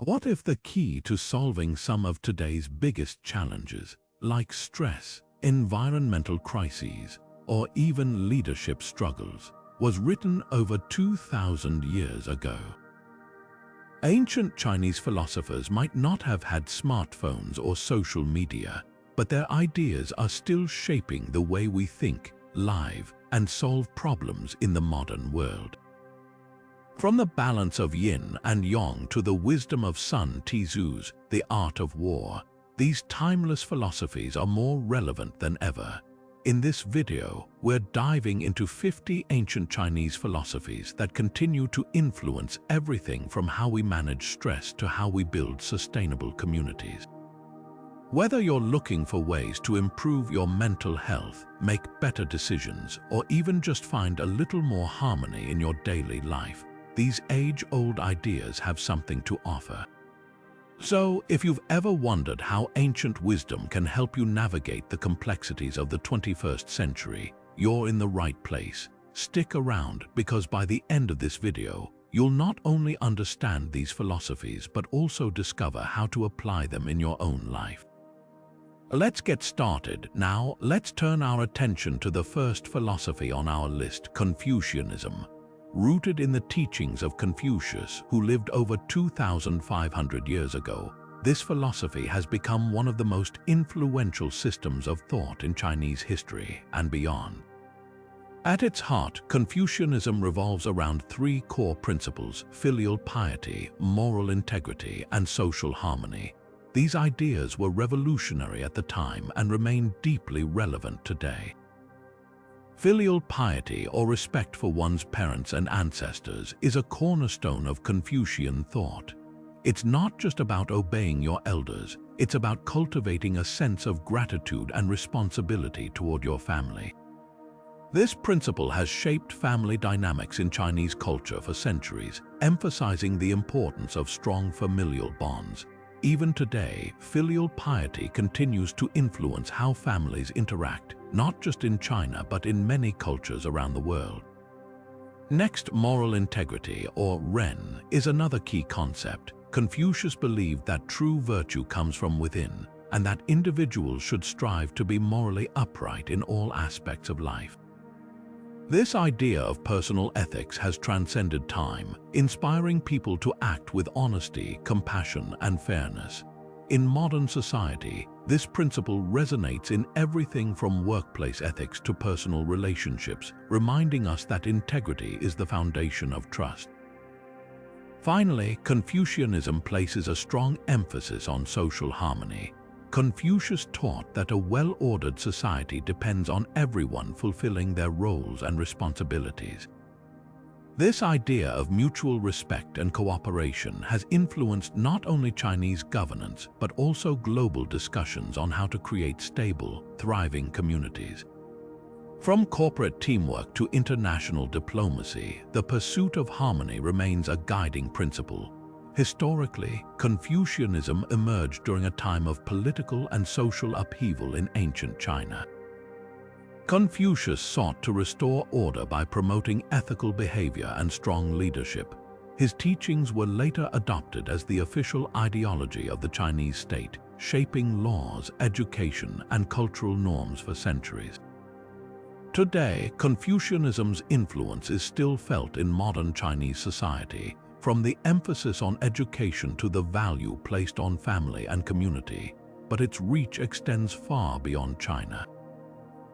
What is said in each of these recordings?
What if the key to solving some of today's biggest challenges, like stress, environmental crises, or even leadership struggles, was written over 2,000 years ago? Ancient Chinese philosophers might not have had smartphones or social media, but their ideas are still shaping the way we think, live, and solve problems in the modern world. From the balance of yin and yang to the wisdom of Sun Tzu's The Art of War, these timeless philosophies are more relevant than ever. In this video, we're diving into 50 ancient Chinese philosophies that continue to influence everything from how we manage stress to how we build sustainable communities. Whether you're looking for ways to improve your mental health, make better decisions, or even just find a little more harmony in your daily life, these age-old ideas have something to offer. So, if you've ever wondered how ancient wisdom can help you navigate the complexities of the 21st century, you're in the right place. Stick around, because by the end of this video, you'll not only understand these philosophies but also discover how to apply them in your own life. Let's get started. Now, let's turn our attention to the first philosophy on our list, Confucianism. Rooted in the teachings of Confucius, who lived over 2,500 years ago, this philosophy has become one of the most influential systems of thought in Chinese history and beyond. At its heart, Confucianism revolves around three core principles: filial piety, moral integrity, and social harmony. These ideas were revolutionary at the time and remain deeply relevant today. Filial piety, or respect for one's parents and ancestors, is a cornerstone of Confucian thought. It's not just about obeying your elders, it's about cultivating a sense of gratitude and responsibility toward your family. This principle has shaped family dynamics in Chinese culture for centuries, emphasizing the importance of strong familial bonds. Even today, filial piety continues to influence how families interact, not just in China but in many cultures around the world. Next, moral integrity, or Ren, is another key concept. Confucius believed that true virtue comes from within, and that individuals should strive to be morally upright in all aspects of life. This idea of personal ethics has transcended time, inspiring people to act with honesty, compassion, and fairness. In modern society, this principle resonates in everything from workplace ethics to personal relationships, reminding us that integrity is the foundation of trust. Finally, Confucianism places a strong emphasis on social harmony. Confucius taught that a well-ordered society depends on everyone fulfilling their roles and responsibilities. This idea of mutual respect and cooperation has influenced not only Chinese governance but also global discussions on how to create stable, thriving communities. From corporate teamwork to international diplomacy, the pursuit of harmony remains a guiding principle. Historically, Confucianism emerged during a time of political and social upheaval in ancient China. Confucius sought to restore order by promoting ethical behavior and strong leadership. His teachings were later adopted as the official ideology of the Chinese state, shaping laws, education, and cultural norms for centuries. Today, Confucianism's influence is still felt in modern Chinese society, from the emphasis on education to the value placed on family and community, but its reach extends far beyond China.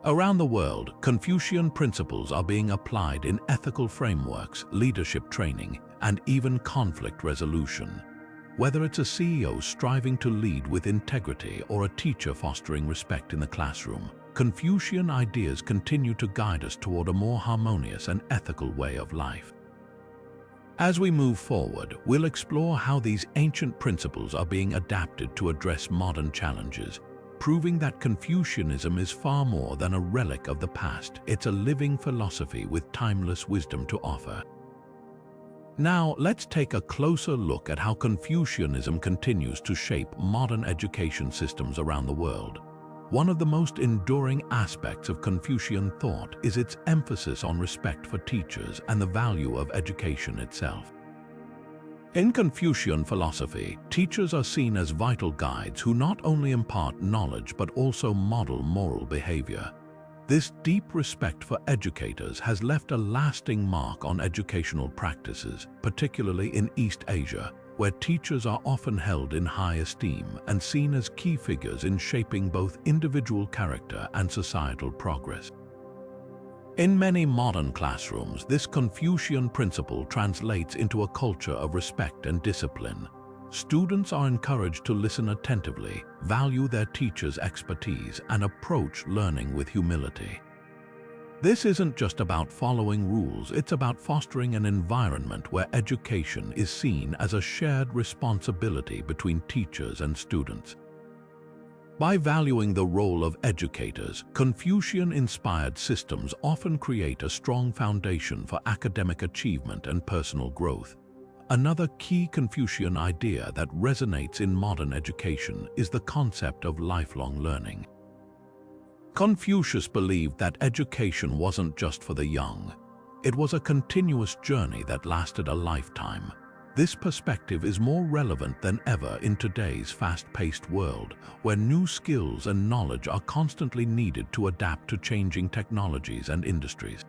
Around the world, Confucian principles are being applied in ethical frameworks, leadership training, and even conflict resolution. Whether it's a CEO striving to lead with integrity or a teacher fostering respect in the classroom, Confucian ideas continue to guide us toward a more harmonious and ethical way of life. As we move forward, we'll explore how these ancient principles are being adapted to address modern challenges, proving that Confucianism is far more than a relic of the past. It's a living philosophy with timeless wisdom to offer. Now, let's take a closer look at how Confucianism continues to shape modern education systems around the world. One of the most enduring aspects of Confucian thought is its emphasis on respect for teachers and the value of education itself. In Confucian philosophy, teachers are seen as vital guides who not only impart knowledge but also model moral behavior. This deep respect for educators has left a lasting mark on educational practices, particularly in East Asia, where teachers are often held in high esteem and seen as key figures in shaping both individual character and societal progress. In many modern classrooms, this Confucian principle translates into a culture of respect and discipline. Students are encouraged to listen attentively, value their teacher's expertise, and approach learning with humility. This isn't just about following rules, it's about fostering an environment where education is seen as a shared responsibility between teachers and students. By valuing the role of educators, Confucian-inspired systems often create a strong foundation for academic achievement and personal growth. Another key Confucian idea that resonates in modern education is the concept of lifelong learning. Confucius believed that education wasn't just for the young. It was a continuous journey that lasted a lifetime. This perspective is more relevant than ever in today's fast-paced world, where new skills and knowledge are constantly needed to adapt to changing technologies and industries.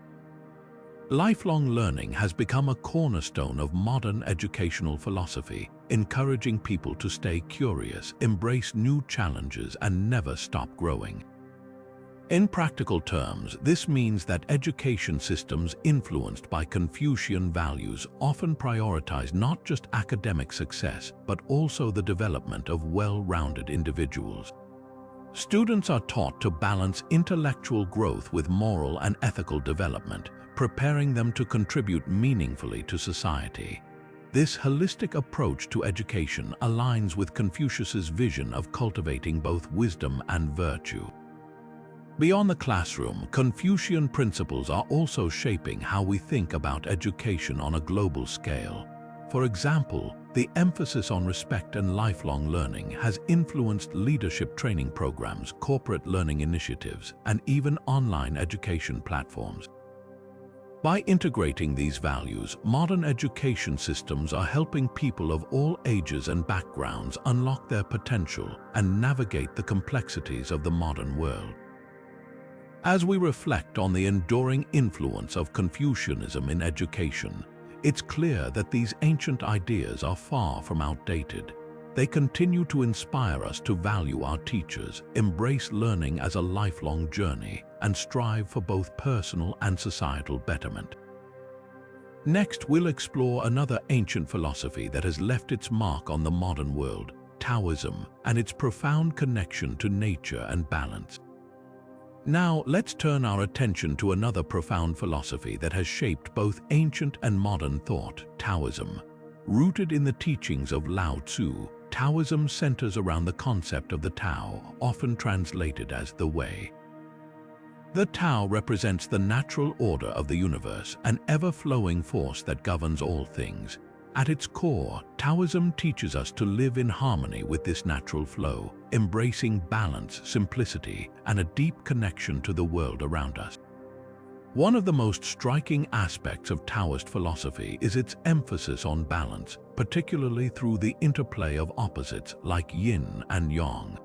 Lifelong learning has become a cornerstone of modern educational philosophy, encouraging people to stay curious, embrace new challenges, and never stop growing. In practical terms, this means that education systems influenced by Confucian values often prioritize not just academic success, but also the development of well-rounded individuals. Students are taught to balance intellectual growth with moral and ethical development, preparing them to contribute meaningfully to society. This holistic approach to education aligns with Confucius's vision of cultivating both wisdom and virtue. Beyond the classroom, Confucian principles are also shaping how we think about education on a global scale. For example, the emphasis on respect and lifelong learning has influenced leadership training programs, corporate learning initiatives, and even online education platforms. By integrating these values, modern education systems are helping people of all ages and backgrounds unlock their potential and navigate the complexities of the modern world. As we reflect on the enduring influence of Confucianism in education, it's clear that these ancient ideas are far from outdated. They continue to inspire us to value our teachers, embrace learning as a lifelong journey, and strive for both personal and societal betterment. Next, we'll explore another ancient philosophy that has left its mark on the modern world, Taoism, and its profound connection to nature and balance. Now, let's turn our attention to another profound philosophy that has shaped both ancient and modern thought, Taoism. Rooted in the teachings of Lao Tzu, Taoism centers around the concept of the Tao, often translated as the Way. The Tao represents the natural order of the universe, an ever-flowing force that governs all things. At its core, Taoism teaches us to live in harmony with this natural flow, embracing balance, simplicity, and a deep connection to the world around us. One of the most striking aspects of Taoist philosophy is its emphasis on balance, particularly through the interplay of opposites like yin and yang.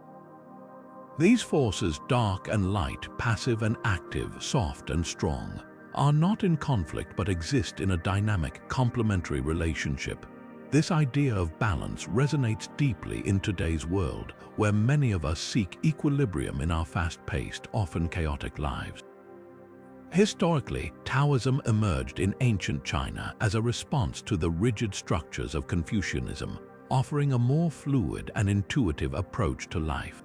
These forces, dark and light, passive and active, soft and strong, are not in conflict but exist in a dynamic, complementary relationship. This idea of balance resonates deeply in today's world, where many of us seek equilibrium in our fast-paced, often chaotic lives. Historically, Taoism emerged in ancient China as a response to the rigid structures of Confucianism, offering a more fluid and intuitive approach to life.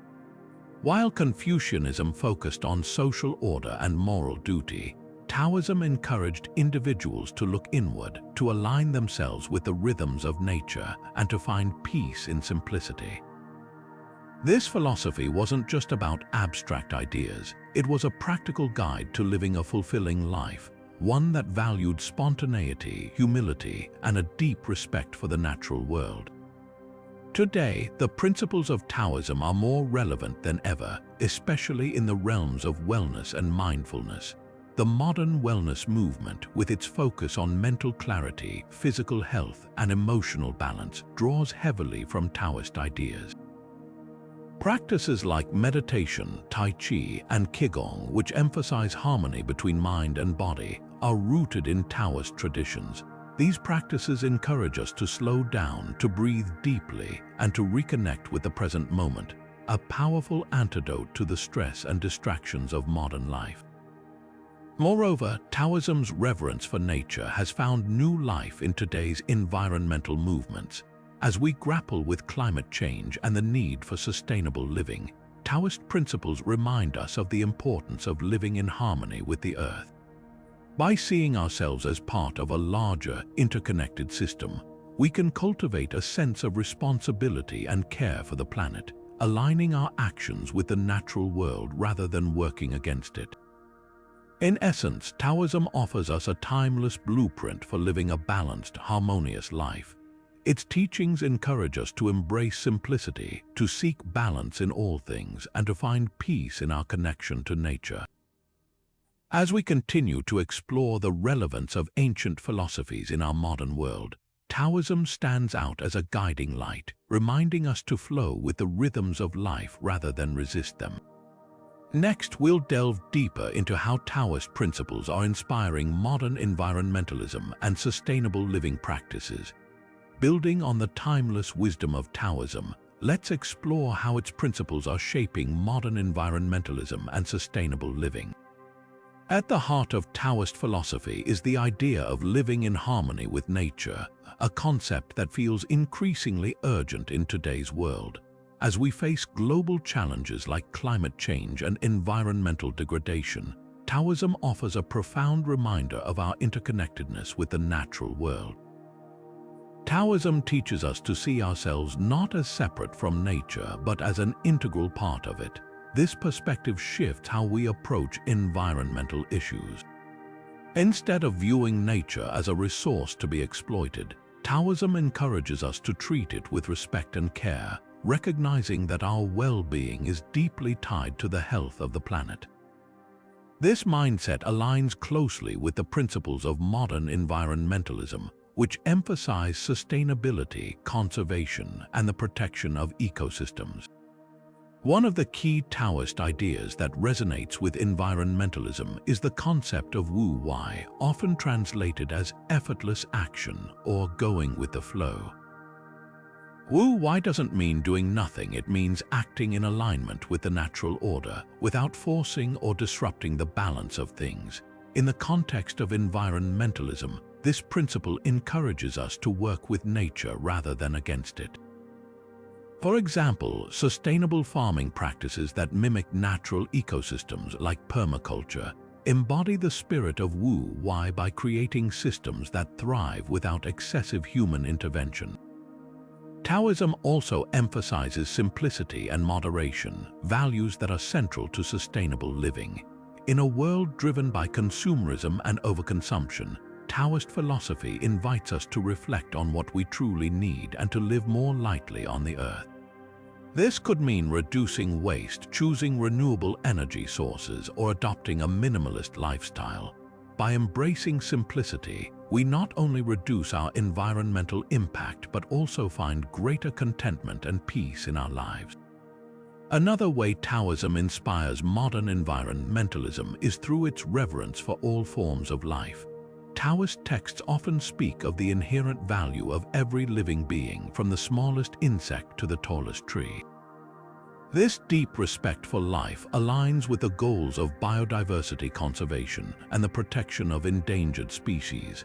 While Confucianism focused on social order and moral duty, Taoism encouraged individuals to look inward, to align themselves with the rhythms of nature, and to find peace in simplicity. This philosophy wasn't just about abstract ideas, it was a practical guide to living a fulfilling life, one that valued spontaneity, humility, and a deep respect for the natural world. Today, the principles of Taoism are more relevant than ever, especially in the realms of wellness and mindfulness. The modern wellness movement, with its focus on mental clarity, physical health, and emotional balance, draws heavily from Taoist ideas. Practices like meditation, Tai Chi, and Qigong, which emphasize harmony between mind and body, are rooted in Taoist traditions. These practices encourage us to slow down, to breathe deeply, and to reconnect with the present moment, a powerful antidote to the stress and distractions of modern life. Moreover, Taoism's reverence for nature has found new life in today's environmental movements. As we grapple with climate change and the need for sustainable living, Taoist principles remind us of the importance of living in harmony with the earth. By seeing ourselves as part of a larger, interconnected system, we can cultivate a sense of responsibility and care for the planet, aligning our actions with the natural world rather than working against it. In essence, Taoism offers us a timeless blueprint for living a balanced, harmonious life. Its teachings encourage us to embrace simplicity, to seek balance in all things, and to find peace in our connection to nature. As we continue to explore the relevance of ancient philosophies in our modern world, Taoism stands out as a guiding light, reminding us to flow with the rhythms of life rather than resist them. Next, we'll delve deeper into how Taoist principles are inspiring modern environmentalism and sustainable living practices. Building on the timeless wisdom of Taoism, let's explore how its principles are shaping modern environmentalism and sustainable living. At the heart of Taoist philosophy is the idea of living in harmony with nature, a concept that feels increasingly urgent in today's world. As we face global challenges like climate change and environmental degradation, Taoism offers a profound reminder of our interconnectedness with the natural world. Taoism teaches us to see ourselves not as separate from nature, but as an integral part of it. This perspective shifts how we approach environmental issues. Instead of viewing nature as a resource to be exploited, Taoism encourages us to treat it with respect and care, recognizing that our well-being is deeply tied to the health of the planet. This mindset aligns closely with the principles of modern environmentalism, which emphasize sustainability, conservation, and the protection of ecosystems. One of the key Taoist ideas that resonates with environmentalism is the concept of Wu Wei, often translated as effortless action or going with the flow. Wu Wei doesn't mean doing nothing, it means acting in alignment with the natural order, without forcing or disrupting the balance of things. In the context of environmentalism, this principle encourages us to work with nature rather than against it. For example, sustainable farming practices that mimic natural ecosystems like permaculture embody the spirit of Wu Wei by creating systems that thrive without excessive human intervention. Taoism also emphasizes simplicity and moderation, values that are central to sustainable living. In a world driven by consumerism and overconsumption, Taoist philosophy invites us to reflect on what we truly need and to live more lightly on the earth. This could mean reducing waste, choosing renewable energy sources, or adopting a minimalist lifestyle. By embracing simplicity, we not only reduce our environmental impact but also find greater contentment and peace in our lives. Another way Taoism inspires modern environmentalism is through its reverence for all forms of life. Taoist texts often speak of the inherent value of every living being, from the smallest insect to the tallest tree. This deep respect for life aligns with the goals of biodiversity conservation and the protection of endangered species.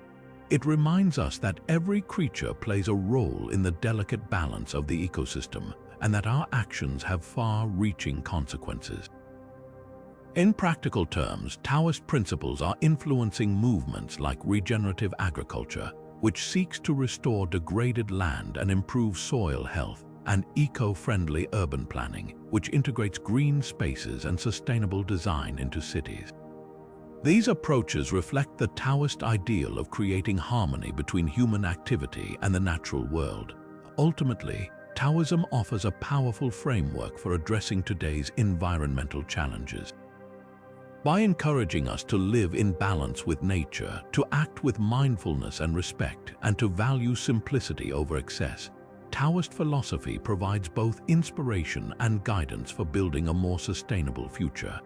It reminds us that every creature plays a role in the delicate balance of the ecosystem and that our actions have far-reaching consequences. In practical terms, Taoist principles are influencing movements like regenerative agriculture, which seeks to restore degraded land and improve soil health, and eco-friendly urban planning, which integrates green spaces and sustainable design into cities. These approaches reflect the Taoist ideal of creating harmony between human activity and the natural world. Ultimately, Taoism offers a powerful framework for addressing today's environmental challenges. By encouraging us to live in balance with nature, to act with mindfulness and respect, and to value simplicity over excess, Taoist philosophy provides both inspiration and guidance for building a more sustainable future.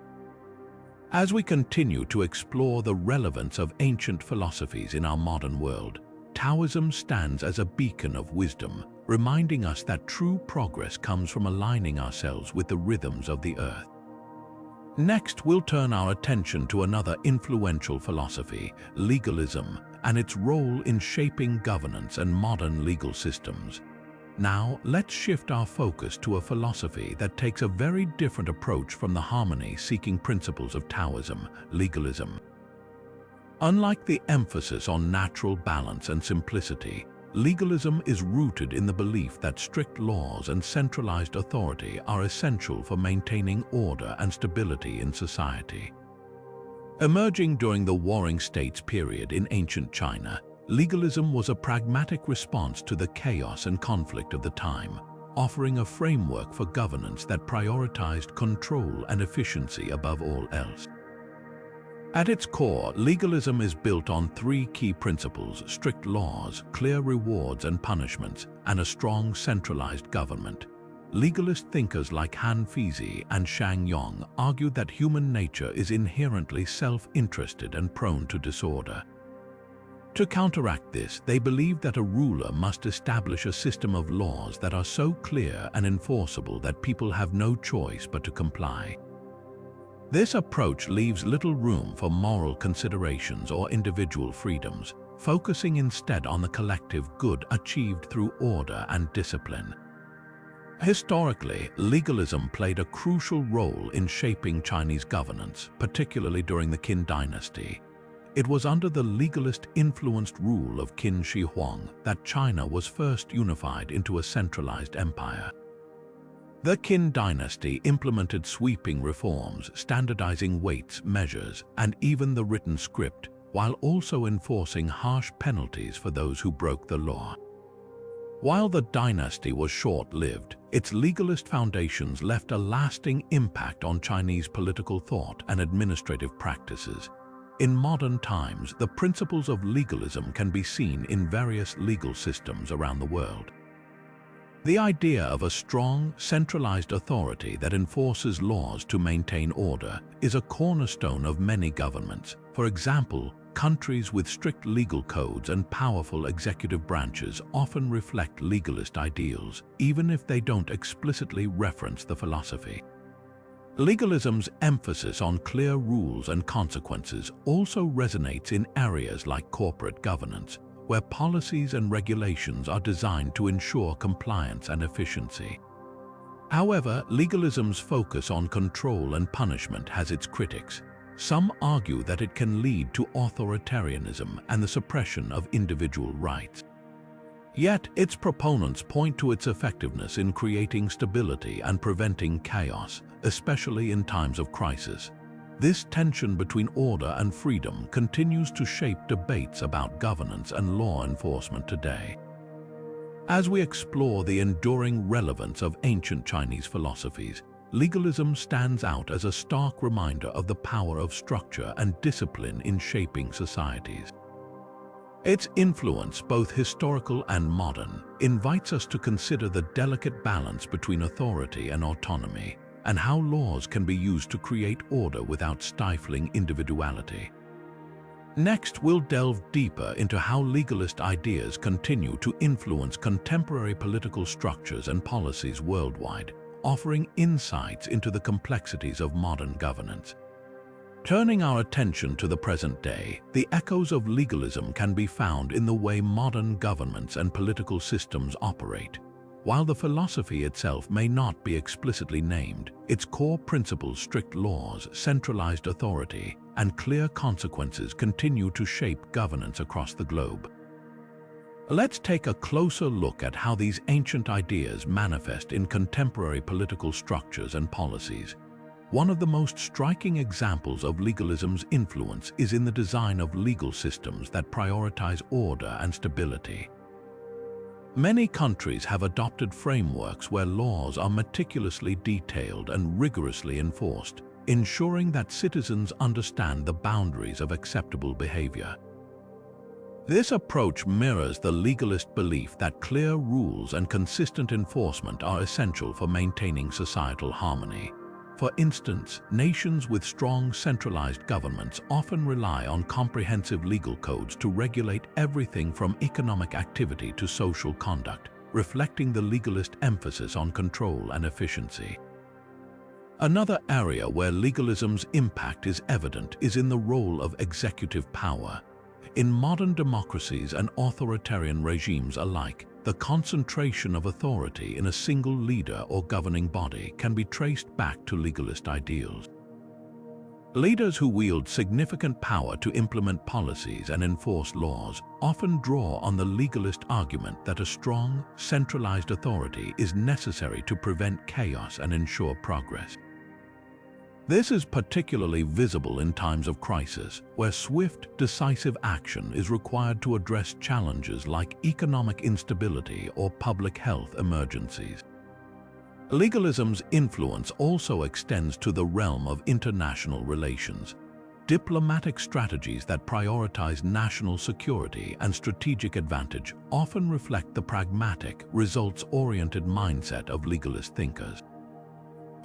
As we continue to explore the relevance of ancient philosophies in our modern world, Taoism stands as a beacon of wisdom, reminding us that true progress comes from aligning ourselves with the rhythms of the earth. Next, we'll turn our attention to another influential philosophy, legalism, and its role in shaping governance and modern legal systems. Now, let's shift our focus to a philosophy that takes a very different approach from the harmony-seeking principles of Taoism, legalism. Unlike the emphasis on natural balance and simplicity, legalism is rooted in the belief that strict laws and centralized authority are essential for maintaining order and stability in society. Emerging during the Warring States period in ancient China, legalism was a pragmatic response to the chaos and conflict of the time, offering a framework for governance that prioritized control and efficiency above all else. At its core, legalism is built on three key principles: strict laws, clear rewards and punishments, and a strong centralized government. Legalist thinkers like Han Fizi and Shang Yong argued that human nature is inherently self-interested and prone to disorder. To counteract this, they believed that a ruler must establish a system of laws that are so clear and enforceable that people have no choice but to comply. This approach leaves little room for moral considerations or individual freedoms, focusing instead on the collective good achieved through order and discipline. Historically, legalism played a crucial role in shaping Chinese governance, particularly during the Qin dynasty. It was under the legalist-influenced rule of Qin Shi Huang that China was first unified into a centralized empire. The Qin dynasty implemented sweeping reforms, standardizing weights, measures, and even the written script, while also enforcing harsh penalties for those who broke the law. While the dynasty was short-lived, its legalist foundations left a lasting impact on Chinese political thought and administrative practices. In modern times, the principles of legalism can be seen in various legal systems around the world. The idea of a strong, centralized authority that enforces laws to maintain order is a cornerstone of many governments. For example, countries with strict legal codes and powerful executive branches often reflect legalist ideals, even if they don't explicitly reference the philosophy. Legalism's emphasis on clear rules and consequences also resonates in areas like corporate governance, where policies and regulations are designed to ensure compliance and efficiency. However, legalism's focus on control and punishment has its critics. Some argue that it can lead to authoritarianism and the suppression of individual rights. Yet, its proponents point to its effectiveness in creating stability and preventing chaos, especially in times of crisis. This tension between order and freedom continues to shape debates about governance and law enforcement today. As we explore the enduring relevance of ancient Chinese philosophies, legalism stands out as a stark reminder of the power of structure and discipline in shaping societies. Its influence, both historical and modern, invites us to consider the delicate balance between authority and autonomy, and how laws can be used to create order without stifling individuality. Next, we'll delve deeper into how legalist ideas continue to influence contemporary political structures and policies worldwide, offering insights into the complexities of modern governance. Turning our attention to the present day, the echoes of legalism can be found in the way modern governments and political systems operate. While the philosophy itself may not be explicitly named, its core principles, strict laws, centralized authority, and clear consequences continue to shape governance across the globe. Let's take a closer look at how these ancient ideas manifest in contemporary political structures and policies. One of the most striking examples of legalism's influence is in the design of legal systems that prioritize order and stability. Many countries have adopted frameworks where laws are meticulously detailed and rigorously enforced, ensuring that citizens understand the boundaries of acceptable behavior. This approach mirrors the legalist belief that clear rules and consistent enforcement are essential for maintaining societal harmony. For instance, nations with strong centralized governments often rely on comprehensive legal codes to regulate everything from economic activity to social conduct, reflecting the legalist emphasis on control and efficiency. Another area where legalism's impact is evident is in the role of executive power. In modern democracies and authoritarian regimes alike, the concentration of authority in a single leader or governing body can be traced back to legalist ideals. Leaders who wield significant power to implement policies and enforce laws often draw on the legalist argument that a strong, centralized authority is necessary to prevent chaos and ensure progress. This is particularly visible in times of crisis, where swift, decisive action is required to address challenges like economic instability or public health emergencies. Legalism's influence also extends to the realm of international relations. Diplomatic strategies that prioritize national security and strategic advantage often reflect the pragmatic, results-oriented mindset of legalist thinkers.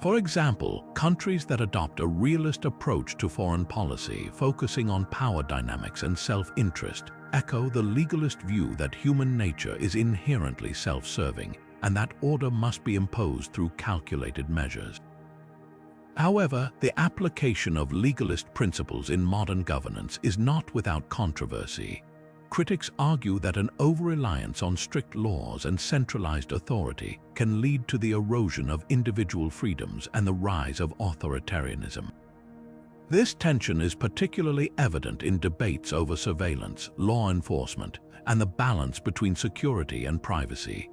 For example, countries that adopt a realist approach to foreign policy, focusing on power dynamics and self-interest, echo the legalist view that human nature is inherently self-serving and that order must be imposed through calculated measures. However, the application of legalist principles in modern governance is not without controversy. Critics argue that an over-reliance on strict laws and centralized authority can lead to the erosion of individual freedoms and the rise of authoritarianism. This tension is particularly evident in debates over surveillance, law enforcement, and the balance between security and privacy.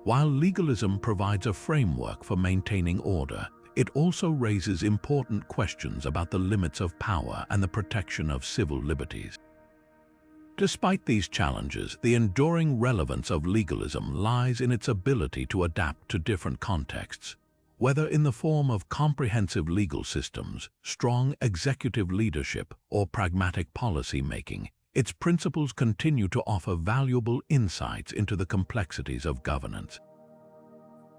While legalism provides a framework for maintaining order, it also raises important questions about the limits of power and the protection of civil liberties. Despite these challenges, the enduring relevance of legalism lies in its ability to adapt to different contexts. Whether in the form of comprehensive legal systems, strong executive leadership, or pragmatic policy making, its principles continue to offer valuable insights into the complexities of governance.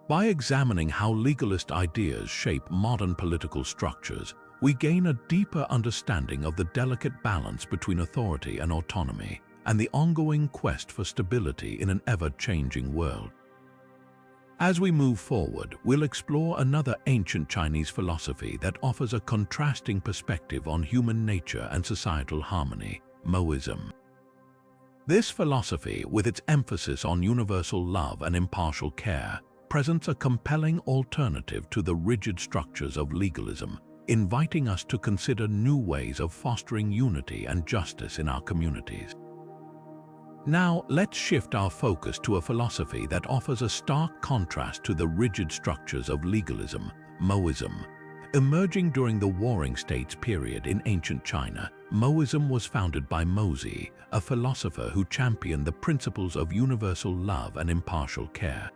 By examining how legalist ideas shape modern political structures, we gain a deeper understanding of the delicate balance between authority and autonomy, and the ongoing quest for stability in an ever-changing world. As we move forward, we'll explore another ancient Chinese philosophy that offers a contrasting perspective on human nature and societal harmony, MOHISM. This philosophy, with its emphasis on universal love and impartial care, presents a compelling alternative to the rigid structures of legalism, inviting us to consider new ways of fostering unity and justice in our communities. Now, let's shift our focus to a philosophy that offers a stark contrast to the rigid structures of legalism, MOHISM. Emerging during the Warring States period in ancient China, MOHISM was founded by Mozi, a philosopher who championed the principles of universal love and impartial care.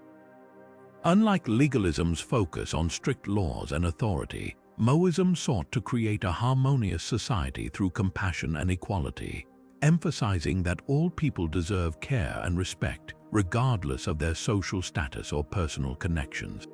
Unlike legalism's focus on strict laws and authority, MOHISM sought to create a harmonious society through compassion and equality, emphasizing that all people deserve care and respect, regardless of their social status or personal connections.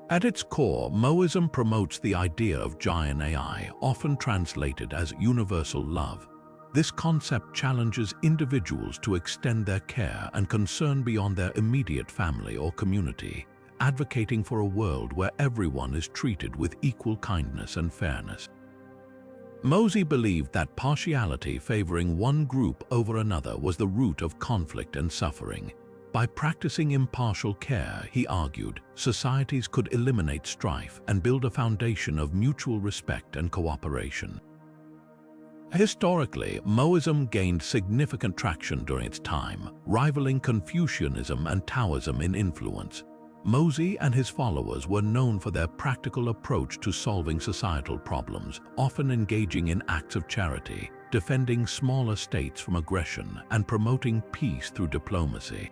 At its core, MOHISM promotes the idea of Yin-Yang, often translated as universal love. This concept challenges individuals to extend their care and concern beyond their immediate family or community, advocating for a world where everyone is treated with equal kindness and fairness. Mozi believed that partiality favoring one group over another was the root of conflict and suffering. By practicing impartial care, he argued, societies could eliminate strife and build a foundation of mutual respect and cooperation. Historically, MOHISM gained significant traction during its time, rivaling Confucianism and Taoism in influence. Mozi and his followers were known for their practical approach to solving societal problems, often engaging in acts of charity, defending smaller states from aggression, and promoting peace through diplomacy.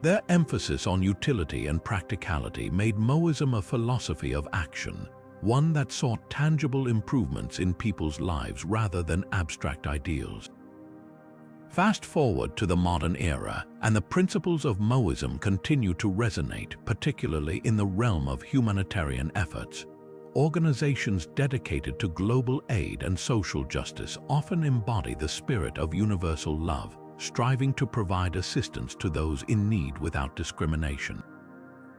Their emphasis on utility and practicality made MOHISM a philosophy of action, one that sought tangible improvements in people's lives rather than abstract ideals. Fast forward to the modern era, and the principles of MOHISM continue to resonate, particularly in the realm of humanitarian efforts. Organizations dedicated to global aid and social justice often embody the spirit of universal love, striving to provide assistance to those in need without discrimination.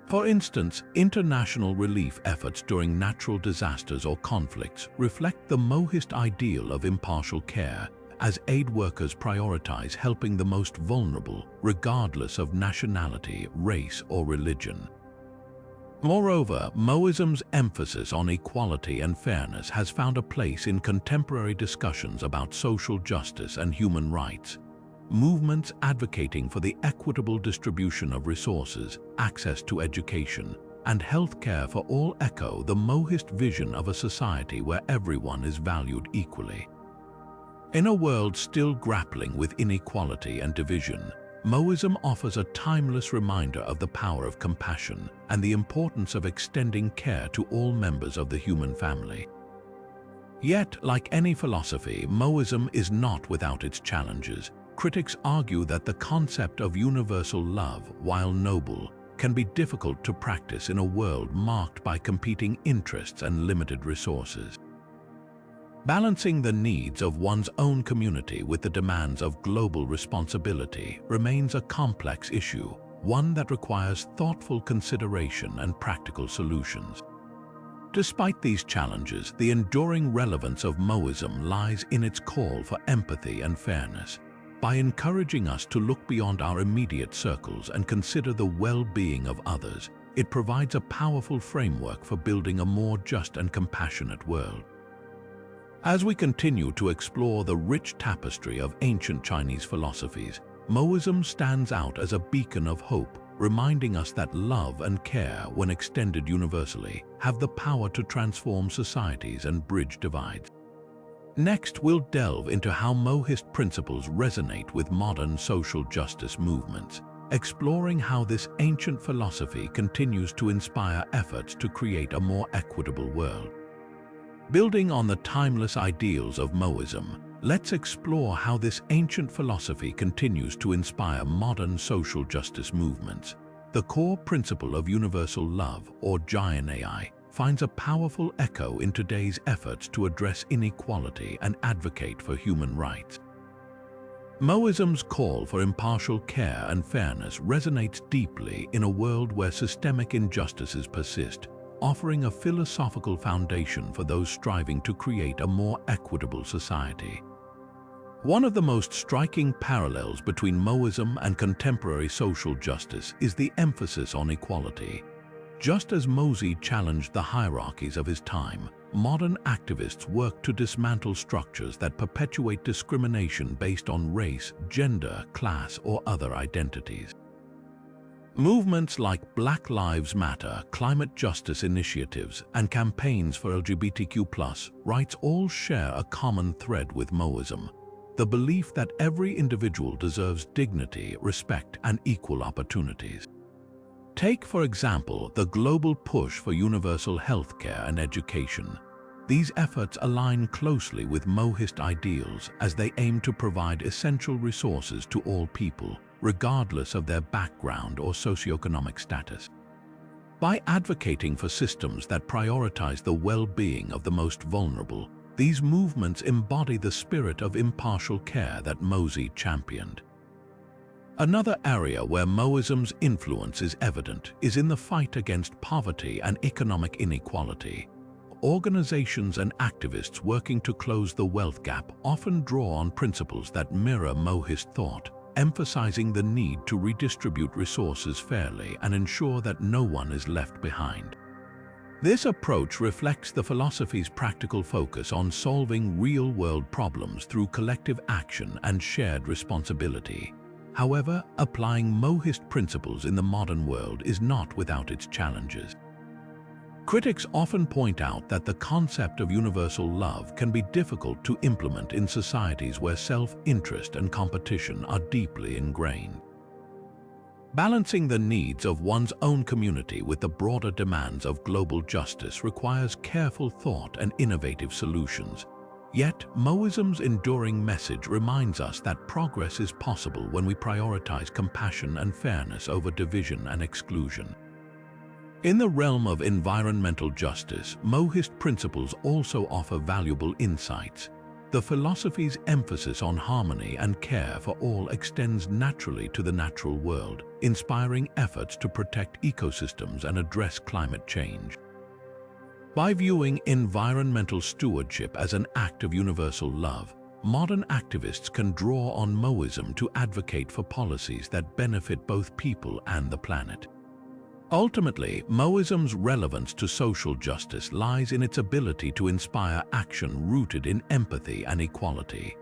For instance, international relief efforts during natural disasters or conflicts reflect the Mohist ideal of impartial care, as aid workers prioritize helping the most vulnerable, regardless of nationality, race, or religion. Moreover, Mohism's emphasis on equality and fairness has found a place in contemporary discussions about social justice and human rights. Movements advocating for the equitable distribution of resources, access to education, and healthcare for all echo the Mohist vision of a society where everyone is valued equally. In a world still grappling with inequality and division, Mohism offers a timeless reminder of the power of compassion and the importance of extending care to all members of the human family. Yet, like any philosophy, Mohism is not without its challenges. Critics argue that the concept of universal love, while noble, can be difficult to practice in a world marked by competing interests and limited resources. Balancing the needs of one's own community with the demands of global responsibility remains a complex issue, one that requires thoughtful consideration and practical solutions. Despite these challenges, the enduring relevance of Mohism lies in its call for empathy and fairness. By encouraging us to look beyond our immediate circles and consider the well-being of others, it provides a powerful framework for building a more just and compassionate world. As we continue to explore the rich tapestry of ancient Chinese philosophies, Mohism stands out as a beacon of hope, reminding us that love and care, when extended universally, have the power to transform societies and bridge divides. Next, we'll delve into how Mohist principles resonate with modern social justice movements, exploring how this ancient philosophy continues to inspire efforts to create a more equitable world. Building on the timeless ideals of Mohism, let's explore how this ancient philosophy continues to inspire modern social justice movements. The core principle of universal love, or Yin-Yang, finds a powerful echo in today's efforts to address inequality and advocate for human rights. Mohism's call for impartial care and fairness resonates deeply in a world where systemic injustices persist, offering a philosophical foundation for those striving to create a more equitable society. One of the most striking parallels between Mohism and contemporary social justice is the emphasis on equality. Just as Mozi challenged the hierarchies of his time, modern activists work to dismantle structures that perpetuate discrimination based on race, gender, class, or other identities. Movements like Black Lives Matter, climate justice initiatives, and campaigns for LGBTQ+ rights all share a common thread with Mohism: the belief that every individual deserves dignity, respect, and equal opportunities. Take, for example, the global push for universal healthcare and education. These efforts align closely with Mohist ideals as they aim to provide essential resources to all people, regardless of their background or socioeconomic status. By advocating for systems that prioritize the well-being of the most vulnerable, these movements embody the spirit of impartial care that Mozi championed. Another area where Mohism's influence is evident is in the fight against poverty and economic inequality. Organizations and activists working to close the wealth gap often draw on principles that mirror Mohist thought, emphasizing the need to redistribute resources fairly and ensure that no one is left behind. This approach reflects the philosophy's practical focus on solving real-world problems through collective action and shared responsibility. However, applying Mohist principles in the modern world is not without its challenges. Critics often point out that the concept of universal love can be difficult to implement in societies where self-interest and competition are deeply ingrained. Balancing the needs of one's own community with the broader demands of global justice requires careful thought and innovative solutions. Yet, MOHISM's enduring message reminds us that progress is possible when we prioritize compassion and fairness over division and exclusion. In the realm of environmental justice, Mohist principles also offer valuable insights. The philosophy's emphasis on harmony and care for all extends naturally to the natural world, inspiring efforts to protect ecosystems and address climate change. By viewing environmental stewardship as an act of universal love, modern activists can draw on Mohism to advocate for policies that benefit both people and the planet. Ultimately, Mohism's relevance to social justice lies in its ability to inspire action rooted in empathy and equality.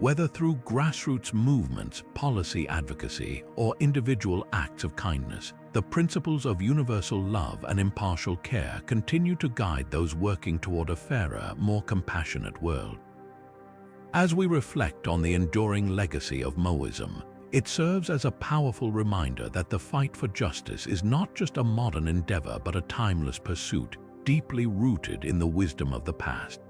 Whether through grassroots movements, policy advocacy, or individual acts of kindness, the principles of universal love and impartial care continue to guide those working toward a fairer, more compassionate world. As we reflect on the enduring legacy of Mohism, it serves as a powerful reminder that the fight for justice is not just a modern endeavor but a timeless pursuit, deeply rooted in the wisdom of the past.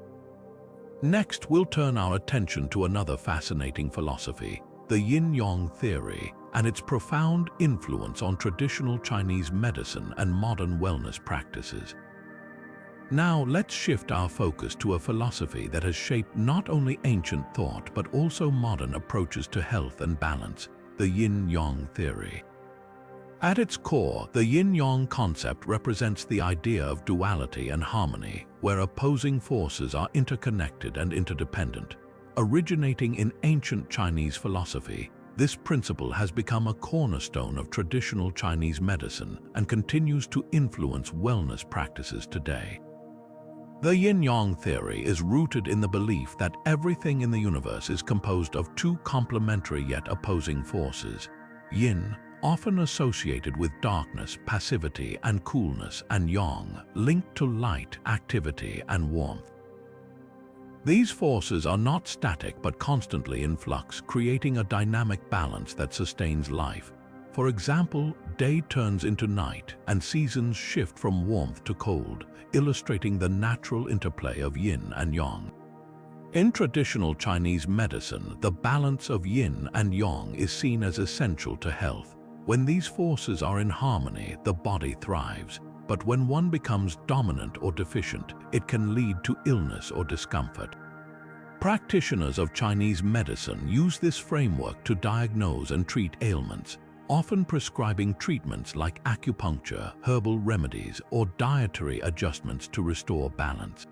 Next, we'll turn our attention to another fascinating philosophy, the Yin-Yang theory, and its profound influence on traditional Chinese medicine and modern wellness practices. Now, let's shift our focus to a philosophy that has shaped not only ancient thought but also modern approaches to health and balance, the Yin-Yang theory. At its core, the Yin-Yang concept represents the idea of duality and harmony, where opposing forces are interconnected and interdependent. Originating in ancient Chinese philosophy, this principle has become a cornerstone of traditional Chinese medicine and continues to influence wellness practices today. The Yin-Yang theory is rooted in the belief that everything in the universe is composed of two complementary yet opposing forces. Yin, often associated with darkness, passivity, and coolness, and Yang, linked to light, activity, and warmth. These forces are not static but constantly in flux, creating a dynamic balance that sustains life. For example, day turns into night and seasons shift from warmth to cold, illustrating the natural interplay of yin and yang. In traditional Chinese medicine, the balance of yin and yang is seen as essential to health. When these forces are in harmony, the body thrives. But when one becomes dominant or deficient, it can lead to illness or discomfort. Practitioners of Chinese medicine use this framework to diagnose and treat ailments, often prescribing treatments like acupuncture, herbal remedies, or dietary adjustments to restore balance.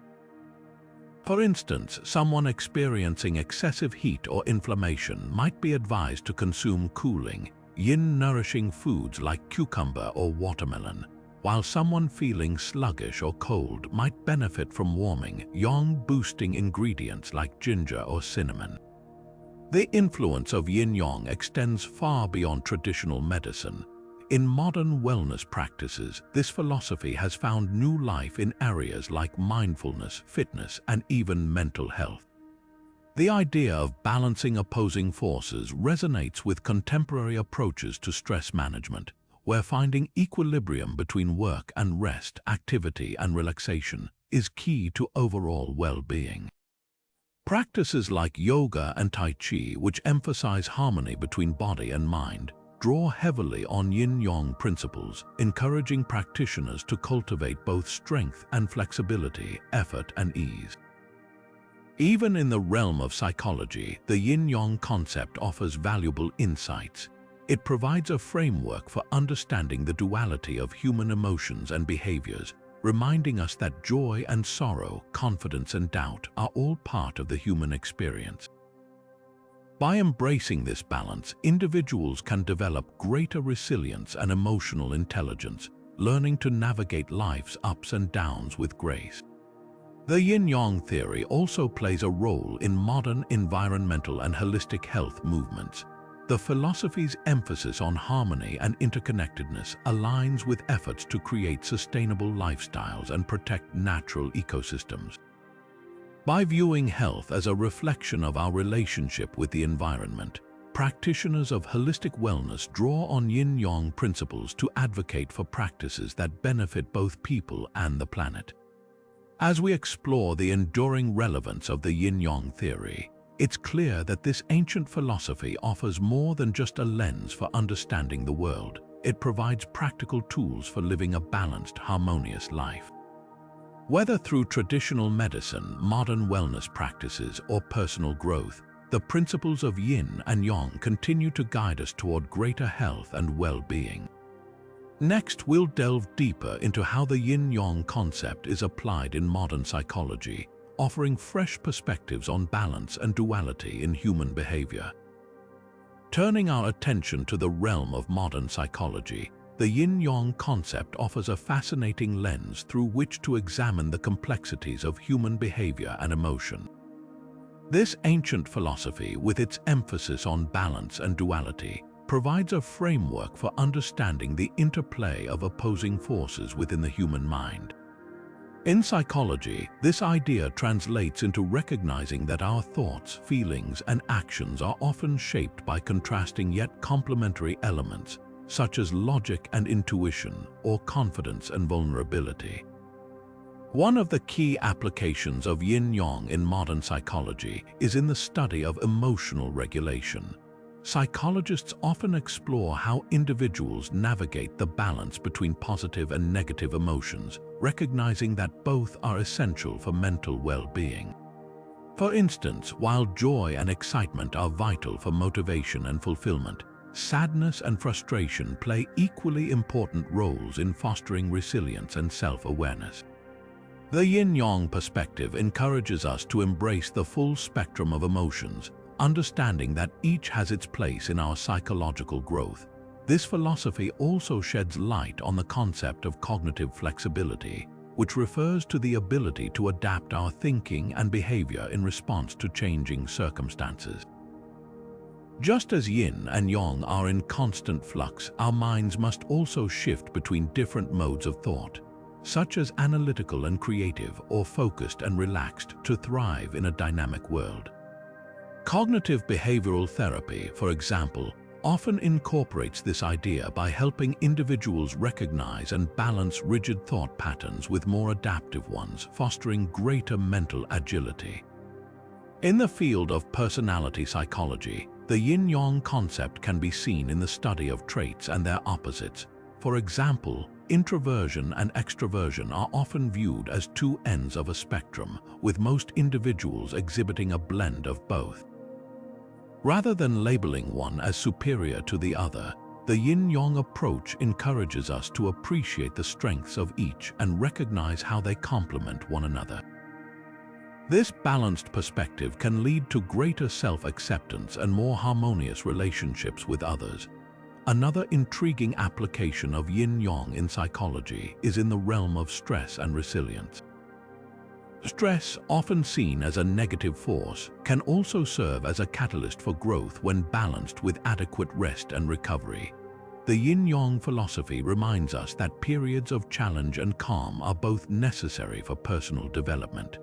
For instance, someone experiencing excessive heat or inflammation might be advised to consume cooling, yin-nourishing foods like cucumber or watermelon, while someone feeling sluggish or cold might benefit from warming, yang-boosting ingredients like ginger or cinnamon. The influence of yin-yang extends far beyond traditional medicine. In modern wellness practices, this philosophy has found new life in areas like mindfulness, fitness, and even mental health. The idea of balancing opposing forces resonates with contemporary approaches to stress management, where finding equilibrium between work and rest, activity and relaxation, is key to overall well-being. Practices like yoga and Tai Chi, which emphasize harmony between body and mind, draw heavily on yin-yang principles, encouraging practitioners to cultivate both strength and flexibility, effort and ease. Even in the realm of psychology, the yin-yang concept offers valuable insights. It provides a framework for understanding the duality of human emotions and behaviors, reminding us that joy and sorrow, confidence and doubt are all part of the human experience. By embracing this balance, individuals can develop greater resilience and emotional intelligence, learning to navigate life's ups and downs with grace. The Yin-Yang theory also plays a role in modern environmental and holistic health movements. The philosophy's emphasis on harmony and interconnectedness aligns with efforts to create sustainable lifestyles and protect natural ecosystems. By viewing health as a reflection of our relationship with the environment, practitioners of holistic wellness draw on Yin-Yang principles to advocate for practices that benefit both people and the planet. As we explore the enduring relevance of the Yin-Yang theory, it's clear that this ancient philosophy offers more than just a lens for understanding the world. It provides practical tools for living a balanced, harmonious life. Whether through traditional medicine, modern wellness practices, or personal growth, the principles of Yin and Yang continue to guide us toward greater health and well-being. Next, we'll delve deeper into how the Yin-Yang concept is applied in modern psychology, offering fresh perspectives on balance and duality in human behavior. Turning our attention to the realm of modern psychology, the Yin-Yang concept offers a fascinating lens through which to examine the complexities of human behavior and emotion. This ancient philosophy, with its emphasis on balance and duality, provides a framework for understanding the interplay of opposing forces within the human mind. In psychology, this idea translates into recognizing that our thoughts, feelings, and actions are often shaped by contrasting yet complementary elements, such as logic and intuition, or confidence and vulnerability. One of the key applications of Yin-Yang in modern psychology is in the study of emotional regulation. Psychologists often explore how individuals navigate the balance between positive and negative emotions, recognizing that both are essential for mental well-being. For instance, while joy and excitement are vital for motivation and fulfillment, sadness and frustration play equally important roles in fostering resilience and self-awareness. The Yin-Yang perspective encourages us to embrace the full spectrum of emotions, understanding that each has its place in our psychological growth. This philosophy also sheds light on the concept of cognitive flexibility, which refers to the ability to adapt our thinking and behavior in response to changing circumstances. Just as Yin and Yang are in constant flux, our minds must also shift between different modes of thought, such as analytical and creative, or focused and relaxed, to thrive in a dynamic world. Cognitive behavioral therapy, for example, often incorporates this idea by helping individuals recognize and balance rigid thought patterns with more adaptive ones, fostering greater mental agility. In the field of personality psychology, the Yin-Yang concept can be seen in the study of traits and their opposites. For example, introversion and extroversion are often viewed as two ends of a spectrum, with most individuals exhibiting a blend of both. Rather than labeling one as superior to the other, the Yin-Yang approach encourages us to appreciate the strengths of each and recognize how they complement one another. This balanced perspective can lead to greater self-acceptance and more harmonious relationships with others. Another intriguing application of Yin-Yang in psychology is in the realm of stress and resilience. Stress, often seen as a negative force, can also serve as a catalyst for growth when balanced with adequate rest and recovery. The Yin-Yang philosophy reminds us that periods of challenge and calm are both necessary for personal development.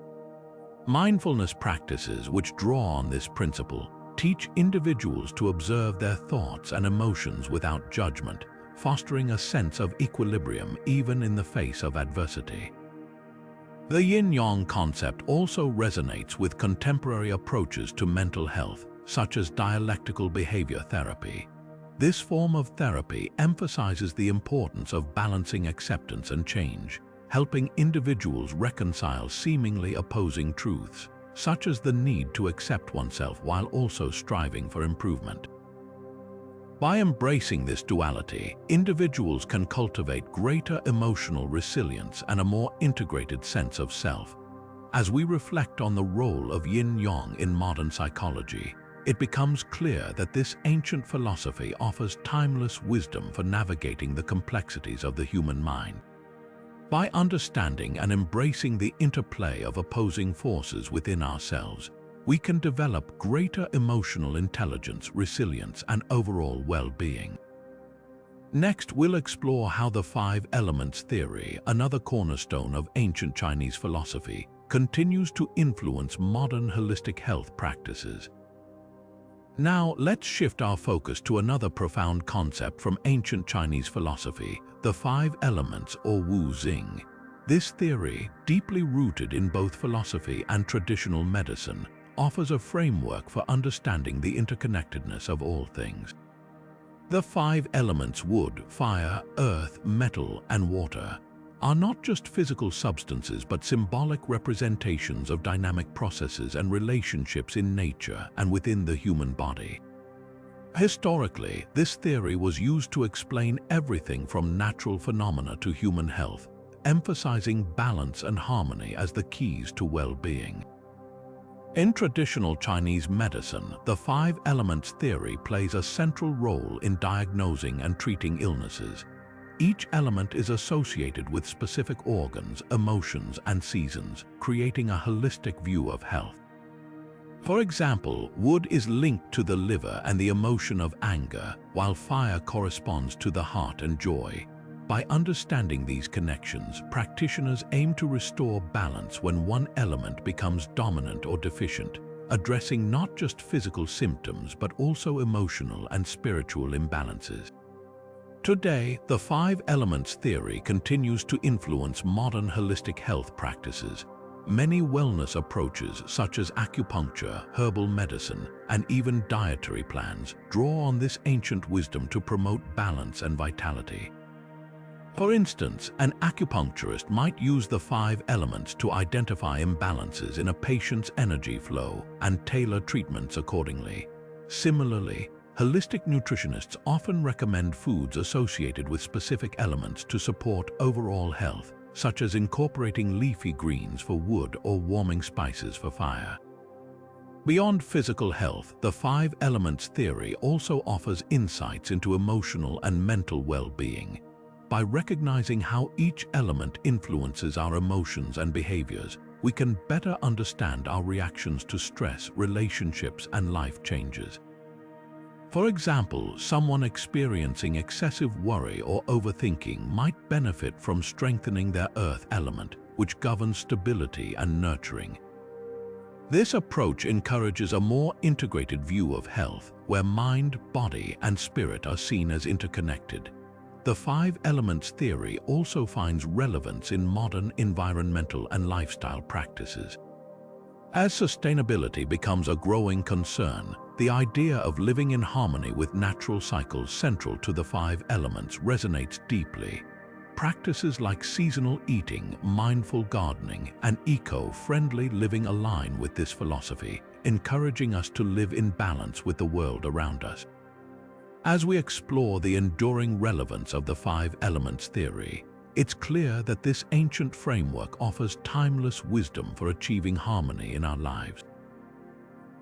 Mindfulness practices, which draw on this principle, teach individuals to observe their thoughts and emotions without judgment, fostering a sense of equilibrium even in the face of adversity. The Yin-Yang concept also resonates with contemporary approaches to mental health, such as dialectical behavior therapy. This form of therapy emphasizes the importance of balancing acceptance and change, helping individuals reconcile seemingly opposing truths, such as the need to accept oneself while also striving for improvement. By embracing this duality, individuals can cultivate greater emotional resilience and a more integrated sense of self. As we reflect on the role of Yin-Yang in modern psychology, it becomes clear that this ancient philosophy offers timeless wisdom for navigating the complexities of the human mind. By understanding and embracing the interplay of opposing forces within ourselves, we can develop greater emotional intelligence, resilience, and overall well-being. Next, we'll explore how the five elements theory, another cornerstone of ancient Chinese philosophy, continues to influence modern holistic health practices. Now, let's shift our focus to another profound concept from ancient Chinese philosophy, the five elements or Wu Xing. This theory, deeply rooted in both philosophy and traditional medicine, offers a framework for understanding the interconnectedness of all things. The five elements wood, fire, earth, metal, and water are not just physical substances but symbolic representations of dynamic processes and relationships in nature and within the human body. Historically, this theory was used to explain everything from natural phenomena to human health, emphasizing balance and harmony as the keys to well-being. In traditional Chinese medicine, the five elements theory plays a central role in diagnosing and treating illnesses. Each element is associated with specific organs, emotions, and seasons, creating a holistic view of health. For example, wood is linked to the liver and the emotion of anger, while fire corresponds to the heart and joy. By understanding these connections, practitioners aim to restore balance when one element becomes dominant or deficient, addressing not just physical symptoms but also emotional and spiritual imbalances. Today, the five elements theory continues to influence modern holistic health practices. Many wellness approaches such as acupuncture, herbal medicine, and even dietary plans draw on this ancient wisdom to promote balance and vitality. For instance, an acupuncturist might use the five elements to identify imbalances in a patient's energy flow and tailor treatments accordingly. Similarly, holistic nutritionists often recommend foods associated with specific elements to support overall health, such as incorporating leafy greens for wood or warming spices for fire. Beyond physical health, the five elements theory also offers insights into emotional and mental well-being. By recognizing how each element influences our emotions and behaviors, we can better understand our reactions to stress, relationships, and life changes. For example, someone experiencing excessive worry or overthinking might benefit from strengthening their earth element, which governs stability and nurturing. This approach encourages a more integrated view of health, where mind, body, and spirit are seen as interconnected. The five elements theory also finds relevance in modern environmental and lifestyle practices. As sustainability becomes a growing concern, the idea of living in harmony with natural cycles central to the five elements resonates deeply. Practices like seasonal eating, mindful gardening, and eco-friendly living align with this philosophy, encouraging us to live in balance with the world around us. As we explore the enduring relevance of the five elements theory, it's clear that this ancient framework offers timeless wisdom for achieving harmony in our lives.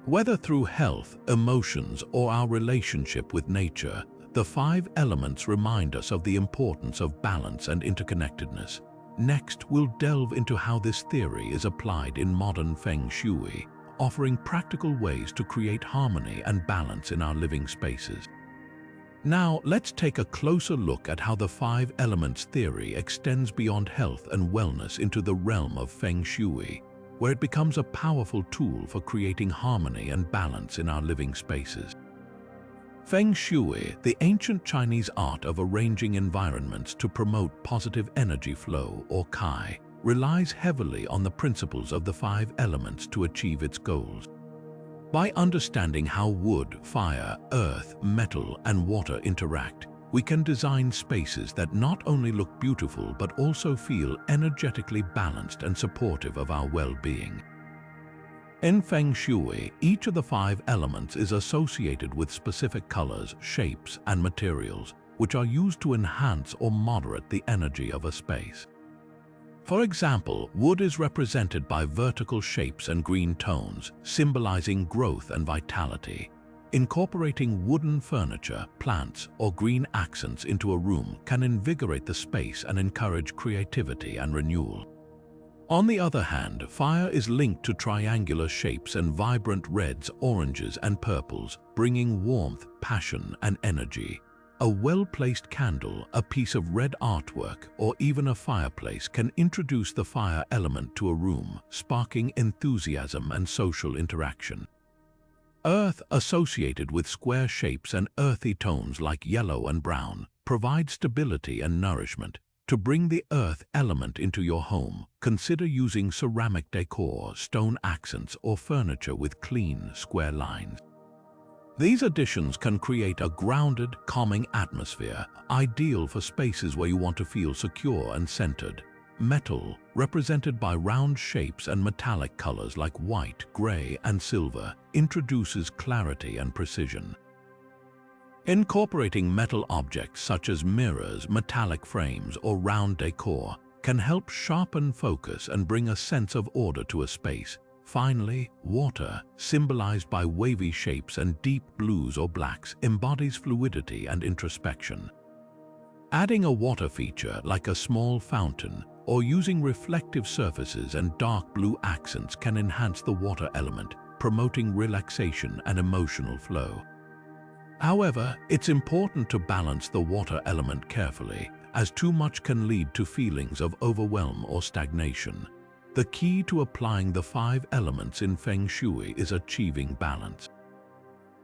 Whether through health, emotions, or our relationship with nature, the five elements remind us of the importance of balance and interconnectedness. Next, we'll delve into how this theory is applied in modern Feng Shui, offering practical ways to create harmony and balance in our living spaces. Now, let's take a closer look at how the five elements theory extends beyond health and wellness into the realm of Feng Shui, where it becomes a powerful tool for creating harmony and balance in our living spaces. Feng Shui, the ancient Chinese art of arranging environments to promote positive energy flow, or Kai, relies heavily on the principles of the five elements to achieve its goals. By understanding how wood, fire, earth, metal, and water interact, we can design spaces that not only look beautiful but also feel energetically balanced and supportive of our well-being. In Feng Shui, each of the five elements is associated with specific colors, shapes, and materials, which are used to enhance or moderate the energy of a space. For example, wood is represented by vertical shapes and green tones, symbolizing growth and vitality. Incorporating wooden furniture, plants, or green accents into a room can invigorate the space and encourage creativity and renewal. On the other hand, fire is linked to triangular shapes and vibrant reds, oranges, and purples, bringing warmth, passion, and energy. A well-placed candle, a piece of red artwork, or even a fireplace can introduce the fire element to a room, sparking enthusiasm and social interaction. Earth, associated with square shapes and earthy tones like yellow and brown, provides stability and nourishment. To bring the earth element into your home, consider using ceramic decor, stone accents, or furniture with clean, square lines. These additions can create a grounded, calming atmosphere, ideal for spaces where you want to feel secure and centered. Metal, represented by round shapes and metallic colors like white, gray, and silver, introduces clarity and precision. Incorporating metal objects such as mirrors, metallic frames, or round decor can help sharpen focus and bring a sense of order to a space. Finally, water, symbolized by wavy shapes and deep blues or blacks, embodies fluidity and introspection. Adding a water feature like a small fountain or using reflective surfaces and dark blue accents can enhance the water element, promoting relaxation and emotional flow. However, it's important to balance the water element carefully, as too much can lead to feelings of overwhelm or stagnation. The key to applying the 5 elements in Feng Shui is achieving balance.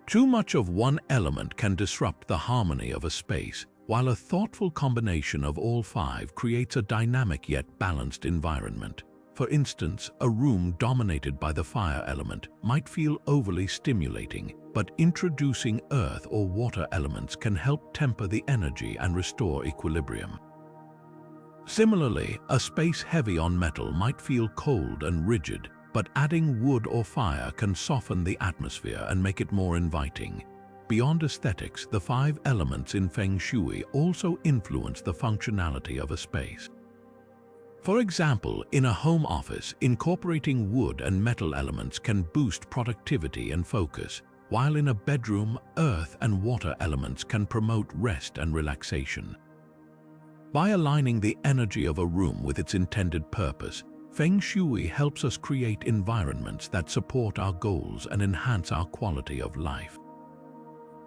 Too much of one element can disrupt the harmony of a space, while a thoughtful combination of all 5 creates a dynamic yet balanced environment. For instance, a room dominated by the fire element might feel overly stimulating, but introducing earth or water elements can help temper the energy and restore equilibrium. Similarly, a space heavy on metal might feel cold and rigid, but adding wood or fire can soften the atmosphere and make it more inviting. Beyond aesthetics, the 5 elements in Feng Shui also influence the functionality of a space. For example, in a home office, incorporating wood and metal elements can boost productivity and focus, while in a bedroom, earth and water elements can promote rest and relaxation. By aligning the energy of a room with its intended purpose, Feng Shui helps us create environments that support our goals and enhance our quality of life.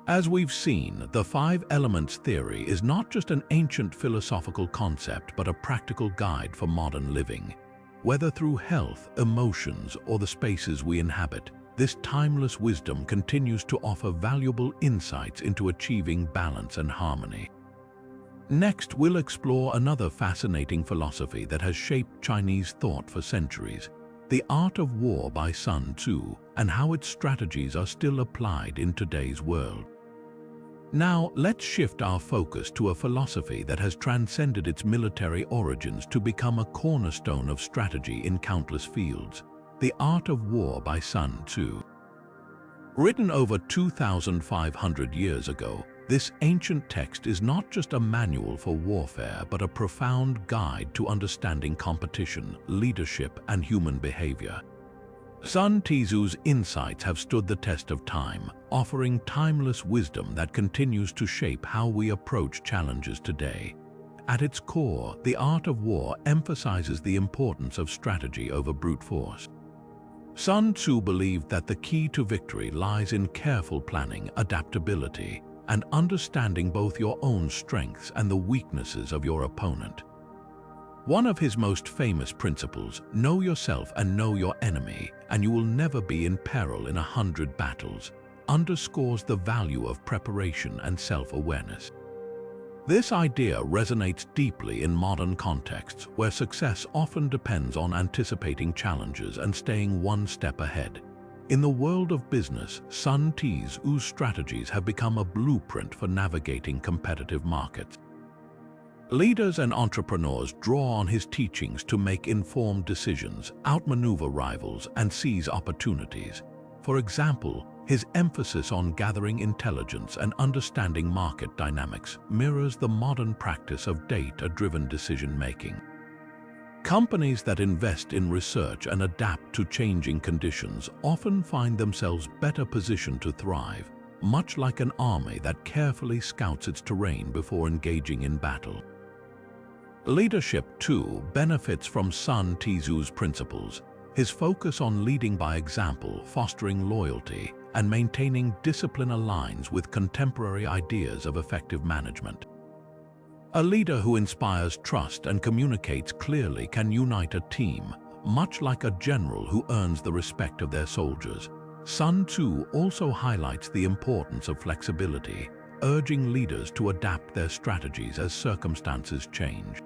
As we've seen, the 5 elements theory is not just an ancient philosophical concept but a practical guide for modern living. Whether through health, emotions, or the spaces we inhabit, this timeless wisdom continues to offer valuable insights into achieving balance and harmony. Next, we'll explore another fascinating philosophy that has shaped Chinese thought for centuries, The Art of War by Sun Tzu, and how its strategies are still applied in today's world. Now, let's shift our focus to a philosophy that has transcended its military origins to become a cornerstone of strategy in countless fields. The Art of War by Sun Tzu. Written over 2,500 years ago, this ancient text is not just a manual for warfare but a profound guide to understanding competition, leadership, and human behavior. Sun Tzu's insights have stood the test of time, offering timeless wisdom that continues to shape how we approach challenges today. At its core, the art of war emphasizes the importance of strategy over brute force. Sun Tzu believed that the key to victory lies in careful planning, adaptability, and understanding both your own strengths and the weaknesses of your opponent. One of his most famous principles, know yourself and know your enemy, and you will never be in peril in 100 battles, underscores the value of preparation and self-awareness. This idea resonates deeply in modern contexts where success often depends on anticipating challenges and staying one step ahead. In the world of business, Sun Tzu's strategies have become a blueprint for navigating competitive markets. Leaders and entrepreneurs draw on his teachings to make informed decisions, outmaneuver rivals, and seize opportunities. For example, his emphasis on gathering intelligence and understanding market dynamics mirrors the modern practice of data-driven decision-making. Companies that invest in research and adapt to changing conditions often find themselves better positioned to thrive, much like an army that carefully scouts its terrain before engaging in battle. Leadership, too, benefits from Sun Tzu's principles. His focus on leading by example, fostering loyalty, and maintaining discipline aligns with contemporary ideas of effective management. A leader who inspires trust and communicates clearly can unite a team, much like a general who earns the respect of their soldiers. Sun Tzu also highlights the importance of flexibility, urging leaders to adapt their strategies as circumstances change.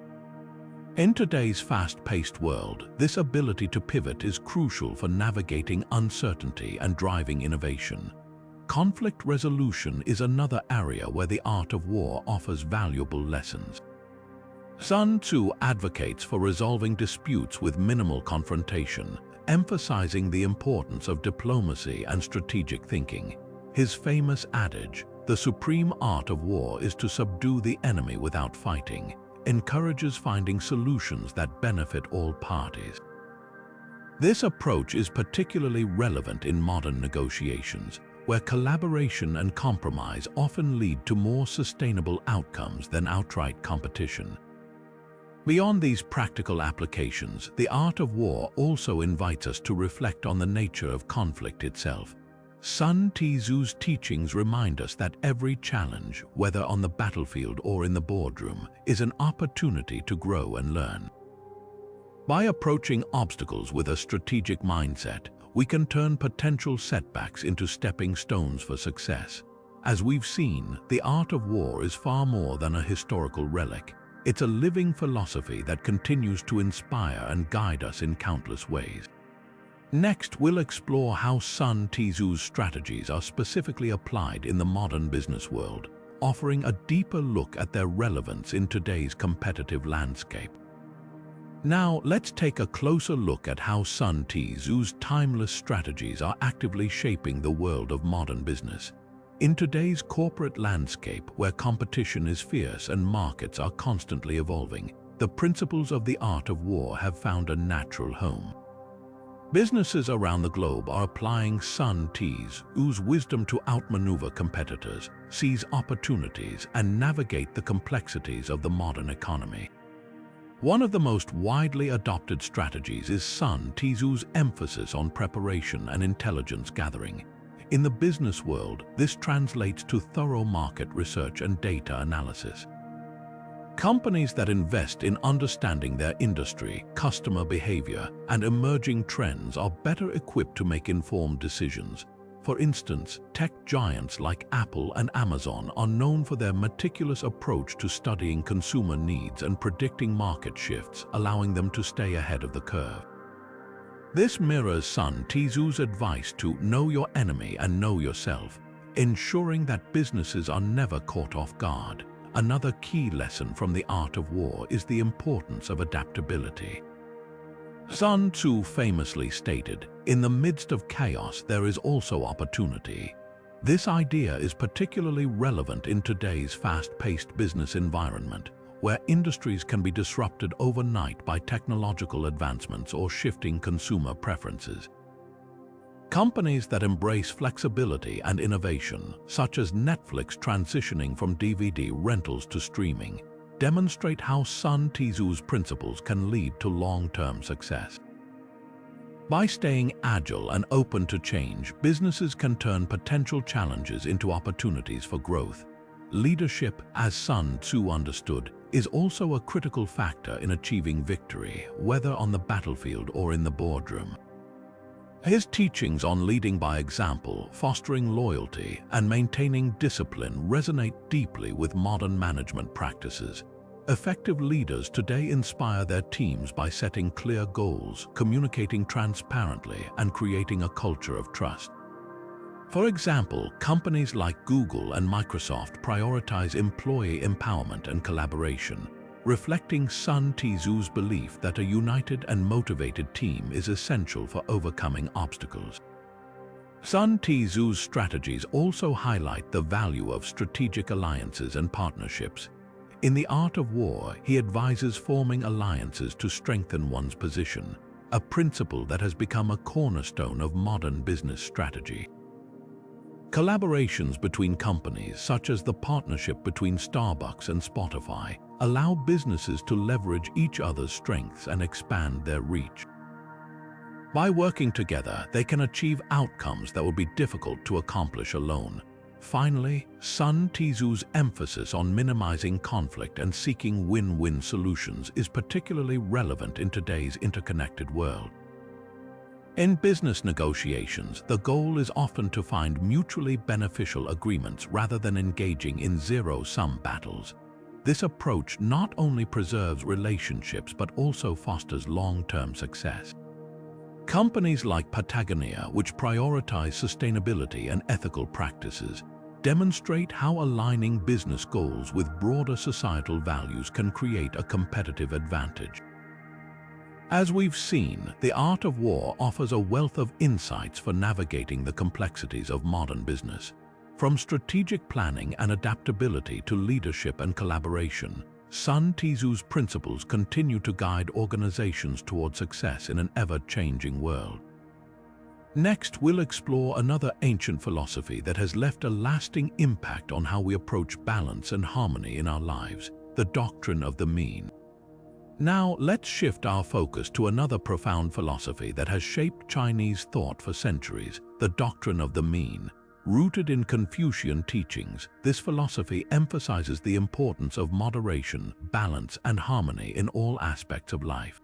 In today's fast-paced world, this ability to pivot is crucial for navigating uncertainty and driving innovation. Conflict resolution is another area where the art of war offers valuable lessons. Sun Tzu advocates for resolving disputes with minimal confrontation, emphasizing the importance of diplomacy and strategic thinking. His famous adage, "The supreme art of war is to subdue the enemy without fighting," encourages finding solutions that benefit all parties. This approach is particularly relevant in modern negotiations, where collaboration and compromise often lead to more sustainable outcomes than outright competition. Beyond these practical applications, the art of war also invites us to reflect on the nature of conflict itself. Sun Tzu's teachings remind us that every challenge, whether on the battlefield or in the boardroom, is an opportunity to grow and learn. By approaching obstacles with a strategic mindset, we can turn potential setbacks into stepping stones for success. As we've seen, the art of war is far more than a historical relic. It's a living philosophy that continues to inspire and guide us in countless ways. Next, we'll explore how Sun Tzu's strategies are specifically applied in the modern business world, offering a deeper look at their relevance in today's competitive landscape. Now, let's take a closer look at how Sun Tzu's timeless strategies are actively shaping the world of modern business. In today's corporate landscape, where competition is fierce and markets are constantly evolving, the principles of the art of war have found a natural home. Businesses around the globe are applying Sun Tzu's wisdom to outmaneuver competitors, seize opportunities, and navigate the complexities of the modern economy. One of the most widely adopted strategies is Sun Tzu's emphasis on preparation and intelligence gathering. In the business world, this translates to thorough market research and data analysis. Companies that invest in understanding their industry, customer behavior, and emerging trends are better equipped to make informed decisions. For instance, tech giants like Apple and Amazon are known for their meticulous approach to studying consumer needs and predicting market shifts, allowing them to stay ahead of the curve. This mirrors Sun Tzu's advice to know your enemy and know yourself, ensuring that businesses are never caught off guard. Another key lesson from the art of war is the importance of adaptability. Sun Tzu famously stated, "In the midst of chaos, there is also opportunity." This idea is particularly relevant in today's fast-paced business environment, where industries can be disrupted overnight by technological advancements or shifting consumer preferences. Companies that embrace flexibility and innovation, such as Netflix transitioning from DVD rentals to streaming, demonstrate how Sun Tzu's principles can lead to long-term success. By staying agile and open to change, businesses can turn potential challenges into opportunities for growth. Leadership, as Sun Tzu understood, is also a critical factor in achieving victory, whether on the battlefield or in the boardroom. His teachings on leading by example, fostering loyalty, and maintaining discipline resonate deeply with modern management practices. Effective leaders today inspire their teams by setting clear goals, communicating transparently, and creating a culture of trust. For example, companies like Google and Microsoft prioritize employee empowerment and collaboration, reflecting Sun Tzu's belief that a united and motivated team is essential for overcoming obstacles. Sun Tzu's strategies also highlight the value of strategic alliances and partnerships. In the art of war, he advises forming alliances to strengthen one's position, a principle that has become a cornerstone of modern business strategy. Collaborations between companies, such as the partnership between Starbucks and Spotify, allow businesses to leverage each other's strengths and expand their reach. By working together, they can achieve outcomes that would be difficult to accomplish alone. Finally, Sun Tzu's emphasis on minimizing conflict and seeking win-win solutions is particularly relevant in today's interconnected world. In business negotiations, the goal is often to find mutually beneficial agreements rather than engaging in zero-sum battles. This approach not only preserves relationships but also fosters long-term success. Companies like Patagonia, which prioritize sustainability and ethical practices, demonstrate how aligning business goals with broader societal values can create a competitive advantage. As we've seen, the art of war offers a wealth of insights for navigating the complexities of modern business. From strategic planning and adaptability to leadership and collaboration, Sun Tzu's principles continue to guide organizations toward success in an ever-changing world. Next, we'll explore another ancient philosophy that has left a lasting impact on how we approach balance and harmony in our lives, the doctrine of the mean. Now, let's shift our focus to another profound philosophy that has shaped Chinese thought for centuries, the doctrine of the mean. Rooted in Confucian teachings, this philosophy emphasizes the importance of moderation, balance, and harmony in all aspects of life.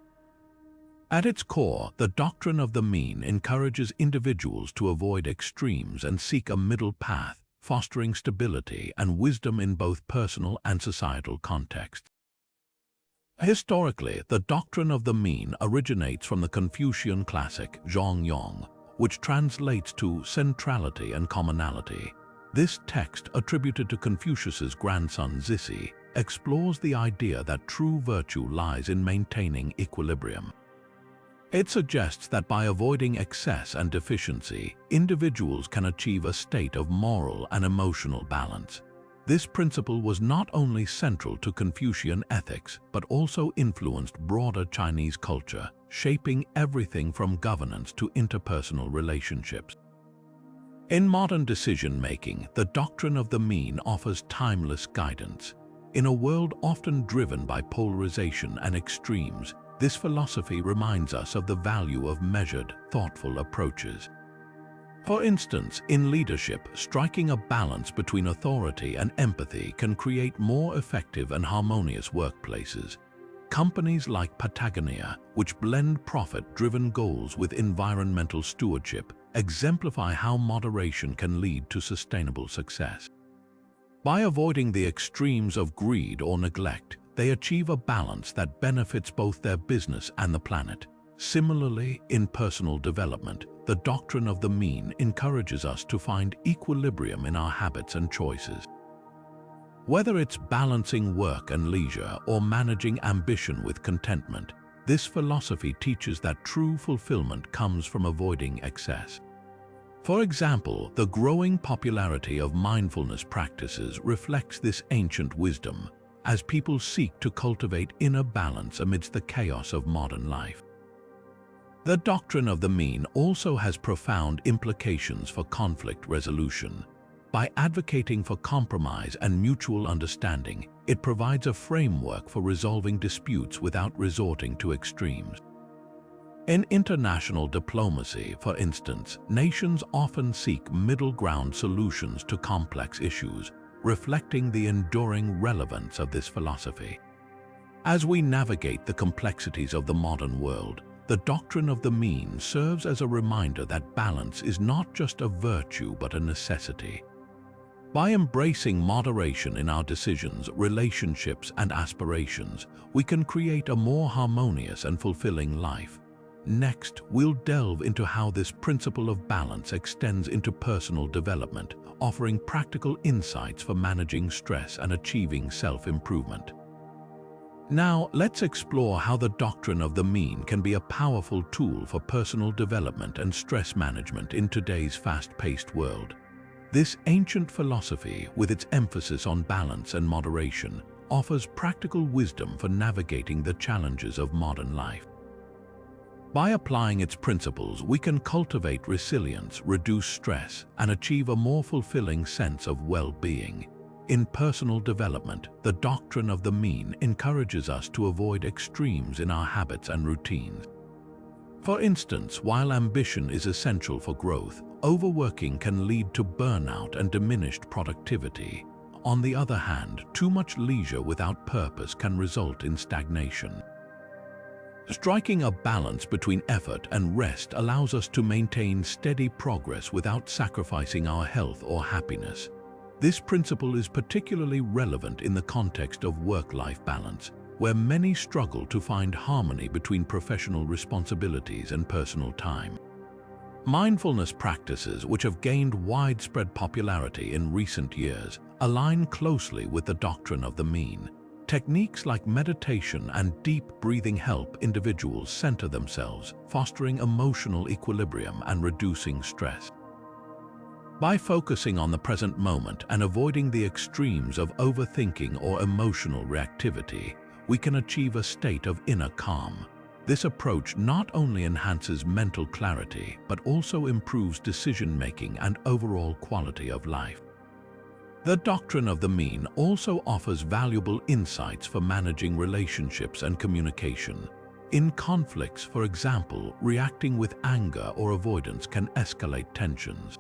At its core, the doctrine of the mean encourages individuals to avoid extremes and seek a middle path, fostering stability and wisdom in both personal and societal contexts. Historically, the doctrine of the mean originates from the Confucian classic Yin-Yang, which translates to centrality and commonality. This text, attributed to Confucius's grandson Zisi, explores the idea that true virtue lies in maintaining equilibrium. It suggests that by avoiding excess and deficiency, individuals can achieve a state of moral and emotional balance. This principle was not only central to Confucian ethics, but also influenced broader Chinese culture, shaping everything from governance to interpersonal relationships. In modern decision-making, the doctrine of the mean offers timeless guidance. In a world often driven by polarization and extremes, this philosophy reminds us of the value of measured, thoughtful approaches. For instance, in leadership, striking a balance between authority and empathy can create more effective and harmonious workplaces. Companies like Patagonia, which blend profit-driven goals with environmental stewardship, exemplify how moderation can lead to sustainable success. By avoiding the extremes of greed or neglect, they achieve a balance that benefits both their business and the planet. Similarly, in personal development, the doctrine of the mean encourages us to find equilibrium in our habits and choices. Whether it's balancing work and leisure or managing ambition with contentment, this philosophy teaches that true fulfillment comes from avoiding excess. For example, the growing popularity of mindfulness practices reflects this ancient wisdom, as people seek to cultivate inner balance amidst the chaos of modern life. The doctrine of the mean also has profound implications for conflict resolution. By advocating for compromise and mutual understanding, it provides a framework for resolving disputes without resorting to extremes. In international diplomacy, for instance, nations often seek middle ground solutions to complex issues, reflecting the enduring relevance of this philosophy. As we navigate the complexities of the modern world, the doctrine of the mean serves as a reminder that balance is not just a virtue but a necessity. By embracing moderation in our decisions, relationships, and aspirations, we can create a more harmonious and fulfilling life. Next, we'll delve into how this principle of balance extends into personal development, offering practical insights for managing stress and achieving self-improvement. Now, let's explore how the doctrine of the mean can be a powerful tool for personal development and stress management in today's fast-paced world. This ancient philosophy, with its emphasis on balance and moderation, offers practical wisdom for navigating the challenges of modern life. By applying its principles, we can cultivate resilience, reduce stress, and achieve a more fulfilling sense of well-being. In personal development, the doctrine of the mean encourages us to avoid extremes in our habits and routines. For instance, while ambition is essential for growth, overworking can lead to burnout and diminished productivity. On the other hand, too much leisure without purpose can result in stagnation. Striking a balance between effort and rest allows us to maintain steady progress without sacrificing our health or happiness. This principle is particularly relevant in the context of work-life balance, where many struggle to find harmony between professional responsibilities and personal time. Mindfulness practices, which have gained widespread popularity in recent years, align closely with the doctrine of the mean. Techniques like meditation and deep breathing help individuals center themselves, fostering emotional equilibrium and reducing stress. By focusing on the present moment and avoiding the extremes of overthinking or emotional reactivity, we can achieve a state of inner calm. This approach not only enhances mental clarity, but also improves decision-making and overall quality of life. The doctrine of the mean also offers valuable insights for managing relationships and communication. In conflicts, for example, reacting with anger or avoidance can escalate tensions.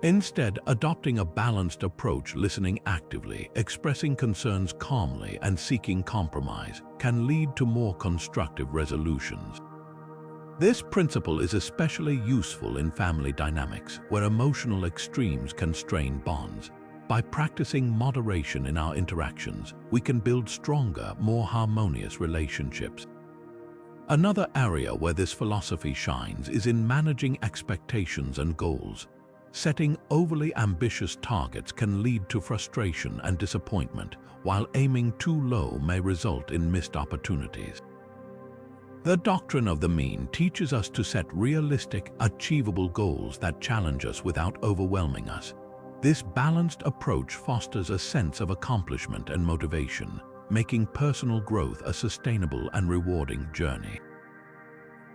Instead, adopting a balanced approach, listening actively, expressing concerns calmly, and seeking compromise can lead to more constructive resolutions. This principle is especially useful in family dynamics, where emotional extremes can strain bonds. By practicing moderation in our interactions, we can build stronger, more harmonious relationships. Another area where this philosophy shines is in managing expectations and goals. Setting overly ambitious targets can lead to frustration and disappointment, while aiming too low may result in missed opportunities. The doctrine of the mean teaches us to set realistic, achievable goals that challenge us without overwhelming us. This balanced approach fosters a sense of accomplishment and motivation, making personal growth a sustainable and rewarding journey.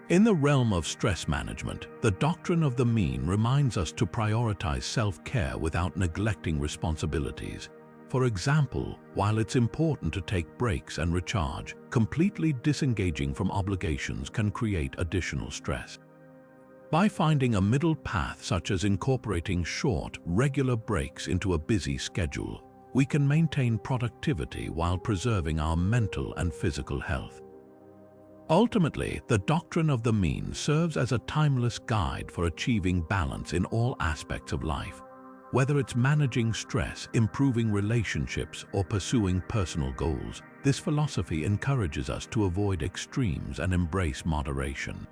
In the realm of stress management, the doctrine of the mean reminds us to prioritize self-care without neglecting responsibilities. For example, while it's important to take breaks and recharge, completely disengaging from obligations can create additional stress. By finding a middle path, such as incorporating short, regular breaks into a busy schedule, we can maintain productivity while preserving our mental and physical health. Ultimately, the doctrine of the mean serves as a timeless guide for achieving balance in all aspects of life. Whether it's managing stress, improving relationships, or pursuing personal goals, this philosophy encourages us to avoid extremes and embrace moderation.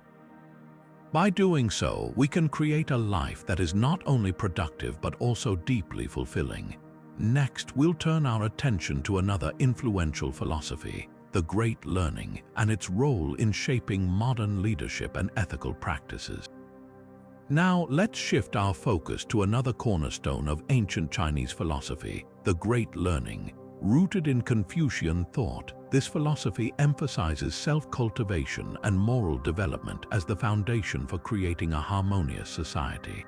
By doing so, we can create a life that is not only productive but also deeply fulfilling. Next, we'll turn our attention to another influential philosophy, the Great Learning, and its role in shaping modern leadership and ethical practices. Now, let's shift our focus to another cornerstone of ancient Chinese philosophy, the Great Learning. Rooted in Confucian thought, this philosophy emphasizes self-cultivation and moral development as the foundation for creating a harmonious society.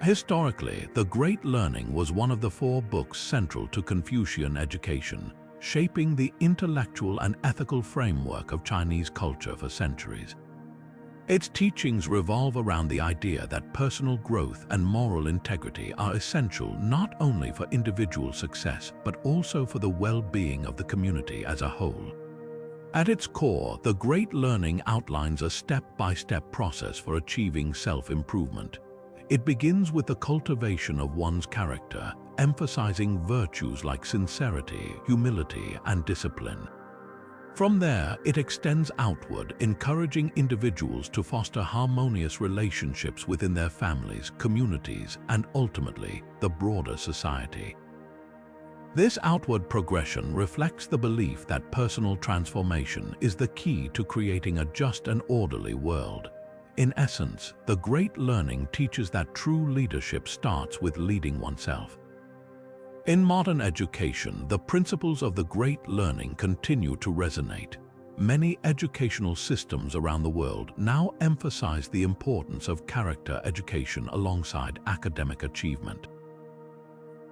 Historically, the Great Learning was one of the 4 books central to Confucian education, shaping the intellectual and ethical framework of Chinese culture for centuries. Its teachings revolve around the idea that personal growth and moral integrity are essential not only for individual success, but also for the well-being of the community as a whole. At its core, the Great Learning outlines a step-by-step process for achieving self-improvement. It begins with the cultivation of one's character, emphasizing virtues like sincerity, humility, and discipline. From there, it extends outward, encouraging individuals to foster harmonious relationships within their families, communities, and ultimately, the broader society. This outward progression reflects the belief that personal transformation is the key to creating a just and orderly world. In essence, the Great Learning teaches that true leadership starts with leading oneself. In modern education, the principles of the Great Learning continue to resonate. Many educational systems around the world now emphasize the importance of character education alongside academic achievement.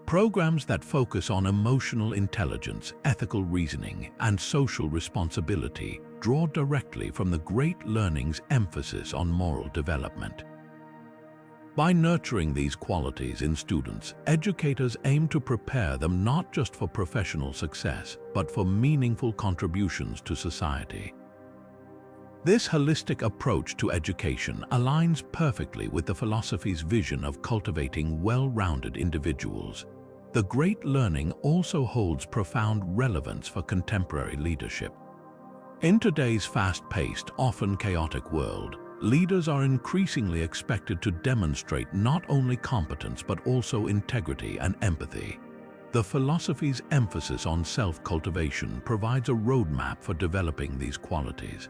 Programs that focus on emotional intelligence, ethical reasoning, and social responsibility draw directly from the Great Learning's emphasis on moral development. By nurturing these qualities in students, educators aim to prepare them not just for professional success, but for meaningful contributions to society. This holistic approach to education aligns perfectly with the philosophy's vision of cultivating well-rounded individuals. The Great Learning also holds profound relevance for contemporary leadership. In today's fast-paced, often chaotic world, leaders are increasingly expected to demonstrate not only competence but also integrity and empathy. The philosophy's emphasis on self-cultivation provides a roadmap for developing these qualities.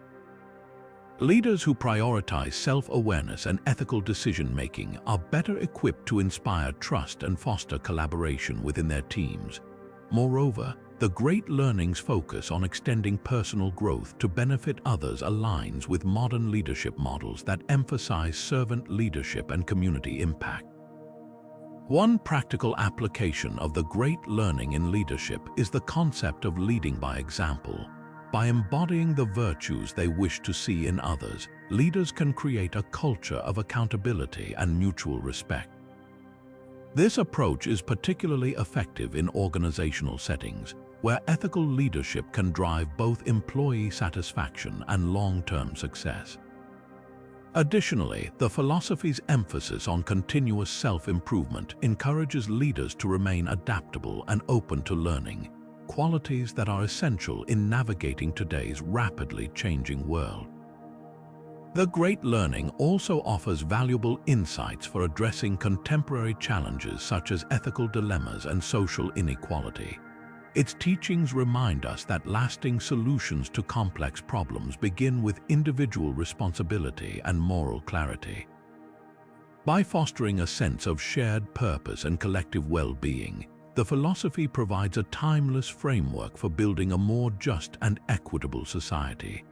Leaders who prioritize self-awareness and ethical decision-making are better equipped to inspire trust and foster collaboration within their teams. Moreover, the Great Learning's focus on extending personal growth to benefit others aligns with modern leadership models that emphasize servant leadership and community impact. One practical application of the Great Learning in leadership is the concept of leading by example. By embodying the virtues they wish to see in others, leaders can create a culture of accountability and mutual respect. This approach is particularly effective in organizational settings, where ethical leadership can drive both employee satisfaction and long-term success. Additionally, the philosophy's emphasis on continuous self-improvement encourages leaders to remain adaptable and open to learning, qualities that are essential in navigating today's rapidly changing world. The Great Learning also offers valuable insights for addressing contemporary challenges such as ethical dilemmas and social inequality. Its teachings remind us that lasting solutions to complex problems begin with individual responsibility and moral clarity. By fostering a sense of shared purpose and collective well-being, the philosophy provides a timeless framework for building a more just and equitable society.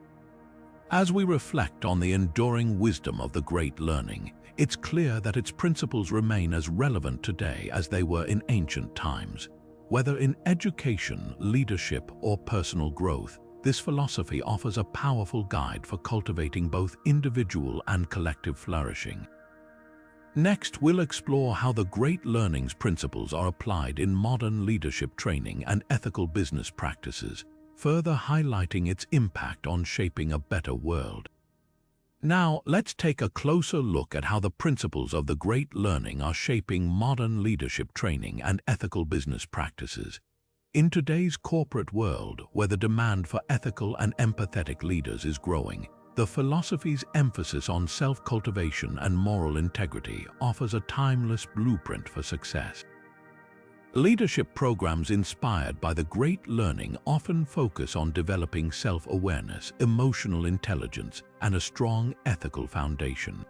As we reflect on the enduring wisdom of the Great Learning, it's clear that its principles remain as relevant today as they were in ancient times. Whether in education, leadership, or personal growth, this philosophy offers a powerful guide for cultivating both individual and collective flourishing. Next, we'll explore how the Great Learning's principles are applied in modern leadership training and ethical business practices, further highlighting its impact on shaping a better world. Now, let's take a closer look at how the principles of the Great Learning are shaping modern leadership training and ethical business practices. In today's corporate world, where the demand for ethical and empathetic leaders is growing, the philosophy's emphasis on self-cultivation and moral integrity offers a timeless blueprint for success. Leadership programs inspired by the Great Learning often focus on developing self-awareness, emotional intelligence, and a strong ethical foundation.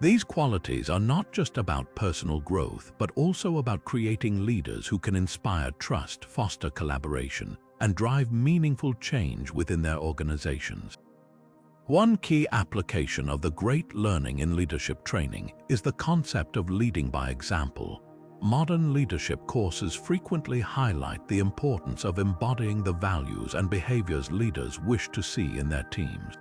These qualities are not just about personal growth, but also about creating leaders who can inspire trust, foster collaboration, and drive meaningful change within their organizations. One key application of the Great Learning in leadership training is the concept of leading by example. Modern leadership courses frequently highlight the importance of embodying the values and behaviors leaders wish to see in their teams.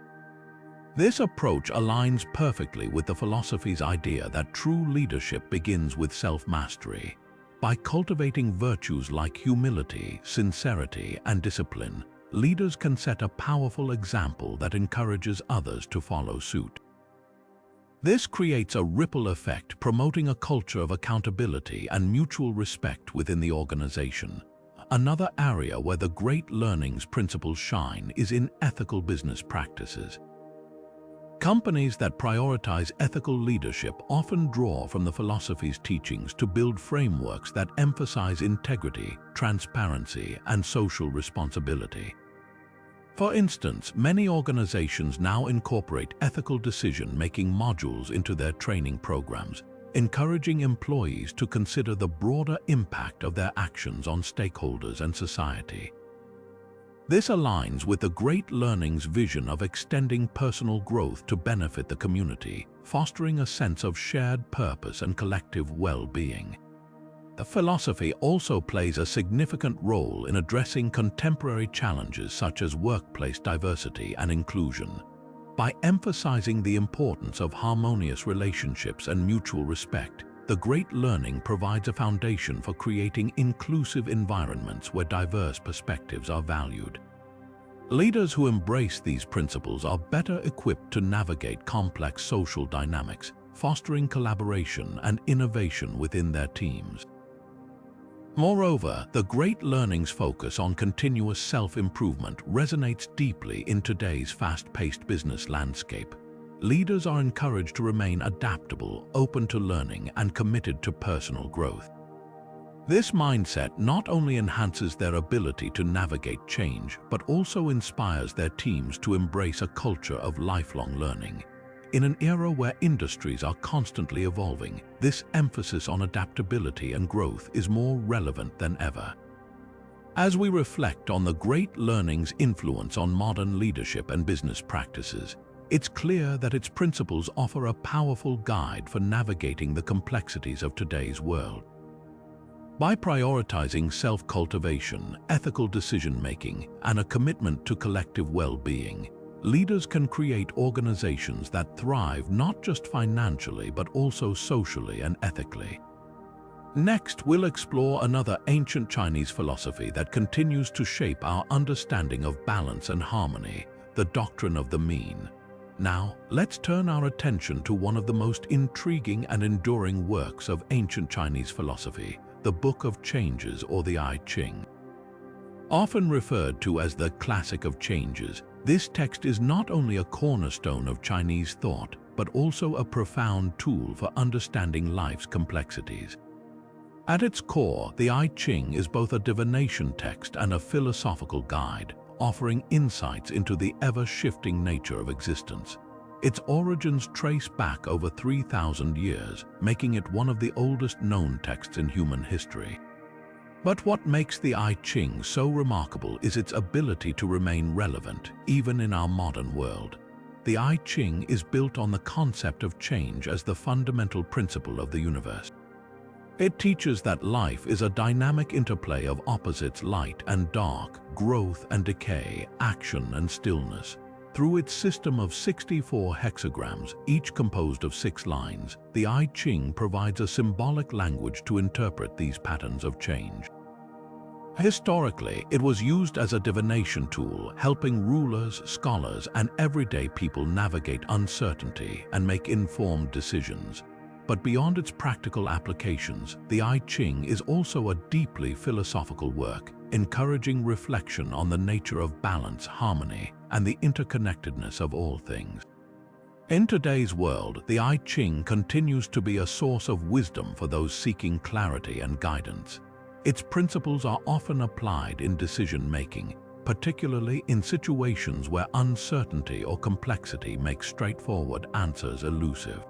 This approach aligns perfectly with the philosophy's idea that true leadership begins with self-mastery. By cultivating virtues like humility, sincerity, and discipline, leaders can set a powerful example that encourages others to follow suit. This creates a ripple effect, promoting a culture of accountability and mutual respect within the organization. Another area where the Great Learning's principles shine is in ethical business practices. Companies that prioritize ethical leadership often draw from the philosophy's teachings to build frameworks that emphasize integrity, transparency, and social responsibility. For instance, many organizations now incorporate ethical decision-making modules into their training programs, encouraging employees to consider the broader impact of their actions on stakeholders and society. This aligns with the Great Learning's vision of extending personal growth to benefit the community, fostering a sense of shared purpose and collective well-being. The philosophy also plays a significant role in addressing contemporary challenges such as workplace diversity and inclusion. By emphasizing the importance of harmonious relationships and mutual respect, the Great Learning provides a foundation for creating inclusive environments where diverse perspectives are valued. Leaders who embrace these principles are better equipped to navigate complex social dynamics, fostering collaboration and innovation within their teams. Moreover, the great learning's focus on continuous self-improvement resonates deeply in today's fast-paced business landscape. Leaders are encouraged to remain adaptable, open to learning, and committed to personal growth. This mindset not only enhances their ability to navigate change, but also inspires their teams to embrace a culture of lifelong learning. In an era where industries are constantly evolving, this emphasis on adaptability and growth is more relevant than ever. As we reflect on the great learning's influence on modern leadership and business practices, it's clear that its principles offer a powerful guide for navigating the complexities of today's world. By prioritizing self-cultivation, ethical decision-making, and a commitment to collective well-being, leaders can create organizations that thrive not just financially but also socially and ethically. Next, we'll explore another ancient Chinese philosophy that continues to shape our understanding of balance and harmony, the doctrine of the mean. Now, let's turn our attention to one of the most intriguing and enduring works of ancient Chinese philosophy, the Book of Changes, or the I Ching. Often referred to as the classic of changes, this text is not only a cornerstone of Chinese thought, but also a profound tool for understanding life's complexities. At its core, the I Ching is both a divination text and a philosophical guide, offering insights into the ever-shifting nature of existence. Its origins trace back over 3,000 years, making it one of the oldest known texts in human history. But what makes the I Ching so remarkable is its ability to remain relevant, even in our modern world. The I Ching is built on the concept of change as the fundamental principle of the universe. It teaches that life is a dynamic interplay of opposites, light and dark, growth and decay, action and stillness. Through its system of 64 hexagrams, each composed of 6 lines, the I Ching provides a symbolic language to interpret these patterns of change. Historically, it was used as a divination tool, helping rulers, scholars, and everyday people navigate uncertainty and make informed decisions. But beyond its practical applications, the I Ching is also a deeply philosophical work, encouraging reflection on the nature of balance, harmony, and the interconnectedness of all things. In today's world, the I Ching continues to be a source of wisdom for those seeking clarity and guidance. Its principles are often applied in decision-making, particularly in situations where uncertainty or complexity make straightforward answers elusive.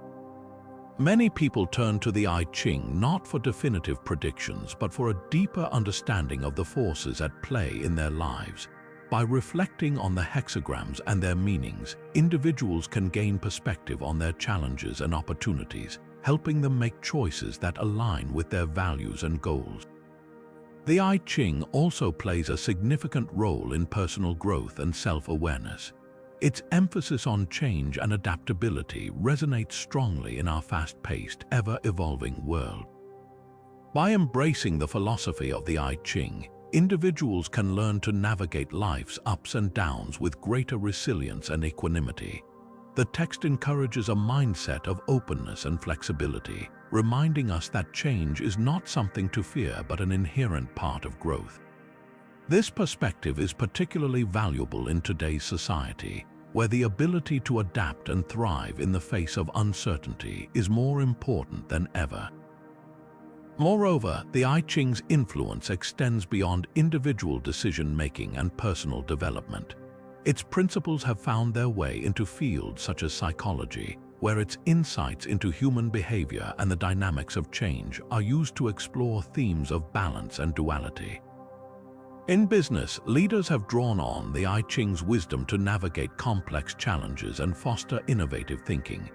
Many people turn to the I Ching not for definitive predictions, but for a deeper understanding of the forces at play in their lives. By reflecting on the hexagrams and their meanings, individuals can gain perspective on their challenges and opportunities, helping them make choices that align with their values and goals. The I Ching also plays a significant role in personal growth and self-awareness. Its emphasis on change and adaptability resonates strongly in our fast-paced, ever-evolving world. By embracing the philosophy of the I Ching, individuals can learn to navigate life's ups and downs with greater resilience and equanimity. The text encourages a mindset of openness and flexibility, reminding us that change is not something to fear but an inherent part of growth. This perspective is particularly valuable in today's society, where the ability to adapt and thrive in the face of uncertainty is more important than ever. Moreover, the I Ching's influence extends beyond individual decision-making and personal development. Its principles have found their way into fields such as psychology, where its insights into human behavior and the dynamics of change are used to explore themes of balance and duality. In business, leaders have drawn on the I Ching's wisdom to navigate complex challenges and foster innovative thinking.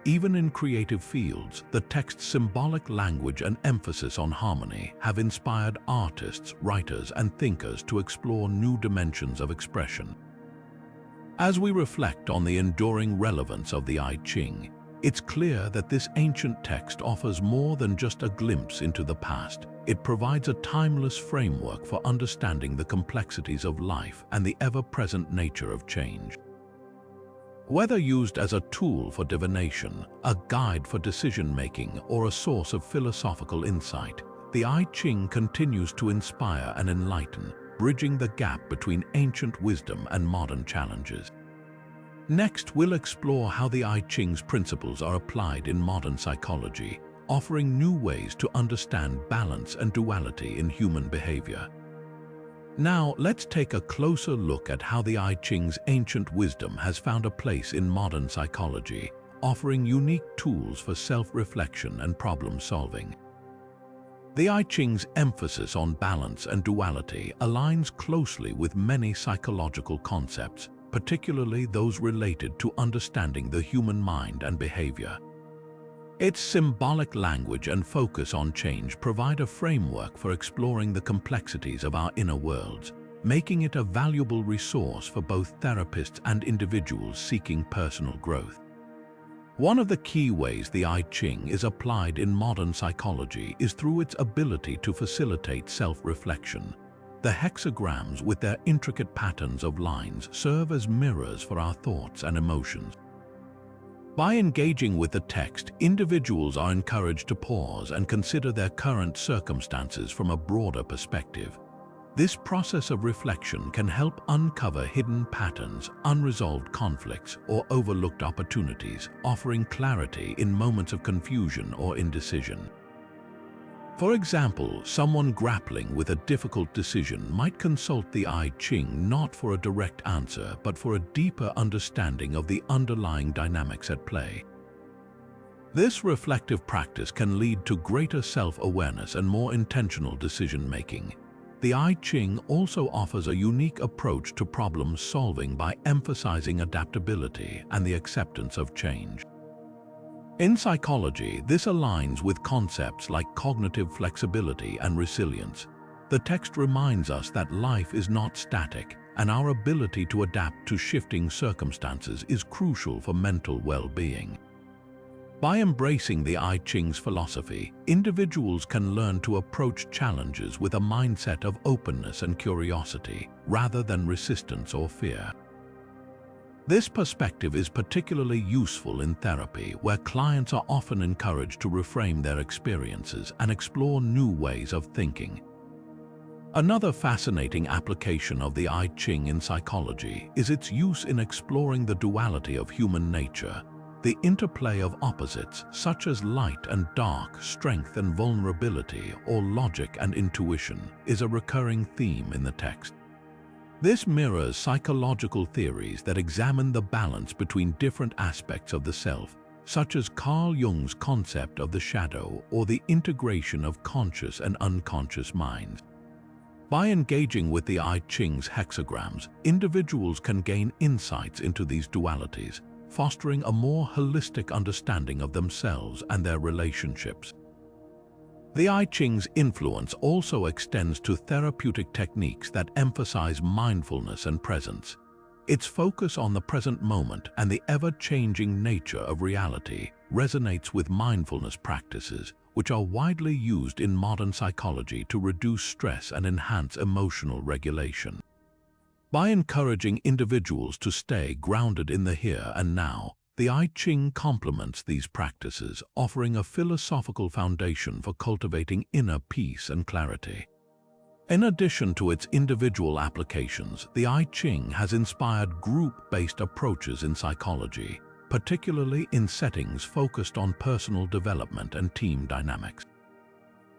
Even in creative fields, the text's symbolic language and emphasis on harmony have inspired artists, writers, and thinkers to explore new dimensions of expression. As we reflect on the enduring relevance of the I Ching, it's clear that this ancient text offers more than just a glimpse into the past. it provides a timeless framework for understanding the complexities of life and the ever-present nature of change. Whether used as a tool for divination, a guide for decision-making, or a source of philosophical insight, the I Ching continues to inspire and enlighten, bridging the gap between ancient wisdom and modern challenges. Next, we'll explore how the I Ching's principles are applied in modern psychology, offering new ways to understand balance and duality in human behavior. Now, let's take a closer look at how the I Ching's ancient wisdom has found a place in modern psychology, offering unique tools for self-reflection and problem-solving. The I Ching's emphasis on balance and duality aligns closely with many psychological concepts, particularly those related to understanding the human mind and behavior. Its symbolic language and focus on change provide a framework for exploring the complexities of our inner worlds, making it a valuable resource for both therapists and individuals seeking personal growth. One of the key ways the I Ching is applied in modern psychology is through its ability to facilitate self-reflection. The hexagrams, with their intricate patterns of lines, serve as mirrors for our thoughts and emotions. By engaging with the text, individuals are encouraged to pause and consider their current circumstances from a broader perspective. This process of reflection can help uncover hidden patterns, unresolved conflicts, or overlooked opportunities, offering clarity in moments of confusion or indecision. For example, someone grappling with a difficult decision might consult the I Ching not for a direct answer, but for a deeper understanding of the underlying dynamics at play. This reflective practice can lead to greater self-awareness and more intentional decision-making. The I Ching also offers a unique approach to problem-solving by emphasizing adaptability and the acceptance of change. In psychology, this aligns with concepts like cognitive flexibility and resilience. The text reminds us that life is not static, and our ability to adapt to shifting circumstances is crucial for mental well-being. By embracing the I Ching's philosophy, individuals can learn to approach challenges with a mindset of openness and curiosity, rather than resistance or fear. This perspective is particularly useful in therapy, where clients are often encouraged to reframe their experiences and explore new ways of thinking. Another fascinating application of the I Ching in psychology is its use in exploring the duality of human nature. The interplay of opposites, such as light and dark, strength and vulnerability, or logic and intuition, is a recurring theme in the text. This mirrors psychological theories that examine the balance between different aspects of the self, such as Carl Jung's concept of the shadow or the integration of conscious and unconscious minds. By engaging with the I Ching's hexagrams, individuals can gain insights into these dualities, fostering a more holistic understanding of themselves and their relationships. The I Ching's influence also extends to therapeutic techniques that emphasize mindfulness and presence. Its focus on the present moment and the ever-changing nature of reality resonates with mindfulness practices, which are widely used in modern psychology to reduce stress and enhance emotional regulation. By encouraging individuals to stay grounded in the here and now, the I Ching complements these practices, offering a philosophical foundation for cultivating inner peace and clarity. In addition to its individual applications, the I Ching has inspired group-based approaches in psychology, particularly in settings focused on personal development and team dynamics.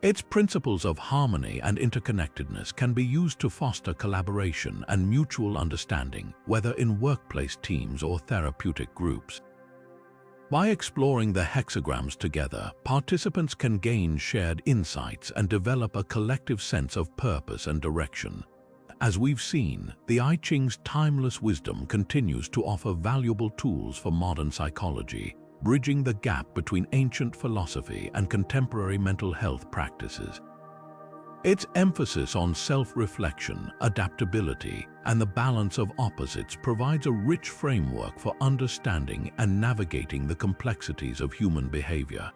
Its principles of harmony and interconnectedness can be used to foster collaboration and mutual understanding, whether in workplace teams or therapeutic groups. By exploring the hexagrams together, participants can gain shared insights and develop a collective sense of purpose and direction. As we've seen, the I Ching's timeless wisdom continues to offer valuable tools for modern psychology, bridging the gap between ancient philosophy and contemporary mental health practices. Its emphasis on self-reflection, adaptability, and the balance of opposites provides a rich framework for understanding and navigating the complexities of human behavior.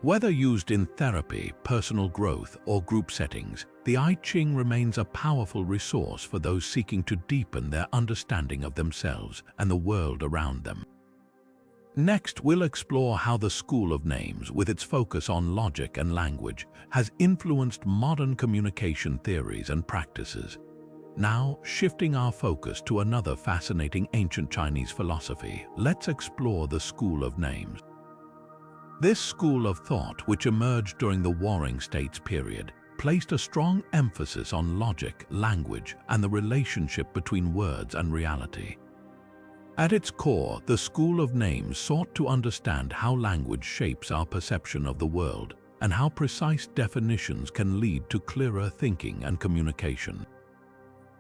Whether used in therapy, personal growth, or group settings, the I Ching remains a powerful resource for those seeking to deepen their understanding of themselves and the world around them. Next, we'll explore how the School of Names, with its focus on logic and language, has influenced modern communication theories and practices. Now, shifting our focus to another fascinating ancient Chinese philosophy, let's explore the School of Names. This school of thought, which emerged during the Warring States period, placed a strong emphasis on logic, language, and the relationship between words and reality. At its core, the School of Names sought to understand how language shapes our perception of the world and how precise definitions can lead to clearer thinking and communication.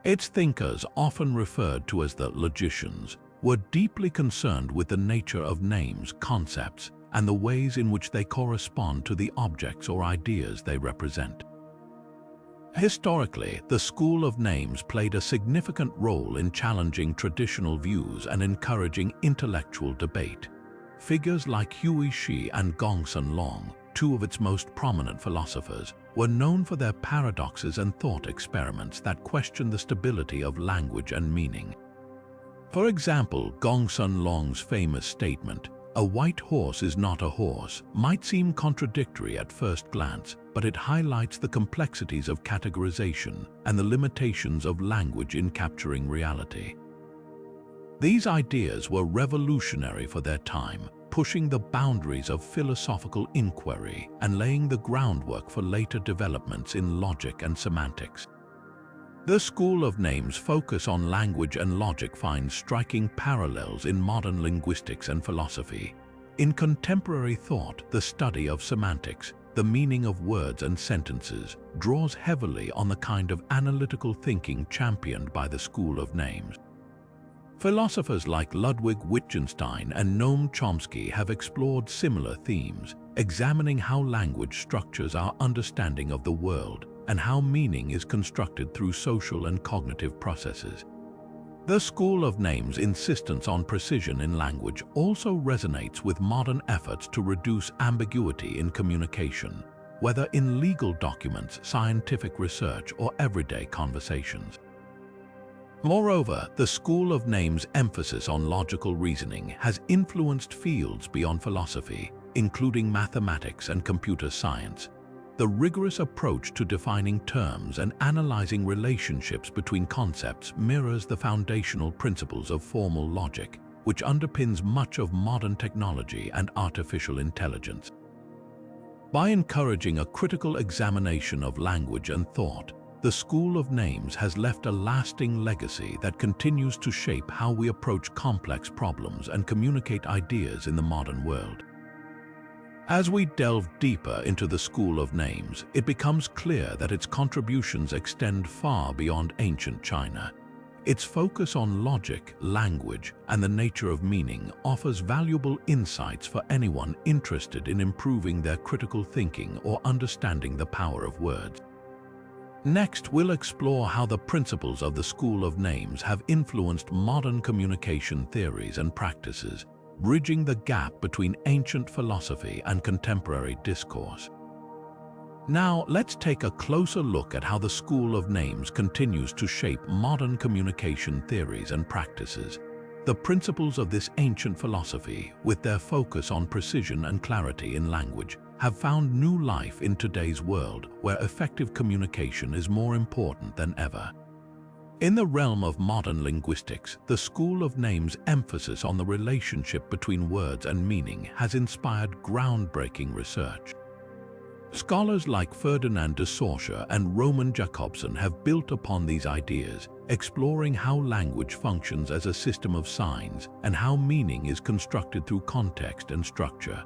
Its thinkers, often referred to as the logicians, were deeply concerned with the nature of names, concepts, and the ways in which they correspond to the objects or ideas they represent. Historically, the School of Names played a significant role in challenging traditional views and encouraging intellectual debate. Figures like Hui Shi and Gongsun Long, two of its most prominent philosophers, were known for their paradoxes and thought experiments that questioned the stability of language and meaning. For example, Gongsun Long's famous statement, "A white horse is not a horse," might seem contradictory at first glance, but it highlights the complexities of categorization and the limitations of language in capturing reality. These ideas were revolutionary for their time, pushing the boundaries of philosophical inquiry and laying the groundwork for later developments in logic and semantics. The School of Names' focus on language and logic finds striking parallels in modern linguistics and philosophy. In contemporary thought, the study of semantics, the meaning of words and sentences, draws heavily on the kind of analytical thinking championed by the School of Names. Philosophers like Ludwig Wittgenstein and Noam Chomsky have explored similar themes, examining how language structures our understanding of the world and how meaning is constructed through social and cognitive processes. The School of Names' insistence on precision in language also resonates with modern efforts to reduce ambiguity in communication, whether in legal documents, scientific research, or everyday conversations. Moreover, the School of Names' emphasis on logical reasoning has influenced fields beyond philosophy, including mathematics and computer science. The rigorous approach to defining terms and analyzing relationships between concepts mirrors the foundational principles of formal logic, which underpins much of modern technology and artificial intelligence. By encouraging a critical examination of language and thought, the School of Names has left a lasting legacy that continues to shape how we approach complex problems and communicate ideas in the modern world. As we delve deeper into the School of Names, it becomes clear that its contributions extend far beyond ancient China. Its focus on logic, language, and the nature of meaning offers valuable insights for anyone interested in improving their critical thinking or understanding the power of words. Next, we'll explore how the principles of the School of Names have influenced modern communication theories and practices, bridging the gap between ancient philosophy and contemporary discourse. Now, let's take a closer look at how the School of Names continues to shape modern communication theories and practices. The principles of this ancient philosophy, with their focus on precision and clarity in language, have found new life in today's world where effective communication is more important than ever. In the realm of modern linguistics, the School of Names' emphasis on the relationship between words and meaning has inspired groundbreaking research. Scholars like Ferdinand de Saussure and Roman Jakobson have built upon these ideas, exploring how language functions as a system of signs and how meaning is constructed through context and structure.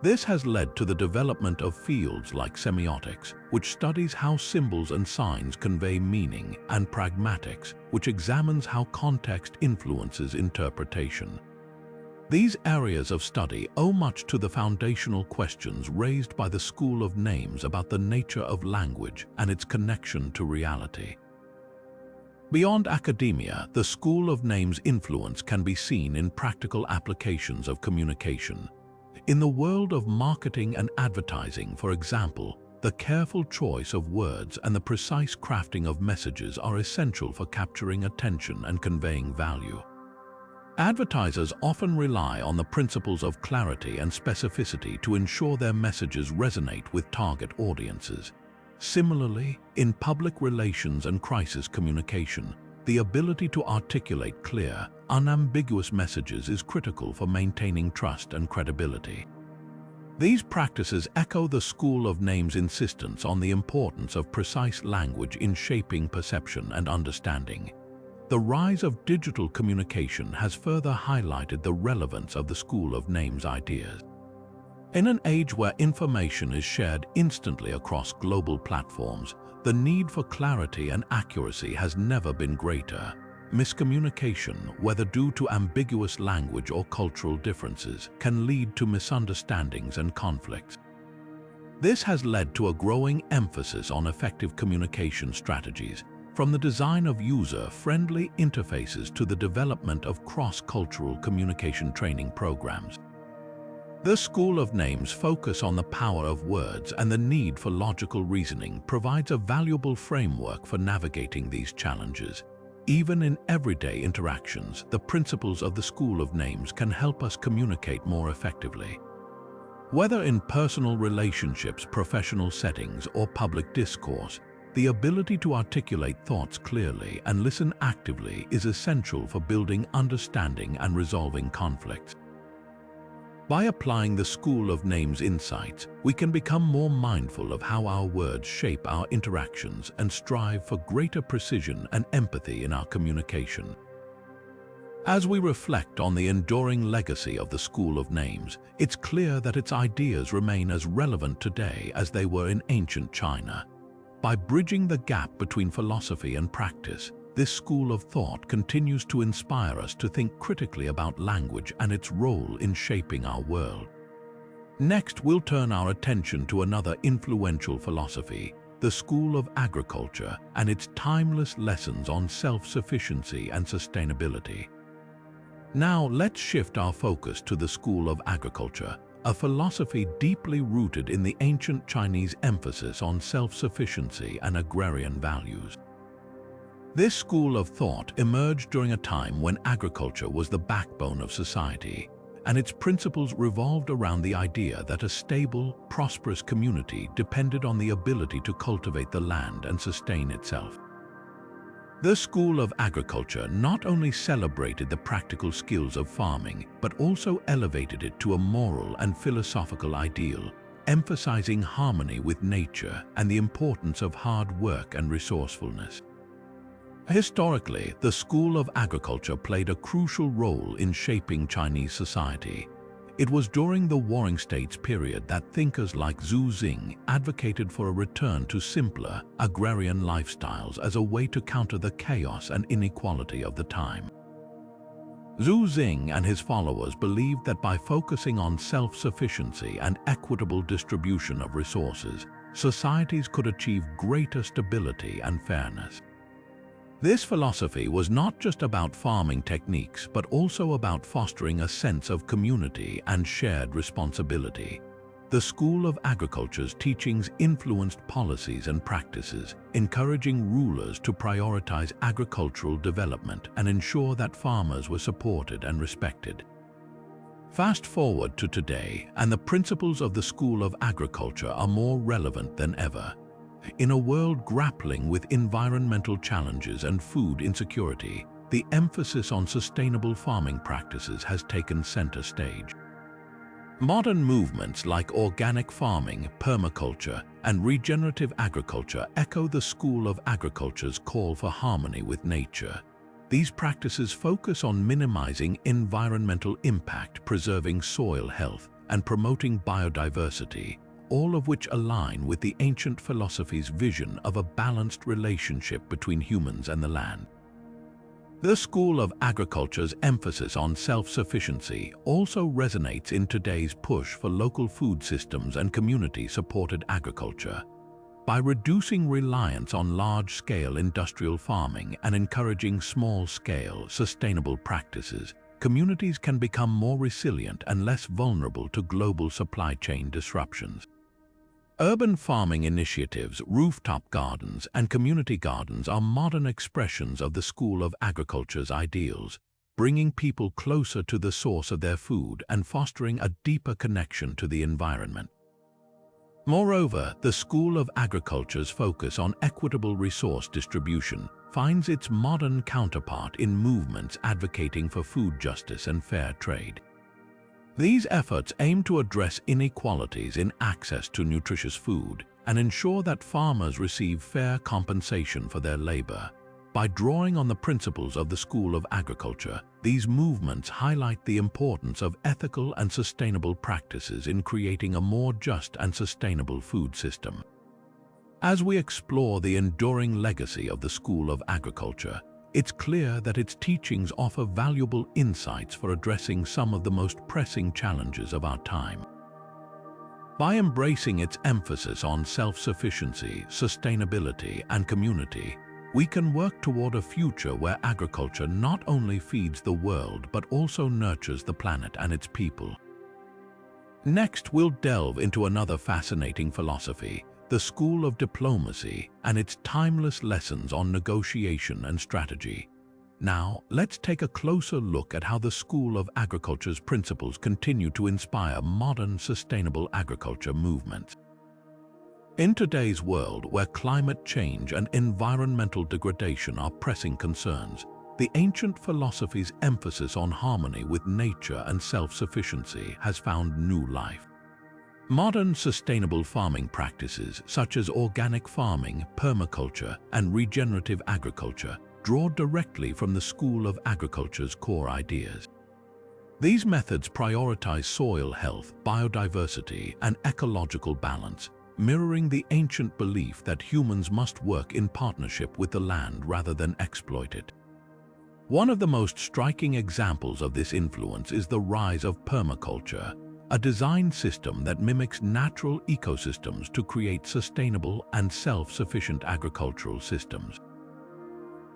This has led to the development of fields like semiotics, which studies how symbols and signs convey meaning, and pragmatics, which examines how context influences interpretation. These areas of study owe much to the foundational questions raised by the School of Names about the nature of language and its connection to reality. Beyond academia, the School of Names' influence can be seen in practical applications of communication. In the world of marketing and advertising, for example, the careful choice of words and the precise crafting of messages are essential for capturing attention and conveying value. Advertisers often rely on the principles of clarity and specificity to ensure their messages resonate with target audiences. Similarly, in public relations and crisis communication, the ability to articulate clear, unambiguous messages is critical for maintaining trust and credibility. These practices echo the school of names' insistence on the importance of precise language in shaping perception and understanding. The rise of digital communication has further highlighted the relevance of the school of names ideas. In an age where information is shared instantly across global platforms, the need for clarity and accuracy has never been greater. Miscommunication, whether due to ambiguous language or cultural differences, can lead to misunderstandings and conflicts. This has led to a growing emphasis on effective communication strategies, from the design of user-friendly interfaces to the development of cross-cultural communication training programs. The School of Names focus on the power of words, and the need for logical reasoning provides a valuable framework for navigating these challenges. Even in everyday interactions, the principles of the School of Names can help us communicate more effectively. Whether in personal relationships, professional settings, or public discourse, the ability to articulate thoughts clearly and listen actively is essential for building understanding and resolving conflicts. By applying the School of Names insights, we can become more mindful of how our words shape our interactions and strive for greater precision and empathy in our communication. As we reflect on the enduring legacy of the School of Names, it's clear that its ideas remain as relevant today as they were in ancient China. By bridging the gap between philosophy and practice, this school of thought continues to inspire us to think critically about language and its role in shaping our world. Next, we'll turn our attention to another influential philosophy, the School of Agriculture, and its timeless lessons on self-sufficiency and sustainability. Now, let's shift our focus to the School of Agriculture, a philosophy deeply rooted in the ancient Chinese emphasis on self-sufficiency and agrarian values. This school of thought emerged during a time when agriculture was the backbone of society, and its principles revolved around the idea that a stable, prosperous community depended on the ability to cultivate the land and sustain itself. The School of Agriculture not only celebrated the practical skills of farming, but also elevated it to a moral and philosophical ideal, emphasizing harmony with nature and the importance of hard work and resourcefulness. Historically, the School of Agriculture played a crucial role in shaping Chinese society. It was during the Warring States period that thinkers like Zhu Xing advocated for a return to simpler, agrarian lifestyles as a way to counter the chaos and inequality of the time. Zhu Xing and his followers believed that by focusing on self-sufficiency and equitable distribution of resources, societies could achieve greater stability and fairness. This philosophy was not just about farming techniques, but also about fostering a sense of community and shared responsibility. The School of Agriculture's teachings influenced policies and practices, encouraging rulers to prioritize agricultural development and ensure that farmers were supported and respected. Fast forward to today, and the principles of the School of Agriculture are more relevant than ever. In a world grappling with environmental challenges and food insecurity, the emphasis on sustainable farming practices has taken center stage. Modern movements like organic farming, permaculture, and regenerative agriculture echo the School of Agriculture's call for harmony with nature. These practices focus on minimizing environmental impact, preserving soil health, and promoting biodiversity, all of which align with the ancient philosophy's vision of a balanced relationship between humans and the land. The School of Agriculture's emphasis on self-sufficiency also resonates in today's push for local food systems and community-supported agriculture. By reducing reliance on large-scale industrial farming and encouraging small-scale, sustainable practices, communities can become more resilient and less vulnerable to global supply chain disruptions. Urban farming initiatives, rooftop gardens, and community gardens are modern expressions of the School of Agriculture's ideals, bringing people closer to the source of their food and fostering a deeper connection to the environment. Moreover, the School of Agriculture's focus on equitable resource distribution finds its modern counterpart in movements advocating for food justice and fair trade. These efforts aim to address inequalities in access to nutritious food and ensure that farmers receive fair compensation for their labor. By drawing on the principles of the School of Agriculture, these movements highlight the importance of ethical and sustainable practices in creating a more just and sustainable food system. As we explore the enduring legacy of the School of Agriculture, it's clear that its teachings offer valuable insights for addressing some of the most pressing challenges of our time. By embracing its emphasis on self-sufficiency, sustainability, and community, we can work toward a future where agriculture not only feeds the world but also nurtures the planet and its people. Next, we'll delve into another fascinating philosophy, the School of Diplomacy and its timeless lessons on negotiation and strategy. Now, let's take a closer look at how the School of Agriculture's principles continue to inspire modern sustainable agriculture movements. In today's world, where climate change and environmental degradation are pressing concerns, the ancient philosophy's emphasis on harmony with nature and self-sufficiency has found new life. Modern sustainable farming practices such as organic farming, permaculture, and regenerative agriculture draw directly from the School of Agriculture's core ideas. These methods prioritize soil health, biodiversity, and ecological balance, mirroring the ancient belief that humans must work in partnership with the land rather than exploit it. One of the most striking examples of this influence is the rise of permaculture, a design system that mimics natural ecosystems to create sustainable and self-sufficient agricultural systems.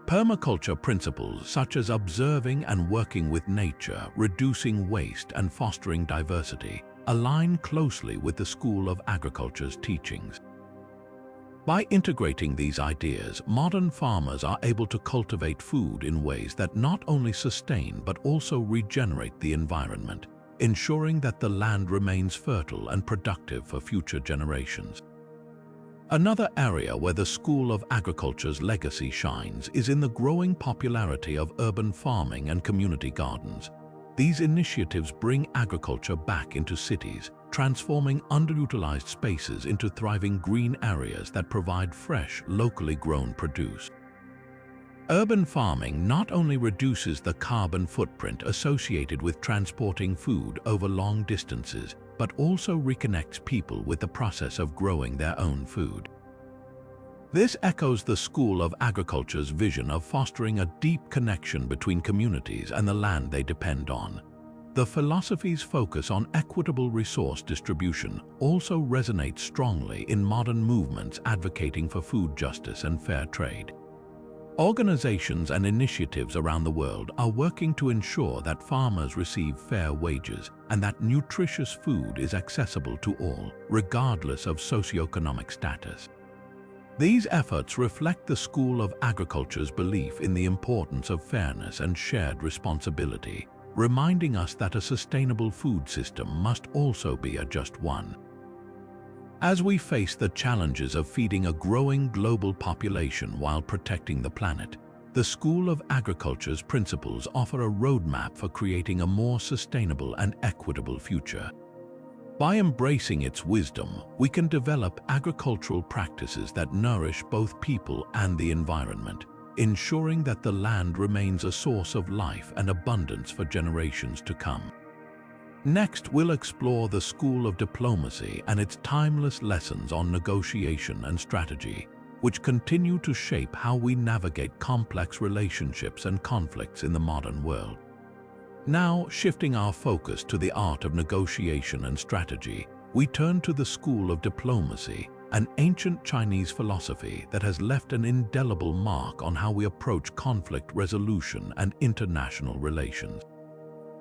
Permaculture principles such as observing and working with nature, reducing waste, and fostering diversity align closely with the School of Agriculture's teachings. By integrating these ideas, modern farmers are able to cultivate food in ways that not only sustain but also regenerate the environment, ensuring that the land remains fertile and productive for future generations. Another area where the School of Agriculture's legacy shines is in the growing popularity of urban farming and community gardens. These initiatives bring agriculture back into cities, transforming underutilized spaces into thriving green areas that provide fresh, locally grown produce. Urban farming not only reduces the carbon footprint associated with transporting food over long distances, but also reconnects people with the process of growing their own food. This echoes the School of Agriculture's vision of fostering a deep connection between communities and the land they depend on. The philosophy's focus on equitable resource distribution also resonates strongly in modern movements advocating for food justice and fair trade. Organizations and initiatives around the world are working to ensure that farmers receive fair wages and that nutritious food is accessible to all, regardless of socioeconomic status. These efforts reflect the School of Agriculture's belief in the importance of fairness and shared responsibility, reminding us that a sustainable food system must also be a just one. As we face the challenges of feeding a growing global population while protecting the planet, the School of Agriculture's principles offer a roadmap for creating a more sustainable and equitable future. By embracing its wisdom, we can develop agricultural practices that nourish both people and the environment, ensuring that the land remains a source of life and abundance for generations to come. Next, we'll explore the School of Diplomacy and its timeless lessons on negotiation and strategy, which continue to shape how we navigate complex relationships and conflicts in the modern world. Now, shifting our focus to the art of negotiation and strategy, we turn to the School of Diplomacy, an ancient Chinese philosophy that has left an indelible mark on how we approach conflict resolution and international relations.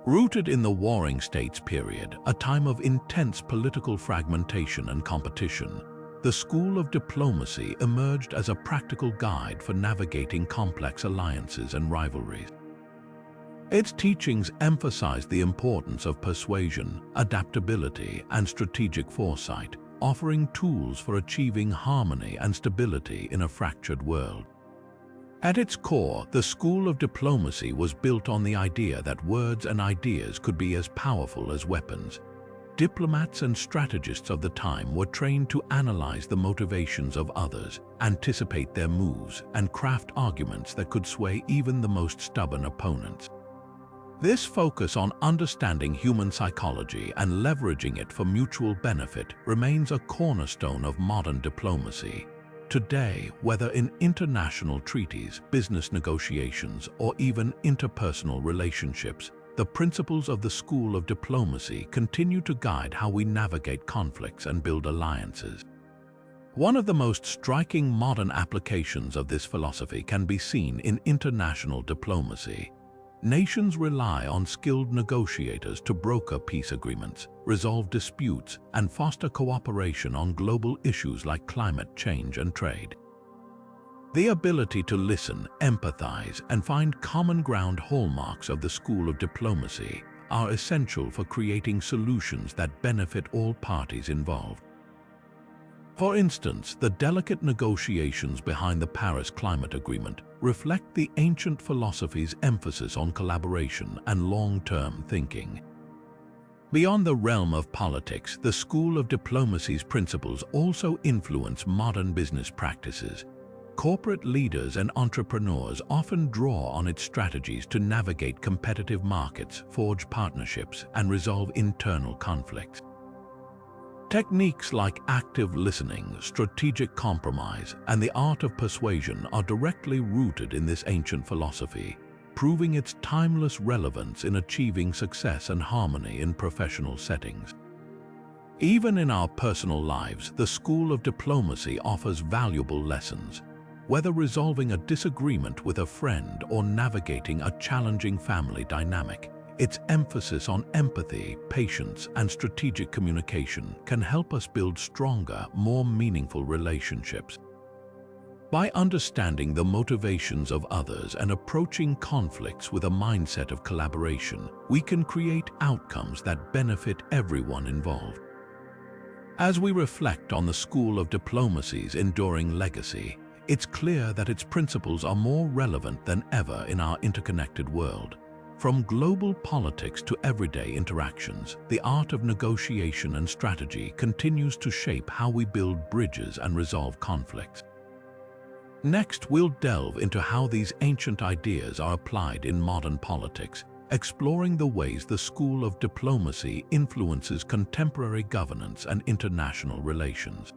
Rooted in the Warring States period, a time of intense political fragmentation and competition, the school of diplomacy emerged as a practical guide for navigating complex alliances and rivalries. Its teachings emphasized the importance of persuasion, adaptability, and strategic foresight, offering tools for achieving harmony and stability in a fractured world. At its core, the school of diplomacy was built on the idea that words and ideas could be as powerful as weapons. Diplomats and strategists of the time were trained to analyze the motivations of others, anticipate their moves, and craft arguments that could sway even the most stubborn opponents. This focus on understanding human psychology and leveraging it for mutual benefit remains a cornerstone of modern diplomacy. Today, whether in international treaties, business negotiations, or even interpersonal relationships, the principles of the school of diplomacy continue to guide how we navigate conflicts and build alliances. One of the most striking modern applications of this philosophy can be seen in international diplomacy. Nations rely on skilled negotiators to broker peace agreements, resolve disputes, and foster cooperation on global issues like climate change and trade. The ability to listen, empathize, and find common ground hallmarks of the school of diplomacy are essential for creating solutions that benefit all parties involved. For instance, the delicate negotiations behind the Paris Climate Agreement reflect the ancient philosophy's emphasis on collaboration and long-term thinking. Beyond the realm of politics, the school of diplomacy's principles also influence modern business practices. Corporate leaders and entrepreneurs often draw on its strategies to navigate competitive markets, forge partnerships, and resolve internal conflicts. Techniques like active listening, strategic compromise, and the art of persuasion are directly rooted in this ancient philosophy, proving its timeless relevance in achieving success and harmony in professional settings. Even in our personal lives, the school of diplomacy offers valuable lessons. Whether resolving a disagreement with a friend or navigating a challenging family dynamic, its emphasis on empathy, patience, and strategic communication can help us build stronger, more meaningful relationships. By understanding the motivations of others and approaching conflicts with a mindset of collaboration, we can create outcomes that benefit everyone involved. As we reflect on the school of diplomacy's enduring legacy, it's clear that its principles are more relevant than ever in our interconnected world. From global politics to everyday interactions, the art of negotiation and strategy continues to shape how we build bridges and resolve conflicts. Next, we'll delve into how these ancient ideas are applied in modern politics, exploring the ways the school of diplomacy influences contemporary governance and international relations.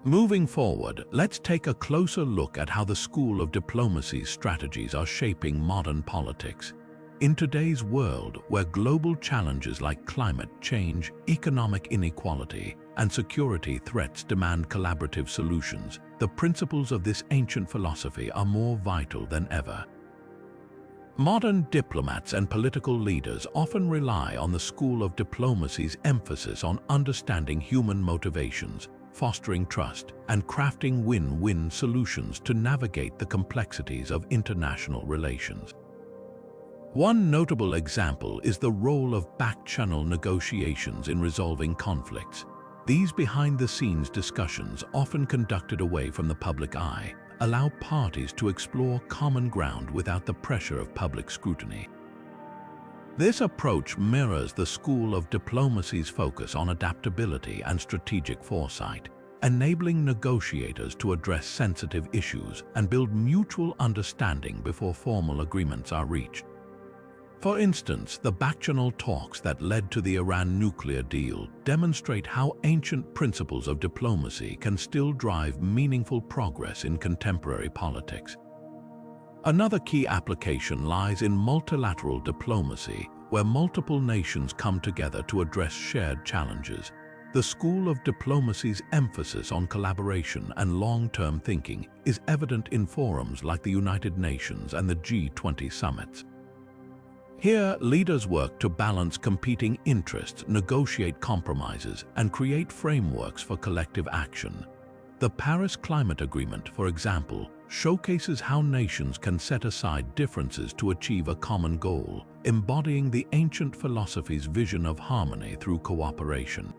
Moving forward, let's take a closer look at how the school of diplomacy's strategies are shaping modern politics. In today's world, where global challenges like climate change, economic inequality, and security threats demand collaborative solutions, the principles of this ancient philosophy are more vital than ever. Modern diplomats and political leaders often rely on the school of diplomacy's emphasis on understanding human motivations, fostering trust, and crafting win-win solutions to navigate the complexities of international relations. One notable example is the role of back-channel negotiations in resolving conflicts. These behind-the-scenes discussions, often conducted away from the public eye, allow parties to explore common ground without the pressure of public scrutiny. This approach mirrors the school of diplomacy's focus on adaptability and strategic foresight, enabling negotiators to address sensitive issues and build mutual understanding before formal agreements are reached. For instance, the back-channel talks that led to the Iran nuclear deal demonstrate how ancient principles of diplomacy can still drive meaningful progress in contemporary politics. Another key application lies in multilateral diplomacy, where multiple nations come together to address shared challenges. The school of diplomacy's emphasis on collaboration and long-term thinking is evident in forums like the United Nations and the G20 summits. Here, leaders work to balance competing interests, negotiate compromises, and create frameworks for collective action. The Paris Climate Agreement, for example, showcases how nations can set aside differences to achieve a common goal, embodying the ancient philosophy's vision of harmony through cooperation.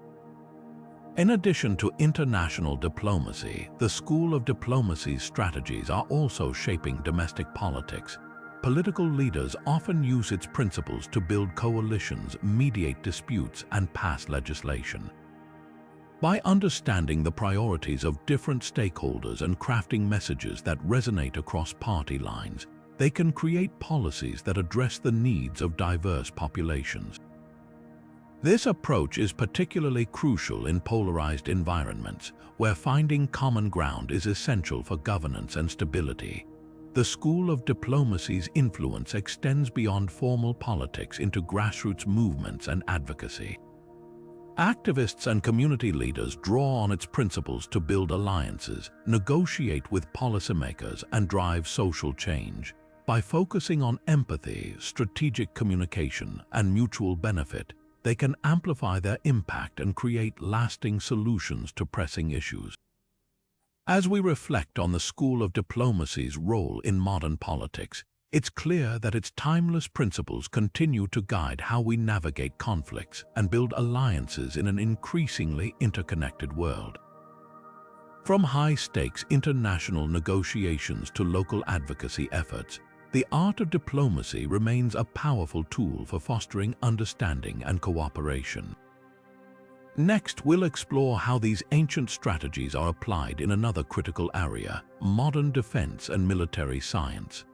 In addition to international diplomacy, the School of Diplomacy's strategies are also shaping domestic politics. Political leaders often use its principles to build coalitions, mediate disputes, and pass legislation. By understanding the priorities of different stakeholders and crafting messages that resonate across party lines, they can create policies that address the needs of diverse populations. This approach is particularly crucial in polarized environments, where finding common ground is essential for governance and stability. The School of Diplomacy's influence extends beyond formal politics into grassroots movements and advocacy. Activists and community leaders draw on its principles to build alliances, negotiate with policymakers, and drive social change. By focusing on empathy, strategic communication, and mutual benefit, they can amplify their impact and create lasting solutions to pressing issues. As we reflect on the School of Diplomacy's role in modern politics, it's clear that its timeless principles continue to guide how we navigate conflicts and build alliances in an increasingly interconnected world. From high-stakes international negotiations to local advocacy efforts, the art of diplomacy remains a powerful tool for fostering understanding and cooperation. Next, we'll explore how these ancient strategies are applied in another critical area, modern defense and military science.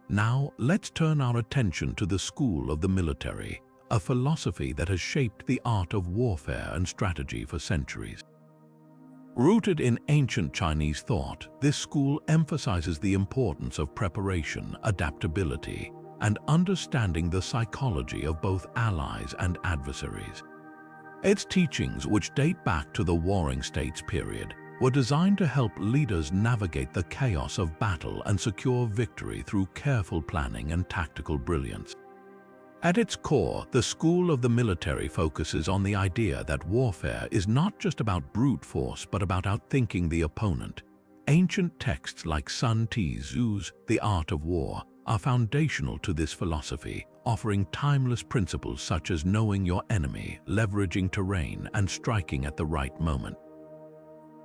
Now, let's turn our attention to the School of the Military, a philosophy that has shaped the art of warfare and strategy for centuries. Rooted in ancient Chinese thought, this school emphasizes the importance of preparation, adaptability, and understanding the psychology of both allies and adversaries. Its teachings, which date back to the Warring States period, were designed to help leaders navigate the chaos of battle and secure victory through careful planning and tactical brilliance. At its core, the School of the Military focuses on the idea that warfare is not just about brute force but about outthinking the opponent. Ancient texts like Sun Tzu's The Art of War are foundational to this philosophy, offering timeless principles such as knowing your enemy, leveraging terrain, and striking at the right moment.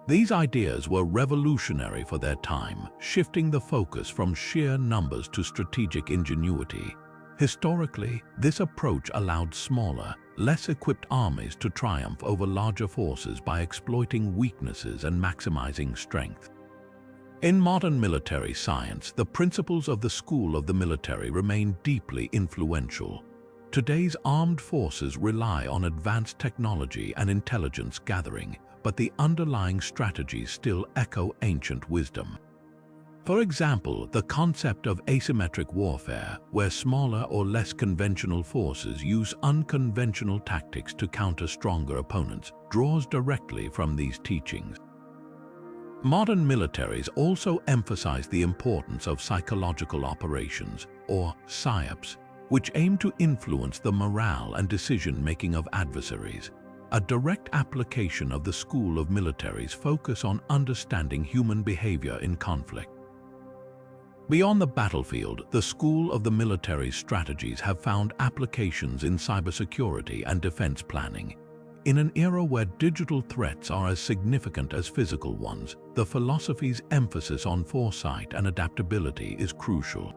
These ideas were revolutionary for their time, shifting the focus from sheer numbers to strategic ingenuity. Historically, this approach allowed smaller, less equipped armies to triumph over larger forces by exploiting weaknesses and maximizing strength. In modern military science, the principles of the School of the Military remain deeply influential. Today's armed forces rely on advanced technology and intelligence gathering, but the underlying strategies still echo ancient wisdom. For example, the concept of asymmetric warfare, where smaller or less conventional forces use unconventional tactics to counter stronger opponents, draws directly from these teachings. Modern militaries also emphasize the importance of psychological operations, or PSYOPs, which aim to influence the morale and decision-making of adversaries. A direct application of the School of Military's focus on understanding human behavior in conflict. Beyond the battlefield, the School of the Military's strategies have found applications in cybersecurity and defense planning. In an era where digital threats are as significant as physical ones, the philosophy's emphasis on foresight and adaptability is crucial.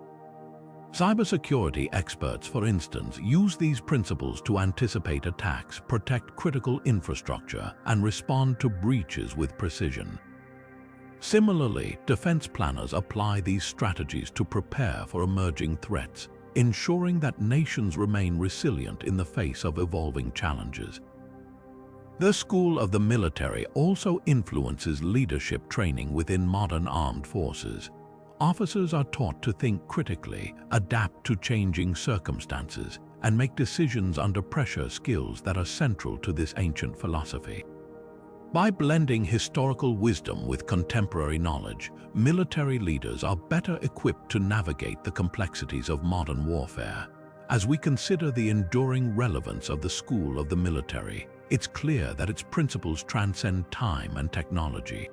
Cybersecurity experts, for instance, use these principles to anticipate attacks, protect critical infrastructure, and respond to breaches with precision. Similarly, defense planners apply these strategies to prepare for emerging threats, ensuring that nations remain resilient in the face of evolving challenges. The School of the Military also influences leadership training within modern armed forces. Officers are taught to think critically, adapt to changing circumstances, and make decisions under pressure, skills that are central to this ancient philosophy. By blending historical wisdom with contemporary knowledge, military leaders are better equipped to navigate the complexities of modern warfare. As we consider the enduring relevance of the school of the military, it's clear that its principles transcend time and technology.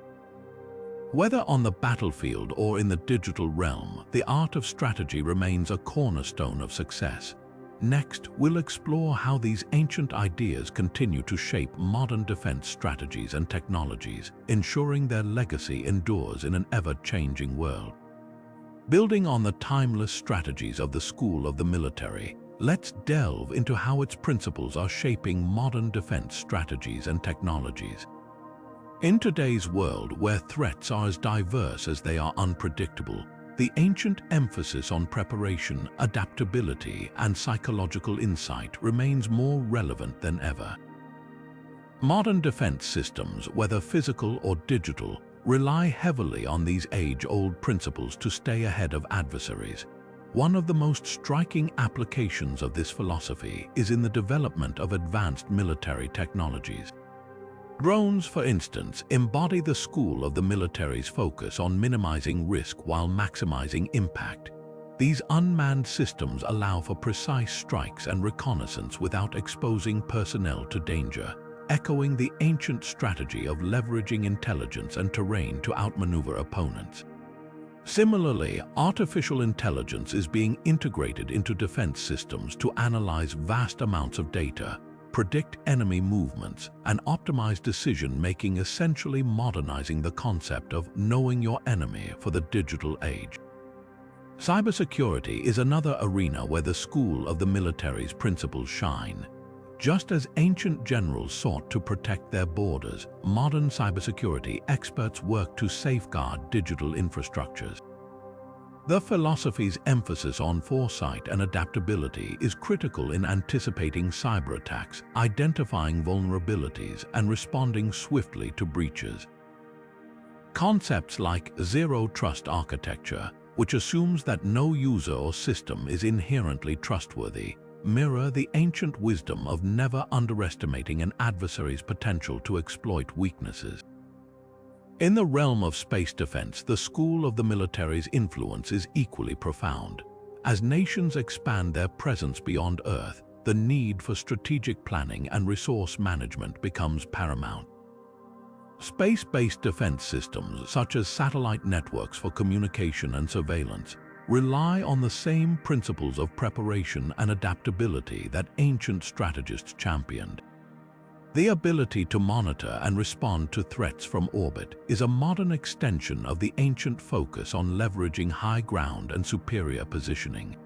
Whether on the battlefield or in the digital realm, the art of strategy remains a cornerstone of success. Next, we'll explore how these ancient ideas continue to shape modern defense strategies and technologies, ensuring their legacy endures in an ever-changing world. Building on the timeless strategies of the school of the military, let's delve into how its principles are shaping modern defense strategies and technologies. In today's world, where threats are as diverse as they are unpredictable, the ancient emphasis on preparation, adaptability, and psychological insight remains more relevant than ever. Modern defense systems, whether physical or digital, rely heavily on these age-old principles to stay ahead of adversaries. One of the most striking applications of this philosophy is in the development of advanced military technologies. Drones, for instance, embody the school of the military's focus on minimizing risk while maximizing impact. These unmanned systems allow for precise strikes and reconnaissance without exposing personnel to danger, echoing the ancient strategy of leveraging intelligence and terrain to outmaneuver opponents. Similarly, artificial intelligence is being integrated into defense systems to analyze vast amounts of data, predict enemy movements, and optimize decision-making, essentially modernizing the concept of knowing your enemy for the digital age. Cybersecurity is another arena where the school of the military's principles shine. Just as ancient generals sought to protect their borders, modern cybersecurity experts work to safeguard digital infrastructures. The philosophy's emphasis on foresight and adaptability is critical in anticipating cyber attacks, identifying vulnerabilities, and responding swiftly to breaches. Concepts like zero-trust architecture, which assumes that no user or system is inherently trustworthy, mirror the ancient wisdom of never underestimating an adversary's potential to exploit weaknesses. In the realm of space defense, the school of the military's influence is equally profound. As nations expand their presence beyond Earth, the need for strategic planning and resource management becomes paramount. Space-based defense systems, such as satellite networks for communication and surveillance, rely on the same principles of preparation and adaptability that ancient strategists championed. The ability to monitor and respond to threats from orbit is a modern extension of the ancient focus on leveraging high ground and superior positioning.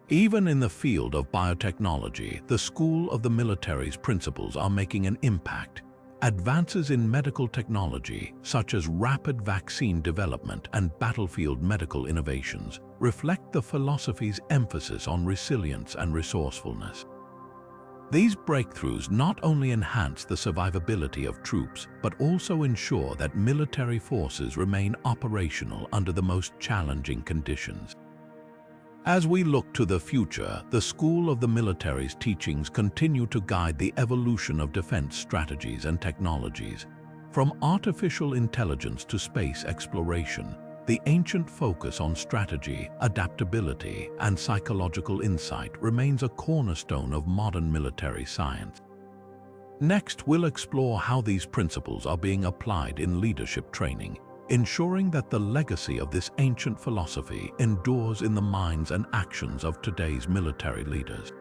Even in the field of biotechnology, the school of the military's principles are making an impact. Advances in medical technology, such as rapid vaccine development and battlefield medical innovations, reflect the philosophy's emphasis on resilience and resourcefulness. These breakthroughs not only enhance the survivability of troops, but also ensure that military forces remain operational under the most challenging conditions. As we look to the future, the school of the military's teachings continue to guide the evolution of defense strategies and technologies. From artificial intelligence to space exploration, the ancient focus on strategy, adaptability, and psychological insight remains a cornerstone of modern military science. Next, we'll explore how these principles are being applied in leadership training, ensuring that the legacy of this ancient philosophy endures in the minds and actions of today's military leaders.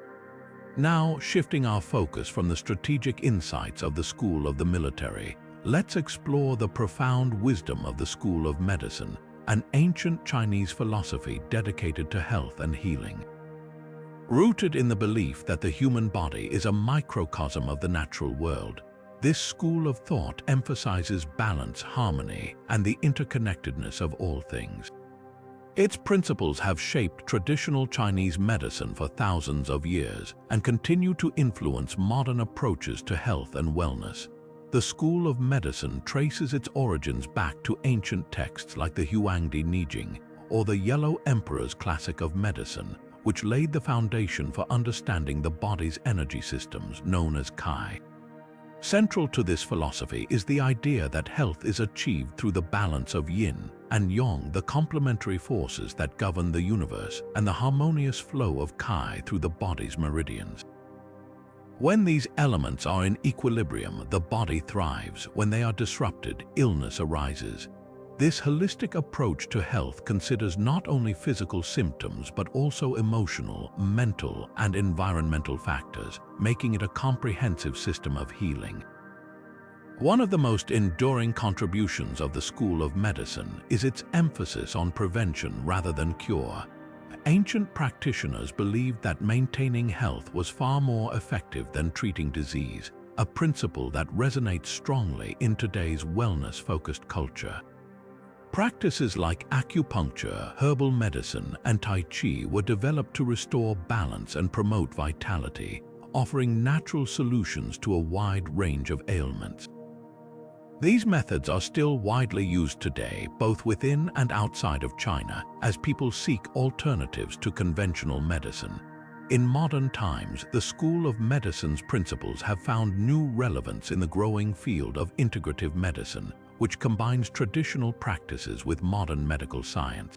Now, shifting our focus from the strategic insights of the school of the military, let's explore the profound wisdom of the school of medicine, an ancient Chinese philosophy dedicated to health and healing. Rooted in the belief that the human body is a microcosm of the natural world, this school of thought emphasizes balance, harmony, and the interconnectedness of all things. Its principles have shaped traditional Chinese medicine for thousands of years and continue to influence modern approaches to health and wellness. The school of medicine traces its origins back to ancient texts like the Huangdi Nijing or the Yellow Emperor's Classic of Medicine, which laid the foundation for understanding the body's energy systems known as Qi. Central to this philosophy is the idea that health is achieved through the balance of yin and yang, the complementary forces that govern the universe, and the harmonious flow of qi through the body's meridians. When these elements are in equilibrium, the body thrives. When they are disrupted, illness arises. This holistic approach to health considers not only physical symptoms but also emotional, mental, and environmental factors, making it a comprehensive system of healing. One of the most enduring contributions of the school of medicine is its emphasis on prevention rather than cure. Ancient practitioners believed that maintaining health was far more effective than treating disease, a principle that resonates strongly in today's wellness-focused culture. Practices like acupuncture, herbal medicine, and Tai Chi were developed to restore balance and promote vitality, offering natural solutions to a wide range of ailments. These methods are still widely used today, both within and outside of China, as people seek alternatives to conventional medicine. In modern times, the School of Medicine's principles have found new relevance in the growing field of integrative medicine, which combines traditional practices with modern medical science.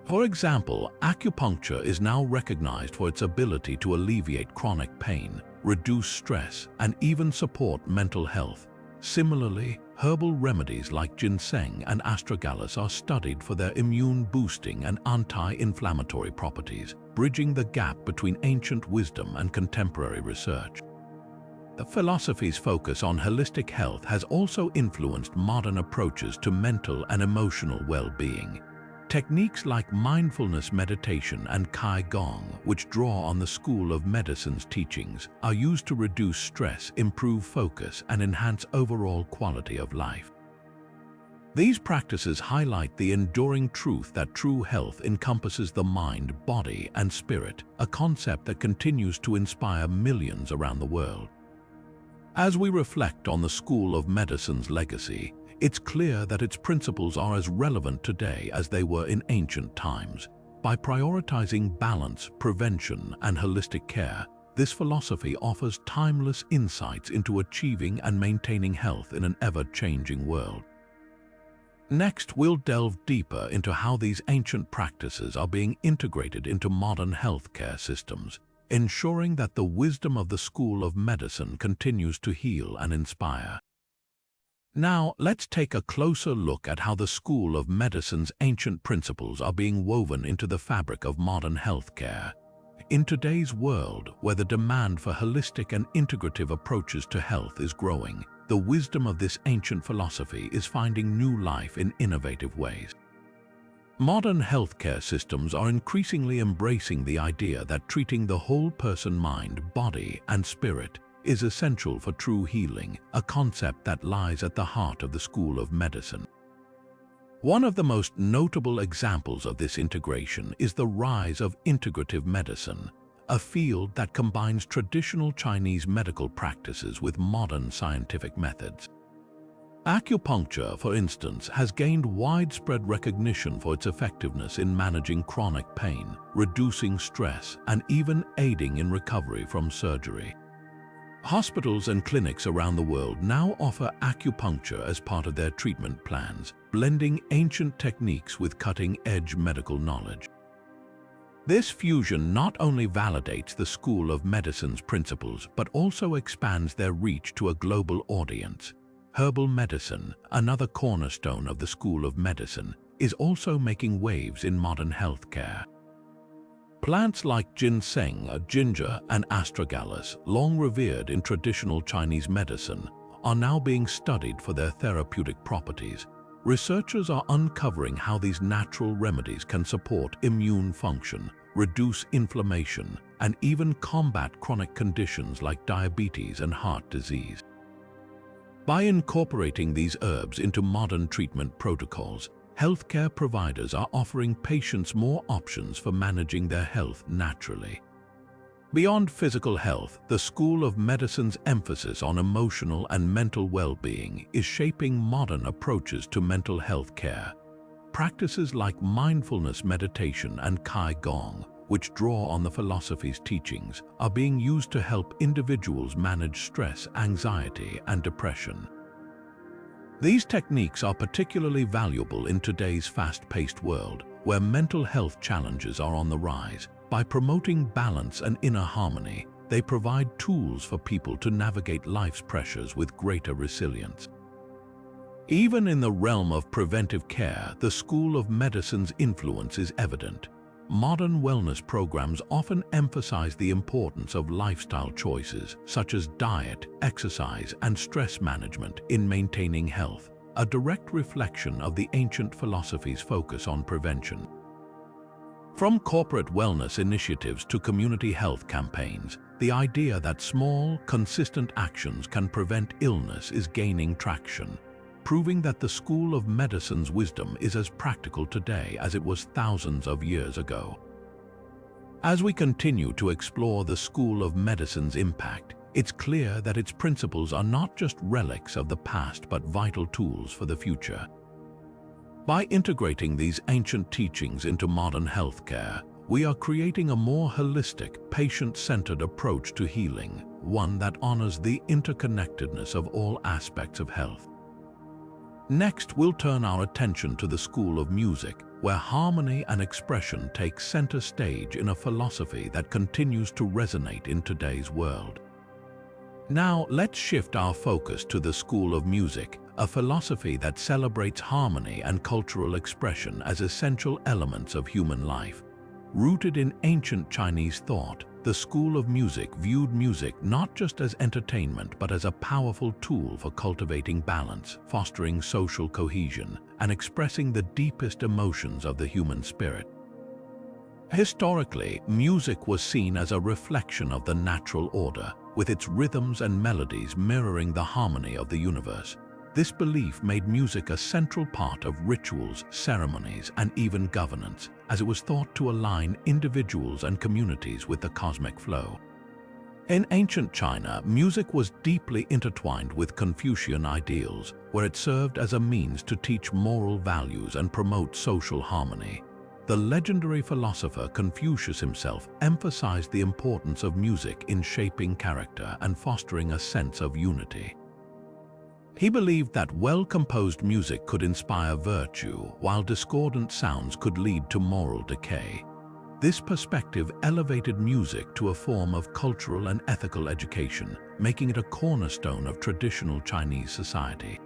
For example, acupuncture is now recognized for its ability to alleviate chronic pain, reduce stress, and even support mental health. Similarly, herbal remedies like ginseng and astragalus are studied for their immune-boosting and anti-inflammatory properties, bridging the gap between ancient wisdom and contemporary research. The philosophy's focus on holistic health has also influenced modern approaches to mental and emotional well-being. Techniques like mindfulness meditation and Qigong, which draw on the School of Medicine's teachings, are used to reduce stress, improve focus, and enhance overall quality of life. These practices highlight the enduring truth that true health encompasses the mind, body, and spirit, a concept that continues to inspire millions around the world. As we reflect on the School of Medicine's legacy, it's clear that its principles are as relevant today as they were in ancient times. By prioritizing balance, prevention, and holistic care, this philosophy offers timeless insights into achieving and maintaining health in an ever-changing world. Next, we'll delve deeper into how these ancient practices are being integrated into modern healthcare systems, ensuring that the wisdom of the School of Medicine continues to heal and inspire. Now, let's take a closer look at how the School of Medicine's ancient principles are being woven into the fabric of modern healthcare. In today's world, where the demand for holistic and integrative approaches to health is growing, the wisdom of this ancient philosophy is finding new life in innovative ways. Modern healthcare systems are increasingly embracing the idea that treating the whole person, mind, body, and spirit is essential for true healing, a concept that lies at the heart of the School of Medicine. One of the most notable examples of this integration is the rise of integrative medicine, a field that combines traditional Chinese medical practices with modern scientific methods. Acupuncture, for instance, has gained widespread recognition for its effectiveness in managing chronic pain, reducing stress, and even aiding in recovery from surgery. Hospitals and clinics around the world now offer acupuncture as part of their treatment plans, blending ancient techniques with cutting-edge medical knowledge. This fusion not only validates the School of Medicine's principles, but also expands their reach to a global audience. Herbal medicine, another cornerstone of the School of Medicine, is also making waves in modern healthcare. Plants like ginseng, ginger, and astragalus, long revered in traditional Chinese medicine, are now being studied for their therapeutic properties. Researchers are uncovering how these natural remedies can support immune function, reduce inflammation, and even combat chronic conditions like diabetes and heart disease. By incorporating these herbs into modern treatment protocols, healthcare providers are offering patients more options for managing their health naturally. Beyond physical health, the School of Medicine's emphasis on emotional and mental well-being is shaping modern approaches to mental health care. Practices like mindfulness meditation and Qigong, which draw on the philosophy's teachings, are being used to help individuals manage stress, anxiety, and depression. These techniques are particularly valuable in today's fast-paced world, where mental health challenges are on the rise. By promoting balance and inner harmony, they provide tools for people to navigate life's pressures with greater resilience. Even in the realm of preventive care, the School of Medicine's influence is evident. Modern wellness programs often emphasize the importance of lifestyle choices, such as diet, exercise, and stress management, in maintaining health, a direct reflection of the ancient philosophy's focus on prevention. From corporate wellness initiatives to community health campaigns, the idea that small, consistent actions can prevent illness is gaining traction, proving that the School of Medicine's wisdom is as practical today as it was thousands of years ago. As we continue to explore the School of Medicine's impact, it's clear that its principles are not just relics of the past but vital tools for the future. By integrating these ancient teachings into modern healthcare, we are creating a more holistic, patient-centered approach to healing, one that honors the interconnectedness of all aspects of health. Next, we'll turn our attention to the School of Music, where harmony and expression take center stage in a philosophy that continues to resonate in today's world. Now, let's shift our focus to the School of Music, a philosophy that celebrates harmony and cultural expression as essential elements of human life. Rooted in ancient Chinese thought, the School of Music viewed music not just as entertainment but as a powerful tool for cultivating balance, fostering social cohesion, and expressing the deepest emotions of the human spirit. Historically, music was seen as a reflection of the natural order, with its rhythms and melodies mirroring the harmony of the universe. This belief made music a central part of rituals, ceremonies, and even governance, as it was thought to align individuals and communities with the cosmic flow. In ancient China, music was deeply intertwined with Confucian ideals, where it served as a means to teach moral values and promote social harmony. The legendary philosopher Confucius himself emphasized the importance of music in shaping character and fostering a sense of unity. He believed that well-composed music could inspire virtue, while discordant sounds could lead to moral decay. This perspective elevated music to a form of cultural and ethical education, making it a cornerstone of traditional Chinese society.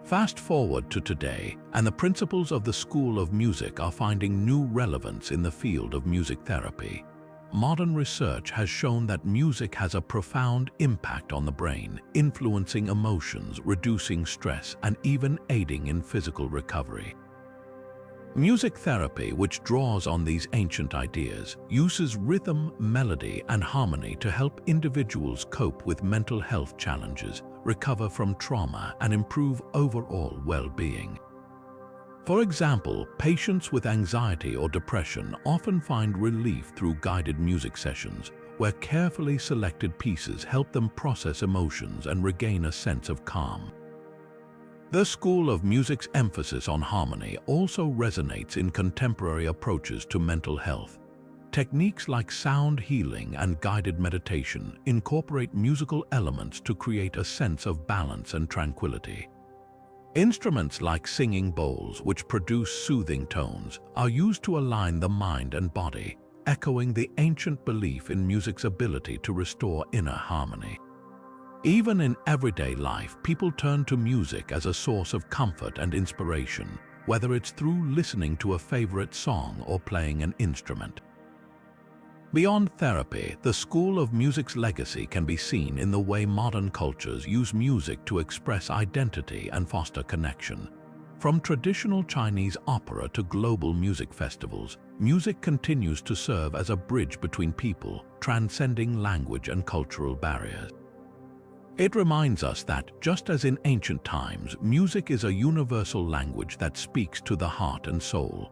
Fast forward to today, and the principles of the School of Music are finding new relevance in the field of music therapy. Modern research has shown that music has a profound impact on the brain, influencing emotions, reducing stress, and even aiding in physical recovery. Music therapy, which draws on these ancient ideas, uses rhythm, melody, and harmony to help individuals cope with mental health challenges, recover from trauma, and improve overall well-being. For example, patients with anxiety or depression often find relief through guided music sessions, where carefully selected pieces help them process emotions and regain a sense of calm. The School of Music's emphasis on harmony also resonates in contemporary approaches to mental health. Techniques like sound healing and guided meditation incorporate musical elements to create a sense of balance and tranquility. Instruments like singing bowls, which produce soothing tones, are used to align the mind and body, echoing the ancient belief in music's ability to restore inner harmony. Even in everyday life, people turn to music as a source of comfort and inspiration, whether it's through listening to a favorite song or playing an instrument. Beyond therapy, the School of Music's legacy can be seen in the way modern cultures use music to express identity and foster connection. From traditional Chinese opera to global music festivals, music continues to serve as a bridge between people, transcending language and cultural barriers. It reminds us that, just as in ancient times, music is a universal language that speaks to the heart and soul.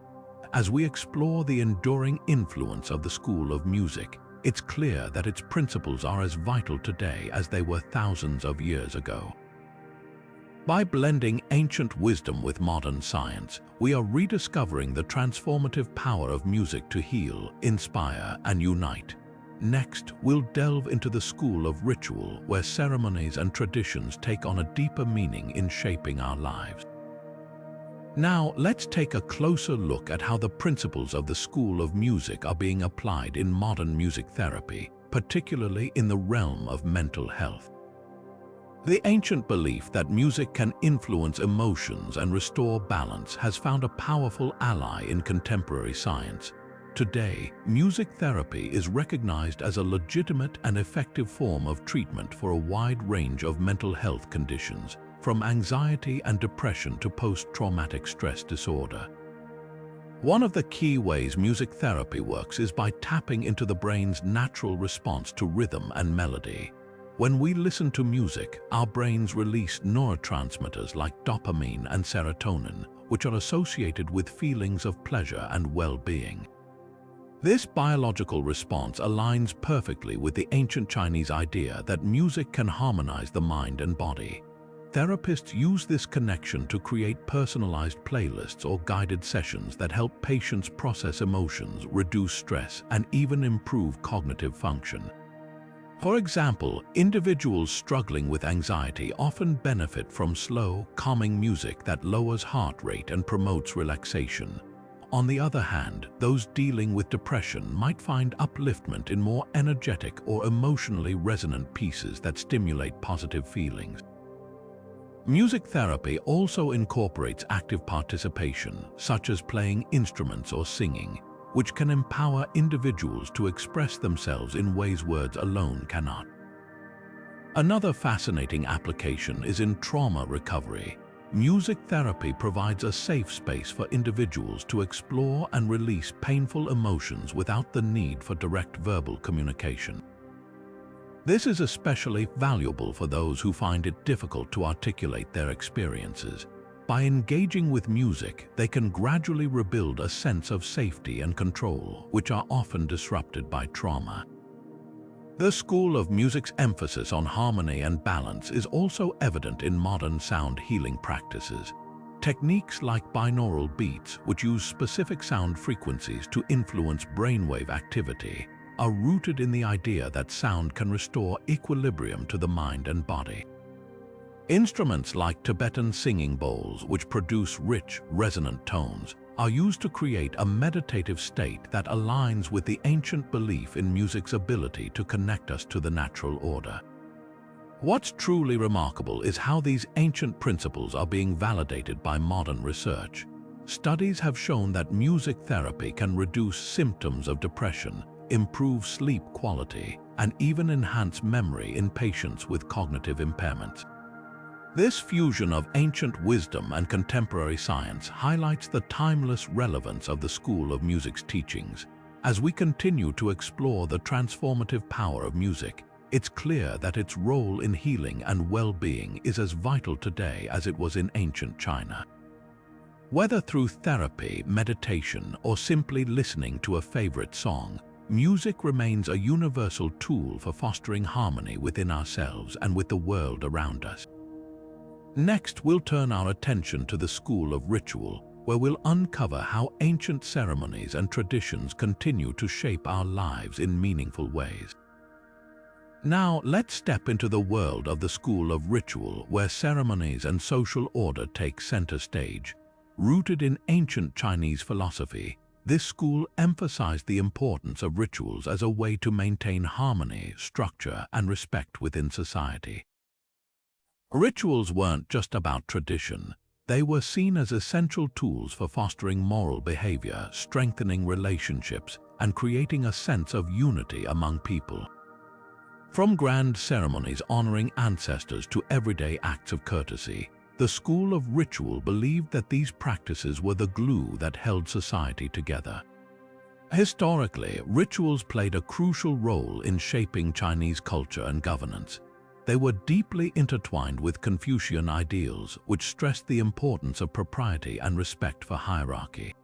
As we explore the enduring influence of the School of Music, it's clear that its principles are as vital today as they were thousands of years ago. By blending ancient wisdom with modern science, we are rediscovering the transformative power of music to heal, inspire, and unite. Next, we'll delve into the school of ritual, where ceremonies and traditions take on a deeper meaning in shaping our lives. Now, let's take a closer look at how the principles of the school of music are being applied in modern music therapy, particularly in the realm of mental health. The ancient belief that music can influence emotions and restore balance has found a powerful ally in contemporary science. Today, music therapy is recognized as a legitimate and effective form of treatment for a wide range of mental health conditions, from anxiety and depression to post-traumatic stress disorder. One of the key ways music therapy works is by tapping into the brain's natural response to rhythm and melody. When we listen to music, our brains release neurotransmitters like dopamine and serotonin, which are associated with feelings of pleasure and well-being. This biological response aligns perfectly with the ancient Chinese idea that music can harmonize the mind and body. Therapists use this connection to create personalized playlists or guided sessions that help patients process emotions, reduce stress, and even improve cognitive function. For example, individuals struggling with anxiety often benefit from slow, calming music that lowers heart rate and promotes relaxation. On the other hand, those dealing with depression might find upliftment in more energetic or emotionally resonant pieces that stimulate positive feelings. Music therapy also incorporates active participation, such as playing instruments or singing, which can empower individuals to express themselves in ways words alone cannot. Another fascinating application is in trauma recovery. Music therapy provides a safe space for individuals to explore and release painful emotions without the need for direct verbal communication. This is especially valuable for those who find it difficult to articulate their experiences. By engaging with music, they can gradually rebuild a sense of safety and control, which are often disrupted by trauma. The school of music's emphasis on harmony and balance is also evident in modern sound healing practices. Techniques like binaural beats, which use specific sound frequencies to influence brainwave activity, are rooted in the idea that sound can restore equilibrium to the mind and body. Instruments like Tibetan singing bowls, which produce rich, resonant tones, are used to create a meditative state that aligns with the ancient belief in music's ability to connect us to the natural order. What's truly remarkable is how these ancient principles are being validated by modern research. Studies have shown that music therapy can reduce symptoms of depression, improve sleep quality, and even enhance memory in patients with cognitive impairments. This fusion of ancient wisdom and contemporary science highlights the timeless relevance of the school of music's teachings. As we continue to explore the transformative power of music, it's clear that its role in healing and well-being is as vital today as it was in ancient China. Whether through therapy, meditation, or simply listening to a favorite song, music remains a universal tool for fostering harmony within ourselves and with the world around us. Next, we'll turn our attention to the school of ritual, where we'll uncover how ancient ceremonies and traditions continue to shape our lives in meaningful ways. Now, let's step into the world of the school of ritual, where ceremonies and social order take center stage. Rooted in ancient Chinese philosophy, this school emphasized the importance of rituals as a way to maintain harmony, structure, and respect within society. Rituals weren't just about tradition. They were seen as essential tools for fostering moral behavior, strengthening relationships, and creating a sense of unity among people. From grand ceremonies honoring ancestors to everyday acts of courtesy, the school of ritual believed that these practices were the glue that held society together. Historically, rituals played a crucial role in shaping Chinese culture and governance. They were deeply intertwined with Confucian ideals, which stressed the importance of propriety and respect for hierarchy.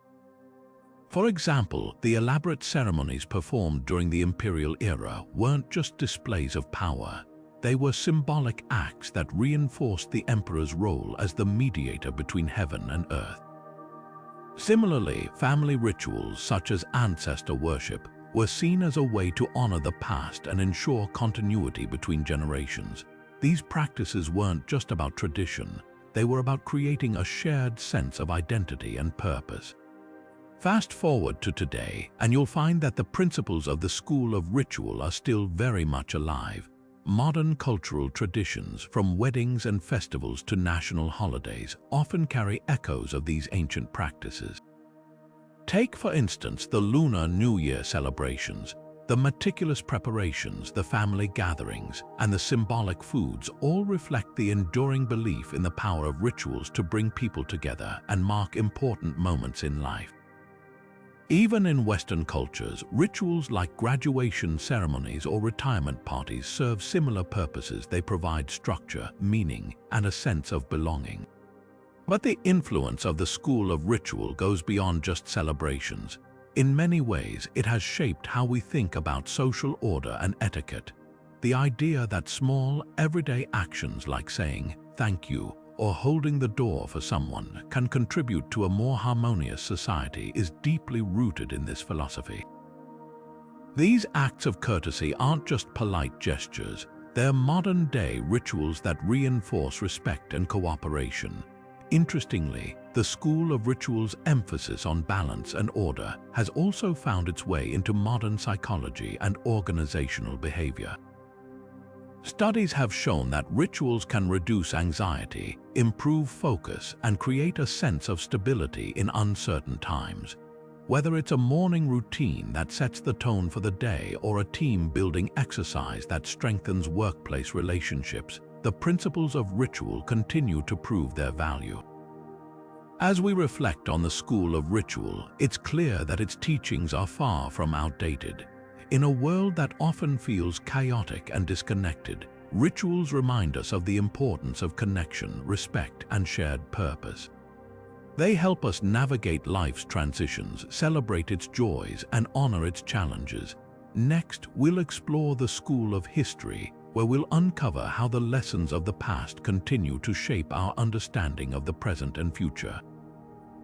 For example, the elaborate ceremonies performed during the imperial era weren't just displays of power. they were symbolic acts that reinforced the emperor's role as the mediator between heaven and earth. Similarly, family rituals such as ancestor worship were seen as a way to honor the past and ensure continuity between generations. These practices weren't just about tradition, they were about creating a shared sense of identity and purpose. Fast forward to today, and you'll find that the principles of the school of ritual are still very much alive. Modern cultural traditions, from weddings and festivals to national holidays, often carry echoes of these ancient practices. Take, for instance, the Lunar New Year celebrations. The meticulous preparations, the family gatherings, and the symbolic foods all reflect the enduring belief in the power of rituals to bring people together and mark important moments in life. Even in Western cultures, rituals like graduation ceremonies or retirement parties serve similar purposes. They provide structure, meaning, and a sense of belonging. But the influence of the school of ritual goes beyond just celebrations. In many ways, it has shaped how we think about social order and etiquette. The idea that small, everyday actions like saying "thank you" or holding the door for someone can contribute to a more harmonious society is deeply rooted in this philosophy. These acts of courtesy aren't just polite gestures, they're modern-day rituals that reinforce respect and cooperation. Interestingly, the school of ritual's emphasis on balance and order has also found its way into modern psychology and organizational behavior. Studies have shown that rituals can reduce anxiety, improve focus, and create a sense of stability in uncertain times. Whether it's a morning routine that sets the tone for the day or a team-building exercise that strengthens workplace relationships, the principles of ritual continue to prove their value. As we reflect on the school of ritual, it's clear that its teachings are far from outdated. In a world that often feels chaotic and disconnected, rituals remind us of the importance of connection, respect, and shared purpose. They help us navigate life's transitions, celebrate its joys, and honor its challenges. Next, we'll explore the school of history, where we'll uncover how the lessons of the past continue to shape our understanding of the present and future.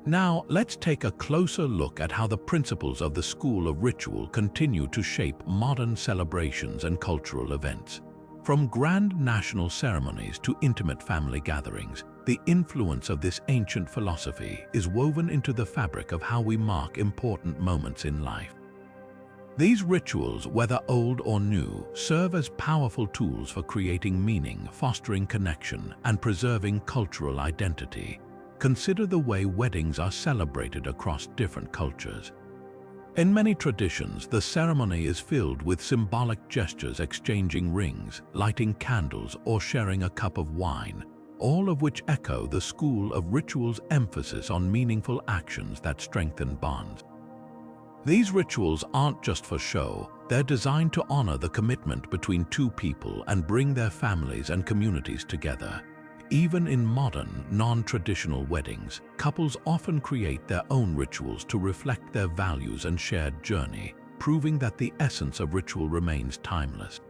Now, let's take a closer look at how the principles of the school of ritual continue to shape modern celebrations and cultural events. From grand national ceremonies to intimate family gatherings, the influence of this ancient philosophy is woven into the fabric of how we mark important moments in life. These rituals, whether old or new, serve as powerful tools for creating meaning, fostering connection, and preserving cultural identity. Consider the way weddings are celebrated across different cultures. In many traditions, the ceremony is filled with symbolic gestures, exchanging rings, lighting candles, or sharing a cup of wine, all of which echo the school of ritual's emphasis on meaningful actions that strengthen bonds. These rituals aren't just for show, they're designed to honor the commitment between two people and bring their families and communities together. Even in modern, non-traditional weddings, couples often create their own rituals to reflect their values and shared journey, proving that the essence of ritual remains timeless.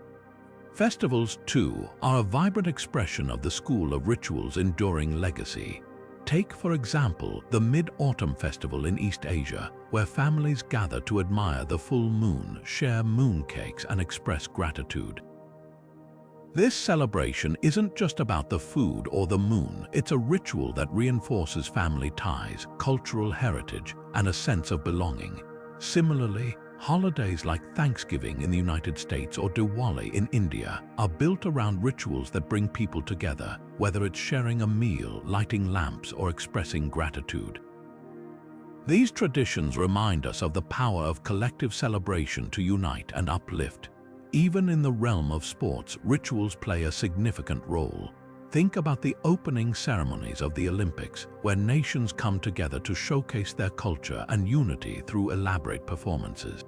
Festivals, too, are a vibrant expression of the school of ritual's enduring legacy. Take, for example, the Mid-Autumn Festival in East Asia, where families gather to admire the full moon, share mooncakes, and express gratitude. This celebration isn't just about the food or the moon, it's a ritual that reinforces family ties, cultural heritage, and a sense of belonging. Similarly, holidays like Thanksgiving in the United States or Diwali in India are built around rituals that bring people together, whether it's sharing a meal, lighting lamps, or expressing gratitude. These traditions remind us of the power of collective celebration to unite and uplift. Even in the realm of sports, rituals play a significant role. Think about the opening ceremonies of the Olympics, where nations come together to showcase their culture and unity through elaborate performances.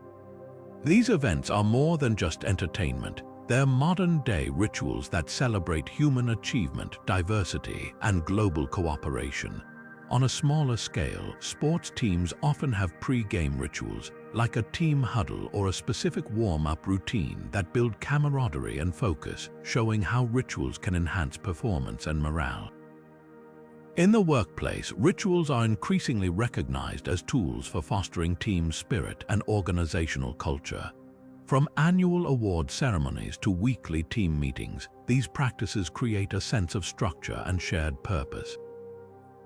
These events are more than just entertainment. They're modern-day rituals that celebrate human achievement, diversity, and global cooperation. On a smaller scale, sports teams often have pre-game rituals, like a team huddle or a specific warm-up routine that build camaraderie and focus, showing how rituals can enhance performance and morale. In the workplace, rituals are increasingly recognized as tools for fostering team spirit and organizational culture. From annual award ceremonies to weekly team meetings, these practices create a sense of structure and shared purpose.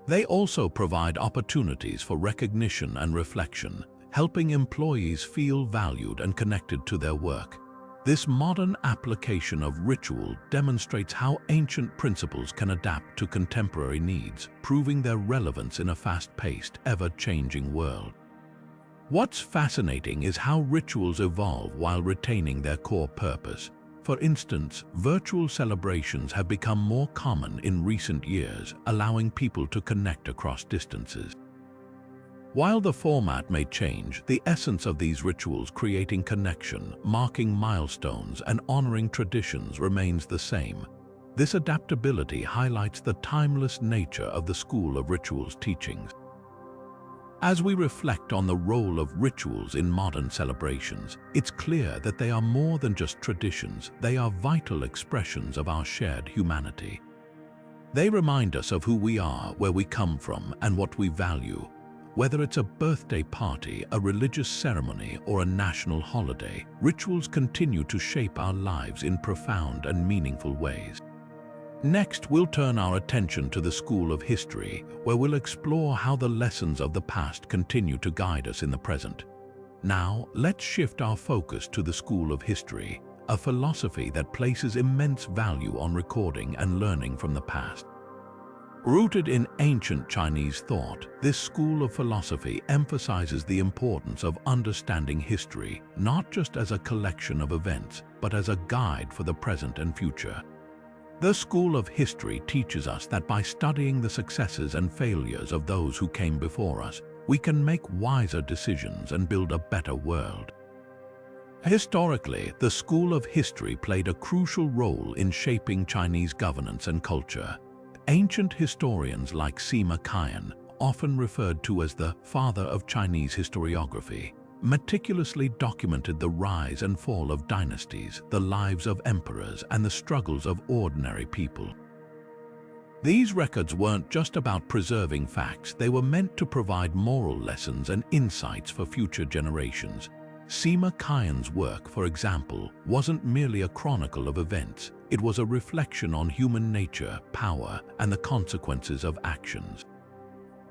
They also provide opportunities for recognition and reflection, helping employees feel valued and connected to their work. This modern application of ritual demonstrates how ancient principles can adapt to contemporary needs, proving their relevance in a fast-paced, ever-changing world. What's fascinating is how rituals evolve while retaining their core purpose. For instance, virtual celebrations have become more common in recent years, allowing people to connect across distances. While the format may change, the essence of these rituals, creating connection, marking milestones, and honoring traditions, remains the same. This adaptability highlights the timeless nature of the school of rituals teachings. As we reflect on the role of rituals in modern celebrations, it's clear that they are more than just traditions. They are vital expressions of our shared humanity. They remind us of who we are, where we come from, and what we value. Whether it's a birthday party, a religious ceremony, or a national holiday, rituals continue to shape our lives in profound and meaningful ways. Next, we'll turn our attention to the school of history, where we'll explore how the lessons of the past continue to guide us in the present. Now, let's shift our focus to the school of history, a philosophy that places immense value on recording and learning from the past. Rooted in ancient Chinese thought, this school of philosophy emphasizes the importance of understanding history, not just as a collection of events, but as a guide for the present and future. The school of history teaches us that by studying the successes and failures of those who came before us, we can make wiser decisions and build a better world. Historically, the school of history played a crucial role in shaping Chinese governance and culture. Ancient historians like Sima Qian, often referred to as the father of Chinese historiography, meticulously documented the rise and fall of dynasties, the lives of emperors, and the struggles of ordinary people. These records weren't just about preserving facts, they were meant to provide moral lessons and insights for future generations. Sima Qian's work, for example, wasn't merely a chronicle of events, it was a reflection on human nature, power, and the consequences of actions.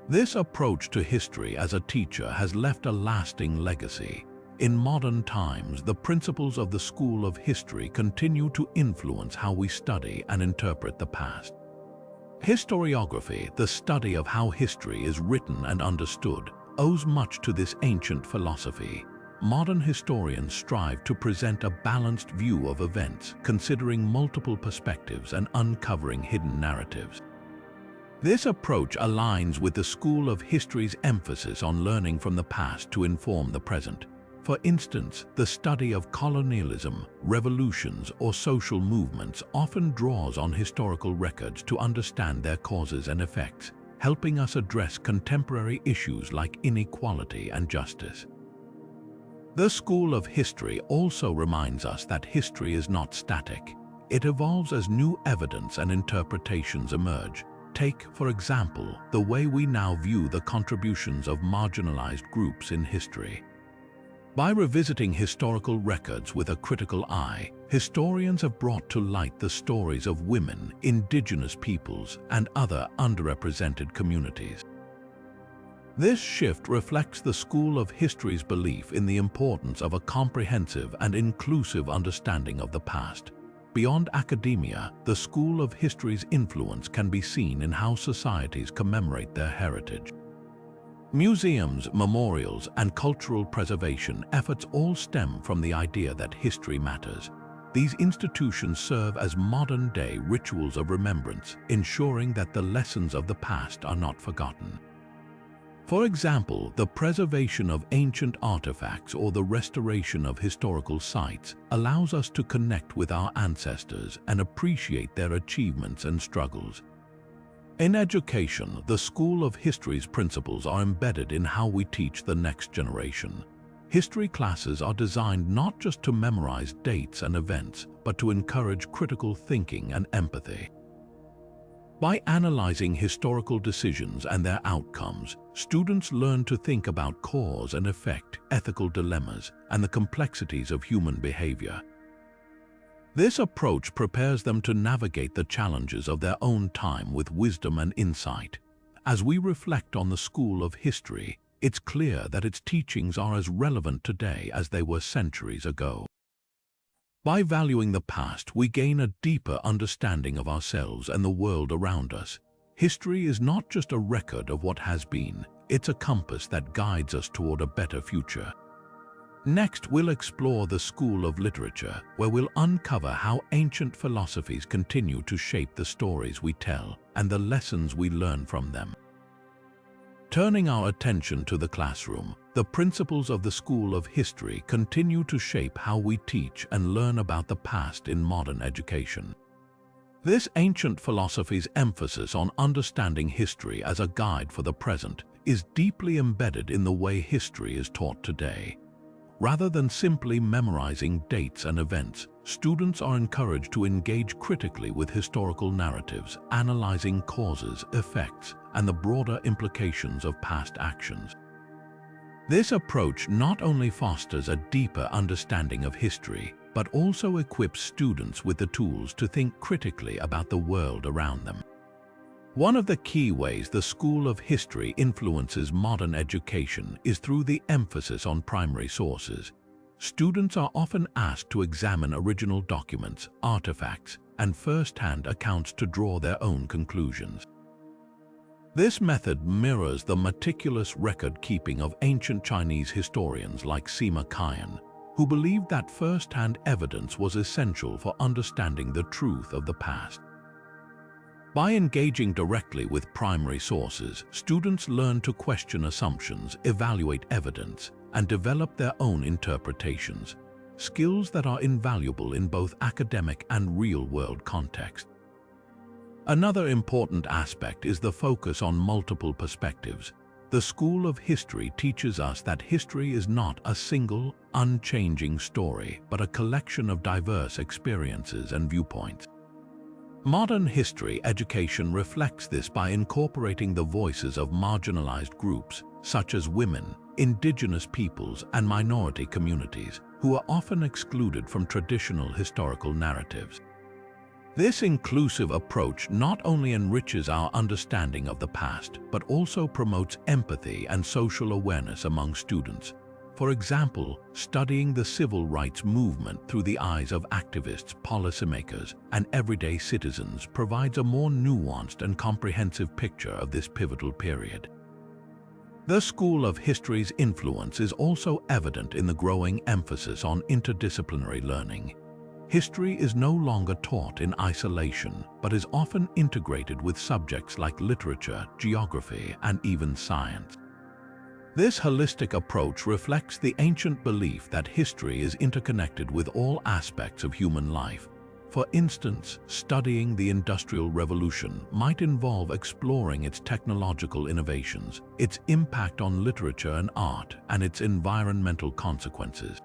This approach to history as a teacher has left a lasting legacy. In modern times, the principles of the school of history continue to influence how we study and interpret the past. Historiography, the study of how history is written and understood, owes much to this ancient philosophy. Modern historians strive to present a balanced view of events, considering multiple perspectives and uncovering hidden narratives. This approach aligns with the school of history's emphasis on learning from the past to inform the present. For instance, the study of colonialism, revolutions, or social movements often draws on historical records to understand their causes and effects, helping us address contemporary issues like inequality and justice. The school of history also reminds us that history is not static. It evolves as new evidence and interpretations emerge. Take, for example, the way we now view the contributions of marginalized groups in history. By revisiting historical records with a critical eye, historians have brought to light the stories of women, indigenous peoples, and other underrepresented communities. This shift reflects the school of history's belief in the importance of a comprehensive and inclusive understanding of the past. Beyond academia, the school of history's influence can be seen in how societies commemorate their heritage. Museums, memorials, and cultural preservation efforts all stem from the idea that history matters. These institutions serve as modern-day rituals of remembrance, ensuring that the lessons of the past are not forgotten. For example, the preservation of ancient artifacts or the restoration of historical sites allows us to connect with our ancestors and appreciate their achievements and struggles. In education, the School of History's principles are embedded in how we teach the next generation. History classes are designed not just to memorize dates and events, but to encourage critical thinking and empathy. By analyzing historical decisions and their outcomes, students learn to think about cause and effect, ethical dilemmas, and the complexities of human behavior. This approach prepares them to navigate the challenges of their own time with wisdom and insight. As we reflect on the School of History, it's clear that its teachings are as relevant today as they were centuries ago. By valuing the past, we gain a deeper understanding of ourselves and the world around us. History is not just a record of what has been, it's a compass that guides us toward a better future. Next, we'll explore the School of Literature, where we'll uncover how ancient philosophies continue to shape the stories we tell and the lessons we learn from them. Turning our attention to the classroom, the principles of the School of History continue to shape how we teach and learn about the past in modern education. This ancient philosophy's emphasis on understanding history as a guide for the present is deeply embedded in the way history is taught today. Rather than simply memorizing dates and events, students are encouraged to engage critically with historical narratives, analyzing causes, effects, and the broader implications of past actions. This approach not only fosters a deeper understanding of history, but also equips students with the tools to think critically about the world around them. One of the key ways the School of History influences modern education is through the emphasis on primary sources. Students are often asked to examine original documents, artifacts, and first-hand accounts to draw their own conclusions. This method mirrors the meticulous record-keeping of ancient Chinese historians like Sima Qian, who believed that first-hand evidence was essential for understanding the truth of the past. By engaging directly with primary sources, students learn to question assumptions, evaluate evidence, and develop their own interpretations, skills that are invaluable in both academic and real-world context. Another important aspect is the focus on multiple perspectives. The School of History teaches us that history is not a single, unchanging story, but a collection of diverse experiences and viewpoints. Modern history education reflects this by incorporating the voices of marginalized groups, such as women, indigenous peoples, and minority communities, who are often excluded from traditional historical narratives. This inclusive approach not only enriches our understanding of the past, but also promotes empathy and social awareness among students. For example, studying the civil rights movement through the eyes of activists, policymakers, and everyday citizens provides a more nuanced and comprehensive picture of this pivotal period. The School of History's influence is also evident in the growing emphasis on interdisciplinary learning. History is no longer taught in isolation, but is often integrated with subjects like literature, geography, and even science. This holistic approach reflects the ancient belief that history is interconnected with all aspects of human life. For instance, studying the Industrial Revolution might involve exploring its technological innovations, its impact on literature and art, and its environmental consequences.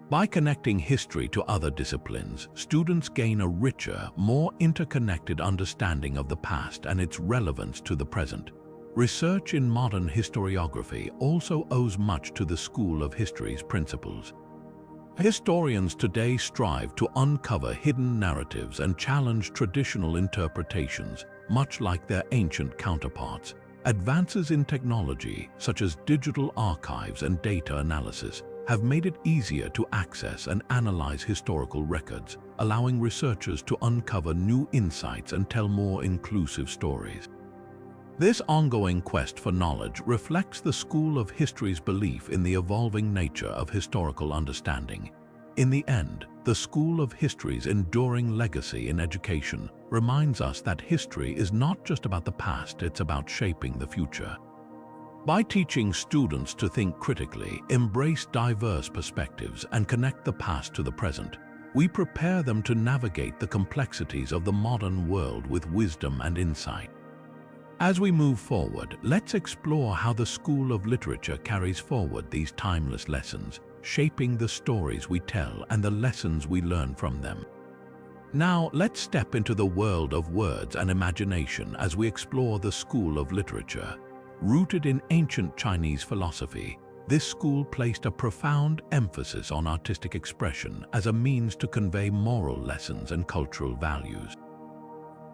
By connecting history to other disciplines, students gain a richer, more interconnected understanding of the past and its relevance to the present. Research in modern historiography also owes much to the School of History's principles. Historians today strive to uncover hidden narratives and challenge traditional interpretations, much like their ancient counterparts. Advances in technology, such as digital archives and data analysis, have made it easier to access and analyze historical records, allowing researchers to uncover new insights and tell more inclusive stories. This ongoing quest for knowledge reflects the School of History's belief in the evolving nature of historical understanding. In the end, the School of History's enduring legacy in education reminds us that history is not just about the past, it's about shaping the future. By teaching students to think critically, embrace diverse perspectives, and connect the past to the present, we prepare them to navigate the complexities of the modern world with wisdom and insight. As we move forward, let's explore how the school of literature carries forward these timeless lessons, shaping the stories we tell and the lessons we learn from them. Now, let's step into the world of words and imagination as we explore the school of literature. Rooted in ancient Chinese philosophy, this school placed a profound emphasis on artistic expression as a means to convey moral lessons and cultural values.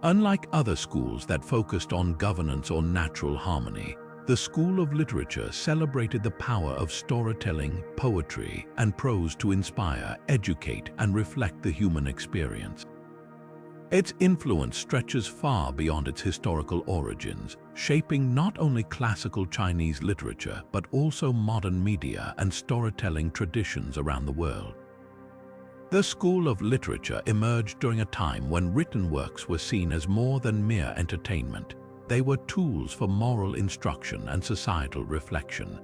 Unlike other schools that focused on governance or natural harmony, the school of literature celebrated the power of storytelling, poetry, and prose to inspire, educate, and reflect the human experience. Its influence stretches far beyond its historical origins, shaping not only classical Chinese literature but also modern media and storytelling traditions around the world. The school of literature emerged during a time when written works were seen as more than mere entertainment. They were tools for moral instruction and societal reflection.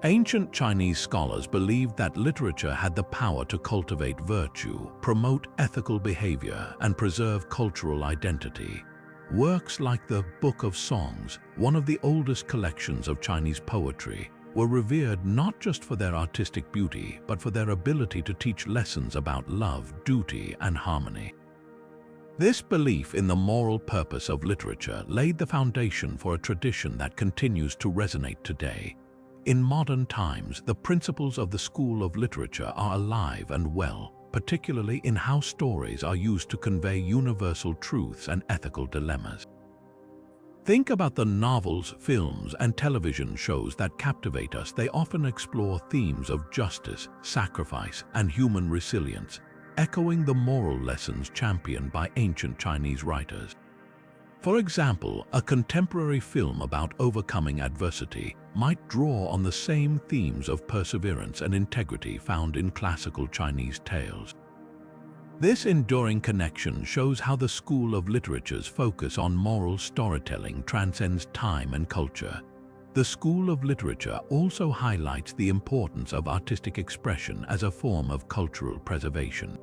Ancient Chinese scholars believed that literature had the power to cultivate virtue, promote ethical behavior, and preserve cultural identity. Works like the Book of Songs, one of the oldest collections of Chinese poetry, were revered not just for their artistic beauty, but for their ability to teach lessons about love, duty, and harmony. This belief in the moral purpose of literature laid the foundation for a tradition that continues to resonate today. In modern times, the principles of the school of literature are alive and well, particularly in how stories are used to convey universal truths and ethical dilemmas. Think about the novels, films, and television shows that captivate us. They often explore themes of justice, sacrifice, and human resilience, echoing the moral lessons championed by ancient Chinese writers. For example, a contemporary film about overcoming adversity might draw on the same themes of perseverance and integrity found in classical Chinese tales. This enduring connection shows how the school of literature's focus on moral storytelling transcends time and culture. The school of literature also highlights the importance of artistic expression as a form of cultural preservation.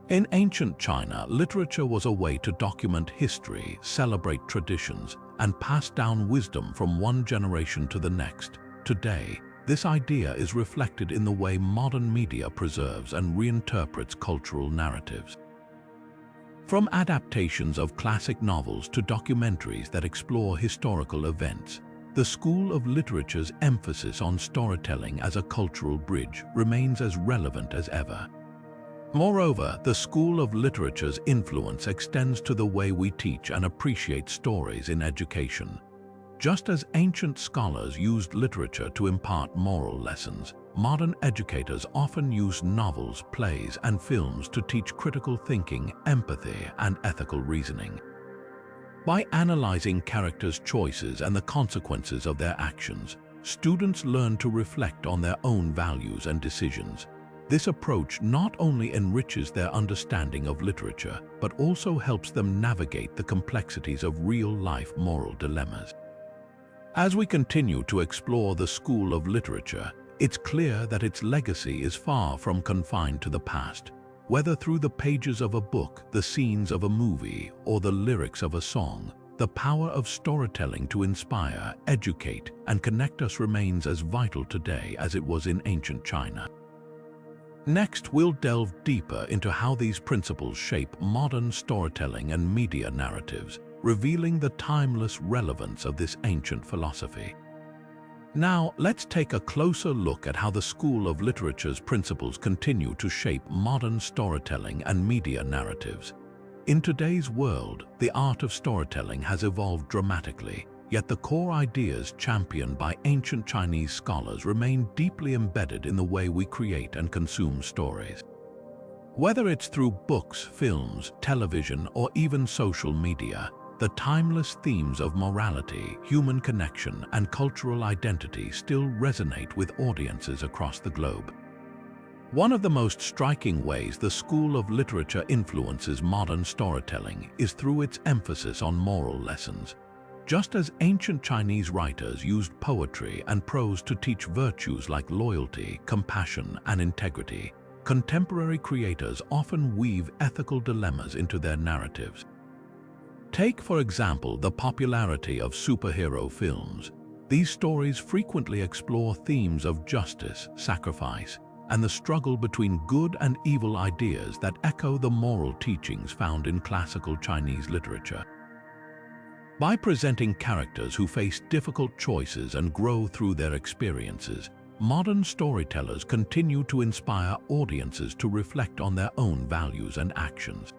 In ancient China, literature was a way to document history, celebrate traditions, and pass down wisdom from one generation to the next. Today, this idea is reflected in the way modern media preserves and reinterprets cultural narratives. From adaptations of classic novels to documentaries that explore historical events, the school of literature's emphasis on storytelling as a cultural bridge remains as relevant as ever. Moreover, the school of literature's influence extends to the way we teach and appreciate stories in education. Just as ancient scholars used literature to impart moral lessons, modern educators often use novels, plays, and films to teach critical thinking, empathy, and ethical reasoning. By analyzing characters' choices and the consequences of their actions, students learn to reflect on their own values and decisions. This approach not only enriches their understanding of literature, but also helps them navigate the complexities of real-life moral dilemmas. As we continue to explore the school of literature, it's clear that its legacy is far from confined to the past. Whether through the pages of a book, the scenes of a movie, or the lyrics of a song, the power of storytelling to inspire, educate, and connect us remains as vital today as it was in ancient China. Next, we'll delve deeper into how these principles shape modern storytelling and media narratives, revealing the timeless relevance of this ancient philosophy. Now, let's take a closer look at how the school of literature's principles continue to shape modern storytelling and media narratives. In today's world, the art of storytelling has evolved dramatically, yet the core ideas championed by ancient Chinese scholars remain deeply embedded in the way we create and consume stories. Whether it's through books, films, television, or even social media, the timeless themes of morality, human connection, and cultural identity still resonate with audiences across the globe. One of the most striking ways the school of literature influences modern storytelling is through its emphasis on moral lessons. Just as ancient Chinese writers used poetry and prose to teach virtues like loyalty, compassion, and integrity, contemporary creators often weave ethical dilemmas into their narratives. Take, for example, the popularity of superhero films. These stories frequently explore themes of justice, sacrifice, and the struggle between good and evil ideas that echo the moral teachings found in classical Chinese literature. By presenting characters who face difficult choices and grow through their experiences, modern storytellers continue to inspire audiences to reflect on their own values and actions.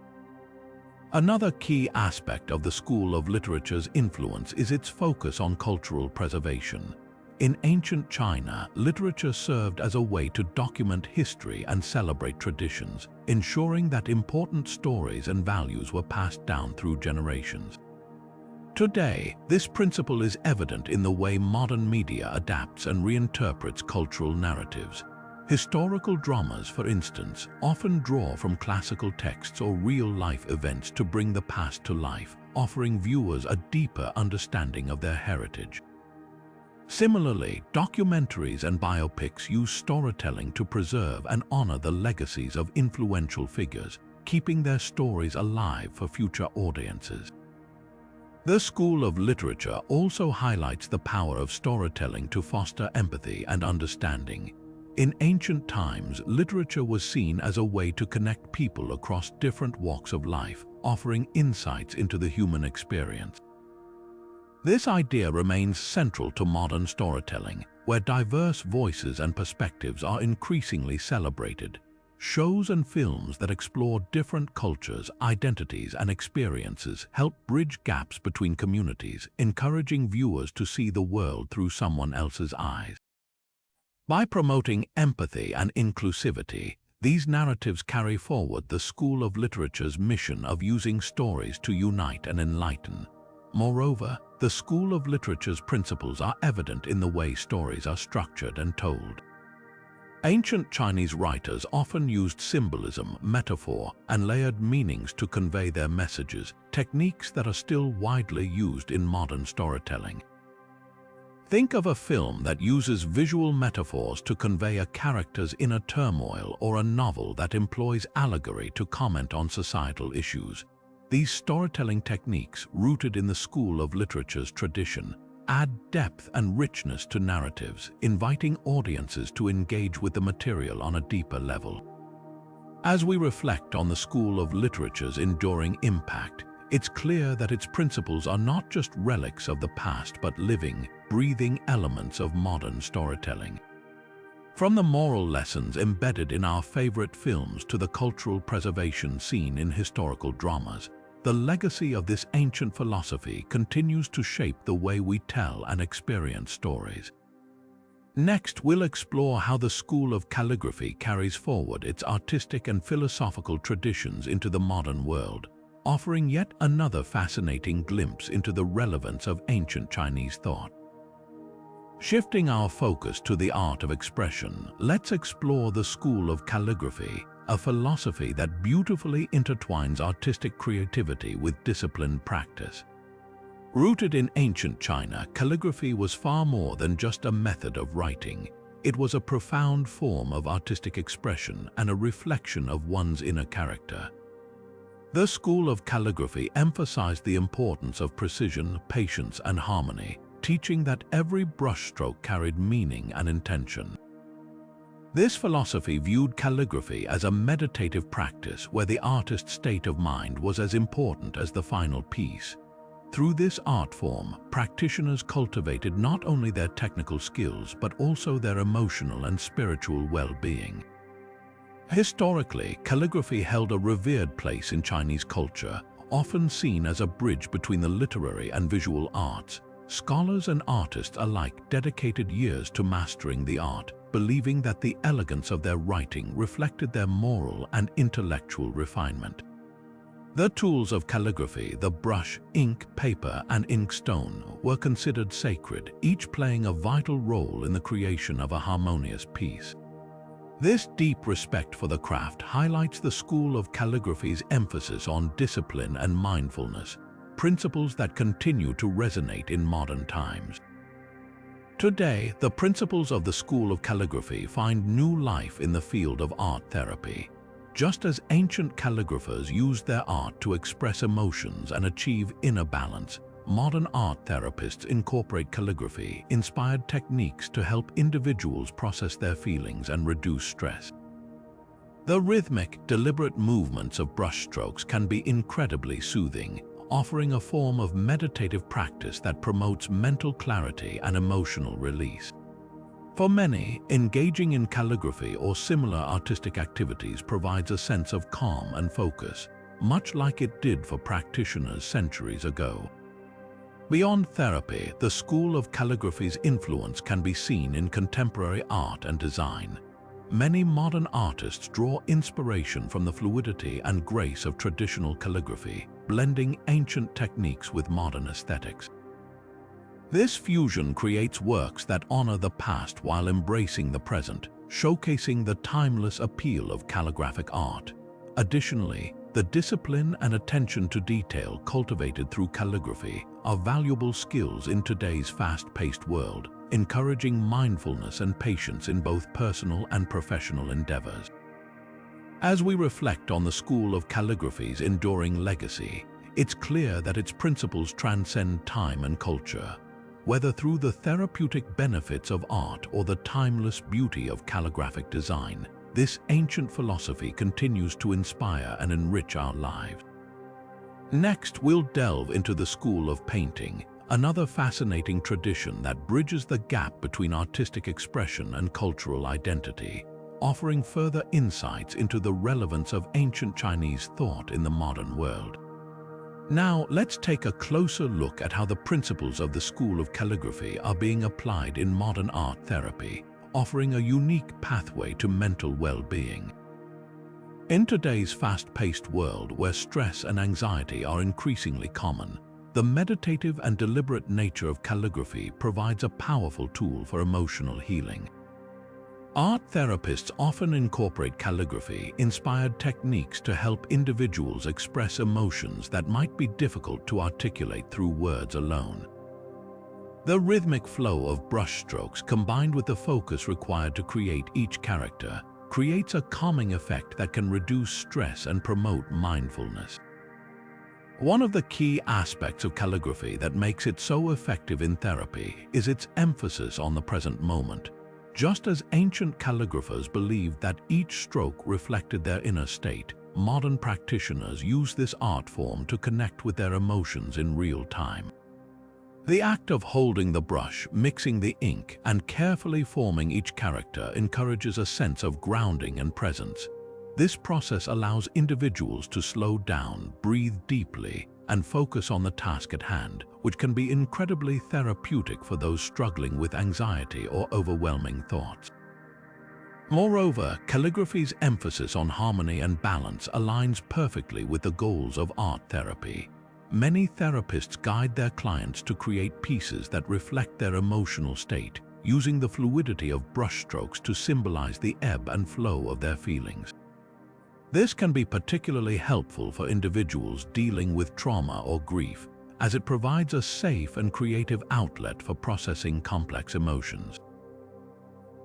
Another key aspect of the school of literature's influence is its focus on cultural preservation. In ancient China, literature served as a way to document history and celebrate traditions, ensuring that important stories and values were passed down through generations. Today, this principle is evident in the way modern media adapts and reinterprets cultural narratives. Historical dramas, for instance, often draw from classical texts or real-life events to bring the past to life, offering viewers a deeper understanding of their heritage. Similarly, documentaries and biopics use storytelling to preserve and honor the legacies of influential figures, keeping their stories alive for future audiences. The school of literature also highlights the power of storytelling to foster empathy and understanding. In ancient times, literature was seen as a way to connect people across different walks of life, offering insights into the human experience. This idea remains central to modern storytelling, where diverse voices and perspectives are increasingly celebrated. Shows and films that explore different cultures, identities, and experiences help bridge gaps between communities, encouraging viewers to see the world through someone else's eyes. By promoting empathy and inclusivity, these narratives carry forward the school of literature's mission of using stories to unite and enlighten. Moreover, the school of literature's principles are evident in the way stories are structured and told. Ancient Chinese writers often used symbolism, metaphor, and layered meanings to convey their messages, techniques that are still widely used in modern storytelling. Think of a film that uses visual metaphors to convey a character's inner turmoil, or a novel that employs allegory to comment on societal issues. These storytelling techniques, rooted in the school of literature's tradition, add depth and richness to narratives, inviting audiences to engage with the material on a deeper level. As we reflect on the school of literature's enduring impact, it's clear that its principles are not just relics of the past but living, breathing elements of modern storytelling. From the moral lessons embedded in our favorite films to the cultural preservation seen in historical dramas, the legacy of this ancient philosophy continues to shape the way we tell and experience stories. Next, we'll explore how the school of calligraphy carries forward its artistic and philosophical traditions into the modern world, offering yet another fascinating glimpse into the relevance of ancient Chinese thought. Shifting our focus to the art of expression, let's explore the school of calligraphy, a philosophy that beautifully intertwines artistic creativity with disciplined practice. Rooted in ancient China, calligraphy was far more than just a method of writing. It was a profound form of artistic expression and a reflection of one's inner character. The school of calligraphy emphasized the importance of precision, patience, and harmony, teaching that every brushstroke carried meaning and intention. This philosophy viewed calligraphy as a meditative practice where the artist's state of mind was as important as the final piece. Through this art form, practitioners cultivated not only their technical skills but also their emotional and spiritual well-being. Historically, calligraphy held a revered place in Chinese culture, often seen as a bridge between the literary and visual arts. Scholars and artists alike dedicated years to mastering the art, believing that the elegance of their writing reflected their moral and intellectual refinement. The tools of calligraphy, the brush, ink, paper, and inkstone, were considered sacred, each playing a vital role in the creation of a harmonious piece. This deep respect for the craft highlights the school of calligraphy's emphasis on discipline and mindfulness, principles that continue to resonate in modern times. Today, the principles of the school of calligraphy find new life in the field of art therapy. Just as ancient calligraphers used their art to express emotions and achieve inner balance, modern art therapists incorporate calligraphy-inspired techniques to help individuals process their feelings and reduce stress. The rhythmic, deliberate movements of brushstrokes can be incredibly soothing, offering a form of meditative practice that promotes mental clarity and emotional release. For many, engaging in calligraphy or similar artistic activities provides a sense of calm and focus, much like it did for practitioners centuries ago. Beyond therapy, the school of calligraphy's influence can be seen in contemporary art and design. Many modern artists draw inspiration from the fluidity and grace of traditional calligraphy, blending ancient techniques with modern aesthetics. This fusion creates works that honor the past while embracing the present, showcasing the timeless appeal of calligraphic art. Additionally, the discipline and attention to detail cultivated through calligraphy are valuable skills in today's fast-paced world, encouraging mindfulness and patience in both personal and professional endeavors. As we reflect on the school of calligraphy's enduring legacy, it's clear that its principles transcend time and culture. Whether through the therapeutic benefits of art or the timeless beauty of calligraphic design, this ancient philosophy continues to inspire and enrich our lives. Next, we'll delve into the school of painting, another fascinating tradition that bridges the gap between artistic expression and cultural identity, offering further insights into the relevance of ancient Chinese thought in the modern world. Now, let's take a closer look at how the principles of the school of calligraphy are being applied in modern art therapy, offering a unique pathway to mental well-being. In today's fast-paced world where stress and anxiety are increasingly common, the meditative and deliberate nature of calligraphy provides a powerful tool for emotional healing. Art therapists often incorporate calligraphy-inspired techniques to help individuals express emotions that might be difficult to articulate through words alone. The rhythmic flow of brushstrokes combined with the focus required to create each character creates a calming effect that can reduce stress and promote mindfulness. One of the key aspects of calligraphy that makes it so effective in therapy is its emphasis on the present moment. Just as ancient calligraphers believed that each stroke reflected their inner state, modern practitioners use this art form to connect with their emotions in real time. The act of holding the brush, mixing the ink, and carefully forming each character encourages a sense of grounding and presence. This process allows individuals to slow down, breathe deeply, and focus on the task at hand, which can be incredibly therapeutic for those struggling with anxiety or overwhelming thoughts. Moreover, calligraphy's emphasis on harmony and balance aligns perfectly with the goals of art therapy. Many therapists guide their clients to create pieces that reflect their emotional state, using the fluidity of brushstrokes to symbolize the ebb and flow of their feelings. This can be particularly helpful for individuals dealing with trauma or grief, as it provides a safe and creative outlet for processing complex emotions.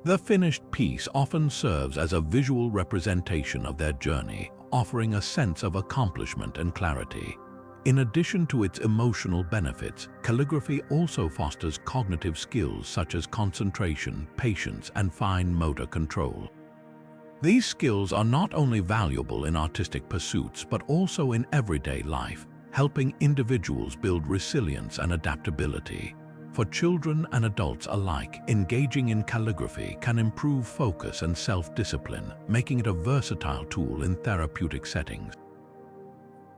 The finished piece often serves as a visual representation of their journey, offering a sense of accomplishment and clarity. In addition to its emotional benefits, calligraphy also fosters cognitive skills such as concentration, patience, and fine motor control. These skills are not only valuable in artistic pursuits but also in everyday life, helping individuals build resilience and adaptability. For children and adults alike, engaging in calligraphy can improve focus and self-discipline, making it a versatile tool in therapeutic settings.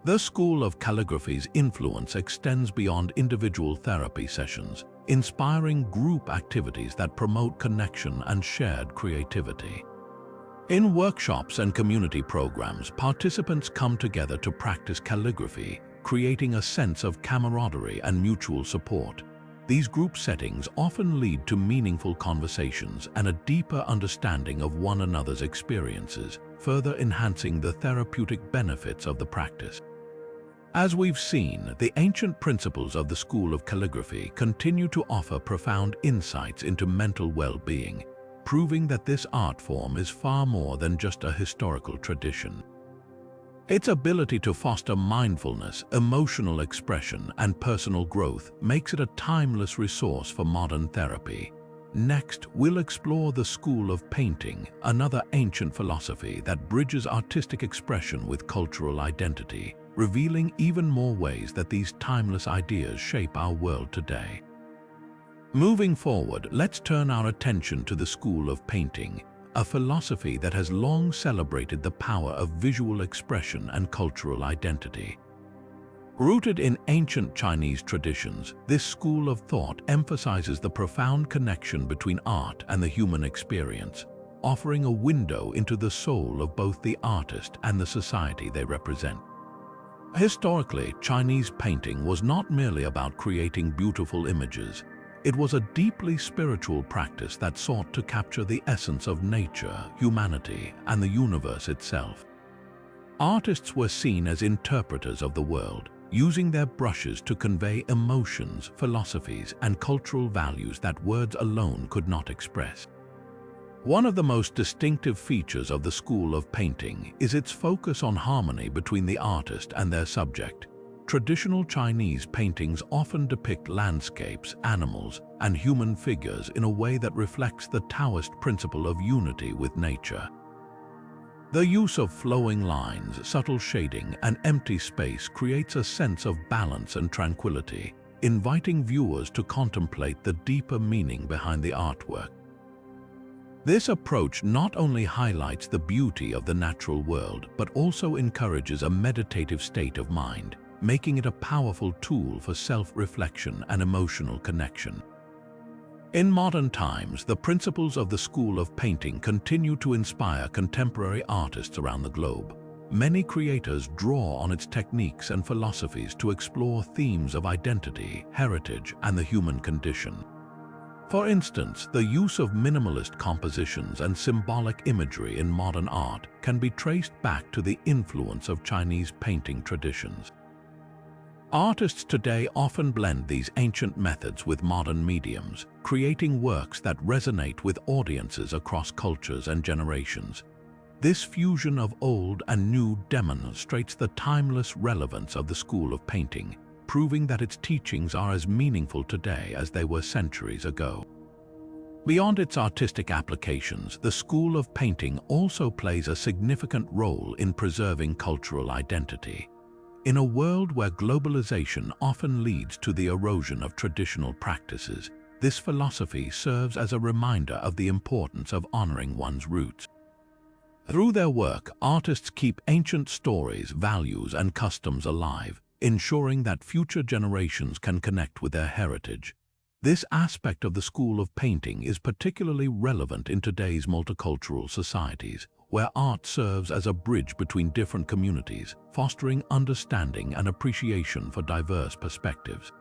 The school of calligraphy's influence extends beyond individual therapy sessions, inspiring group activities that promote connection and shared creativity. In workshops and community programs, participants come together to practice calligraphy, creating a sense of camaraderie and mutual support. These group settings often lead to meaningful conversations and a deeper understanding of one another's experiences, further enhancing the therapeutic benefits of the practice. As we've seen, the ancient principles of the school of calligraphy continue to offer profound insights into mental well-being, proving that this art form is far more than just a historical tradition. Its ability to foster mindfulness, emotional expression, and personal growth makes it a timeless resource for modern therapy. Next, we'll explore the school of painting, another ancient philosophy that bridges artistic expression with cultural identity, revealing even more ways that these timeless ideas shape our world today. Moving forward, let's turn our attention to the school of painting, a philosophy that has long celebrated the power of visual expression and cultural identity. Rooted in ancient Chinese traditions, this school of thought emphasizes the profound connection between art and the human experience, offering a window into the soul of both the artist and the society they represent. Historically, Chinese painting was not merely about creating beautiful images. It was a deeply spiritual practice that sought to capture the essence of nature, humanity, and the universe itself. Artists were seen as interpreters of the world, using their brushes to convey emotions, philosophies, and cultural values that words alone could not express. One of the most distinctive features of the school of painting is its focus on harmony between the artist and their subject. Traditional Chinese paintings often depict landscapes, animals, and human figures in a way that reflects the Taoist principle of unity with nature. The use of flowing lines, subtle shading, and empty space creates a sense of balance and tranquility, inviting viewers to contemplate the deeper meaning behind the artwork. This approach not only highlights the beauty of the natural world, but also encourages a meditative state of mind, making it a powerful tool for self-reflection and emotional connection. In modern times, the principles of the school of painting continue to inspire contemporary artists around the globe. Many creators draw on its techniques and philosophies to explore themes of identity, heritage, and the human condition. For instance, the use of minimalist compositions and symbolic imagery in modern art can be traced back to the influence of Chinese painting traditions. Artists today often blend these ancient methods with modern mediums, creating works that resonate with audiences across cultures and generations. This fusion of old and new demonstrates the timeless relevance of the school of painting, proving that its teachings are as meaningful today as they were centuries ago. Beyond its artistic applications, the school of painting also plays a significant role in preserving cultural identity. In a world where globalization often leads to the erosion of traditional practices, this philosophy serves as a reminder of the importance of honoring one's roots. Through their work, artists keep ancient stories, values, and customs alive, ensuring that future generations can connect with their heritage. This aspect of the school of painting is particularly relevant in today's multicultural societies, where art serves as a bridge between different communities, fostering understanding and appreciation for diverse perspectives.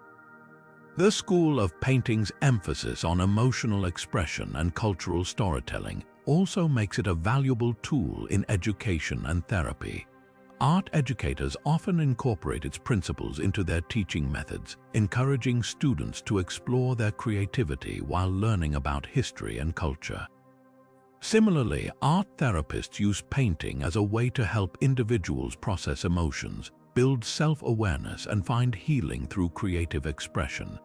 The school of painting's emphasis on emotional expression and cultural storytelling also makes it a valuable tool in education and therapy. Art educators often incorporate its principles into their teaching methods, encouraging students to explore their creativity while learning about history and culture. Similarly, art therapists use painting as a way to help individuals process emotions, build self-awareness, and find healing through creative expression.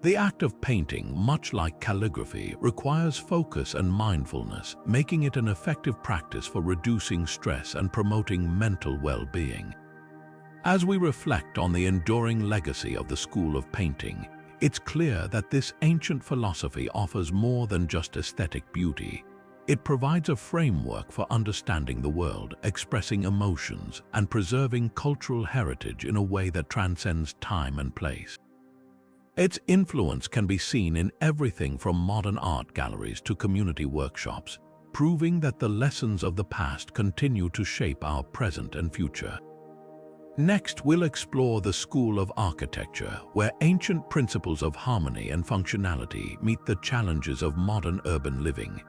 The act of painting, much like calligraphy, requires focus and mindfulness, making it an effective practice for reducing stress and promoting mental well-being. As we reflect on the enduring legacy of the school of painting, it's clear that this ancient philosophy offers more than just aesthetic beauty. It provides a framework for understanding the world, expressing emotions, and preserving cultural heritage in a way that transcends time and place. Its influence can be seen in everything from modern art galleries to community workshops, proving that the lessons of the past continue to shape our present and future. Next, we'll explore the school of architecture, where ancient principles of harmony and functionality meet the challenges of modern urban living.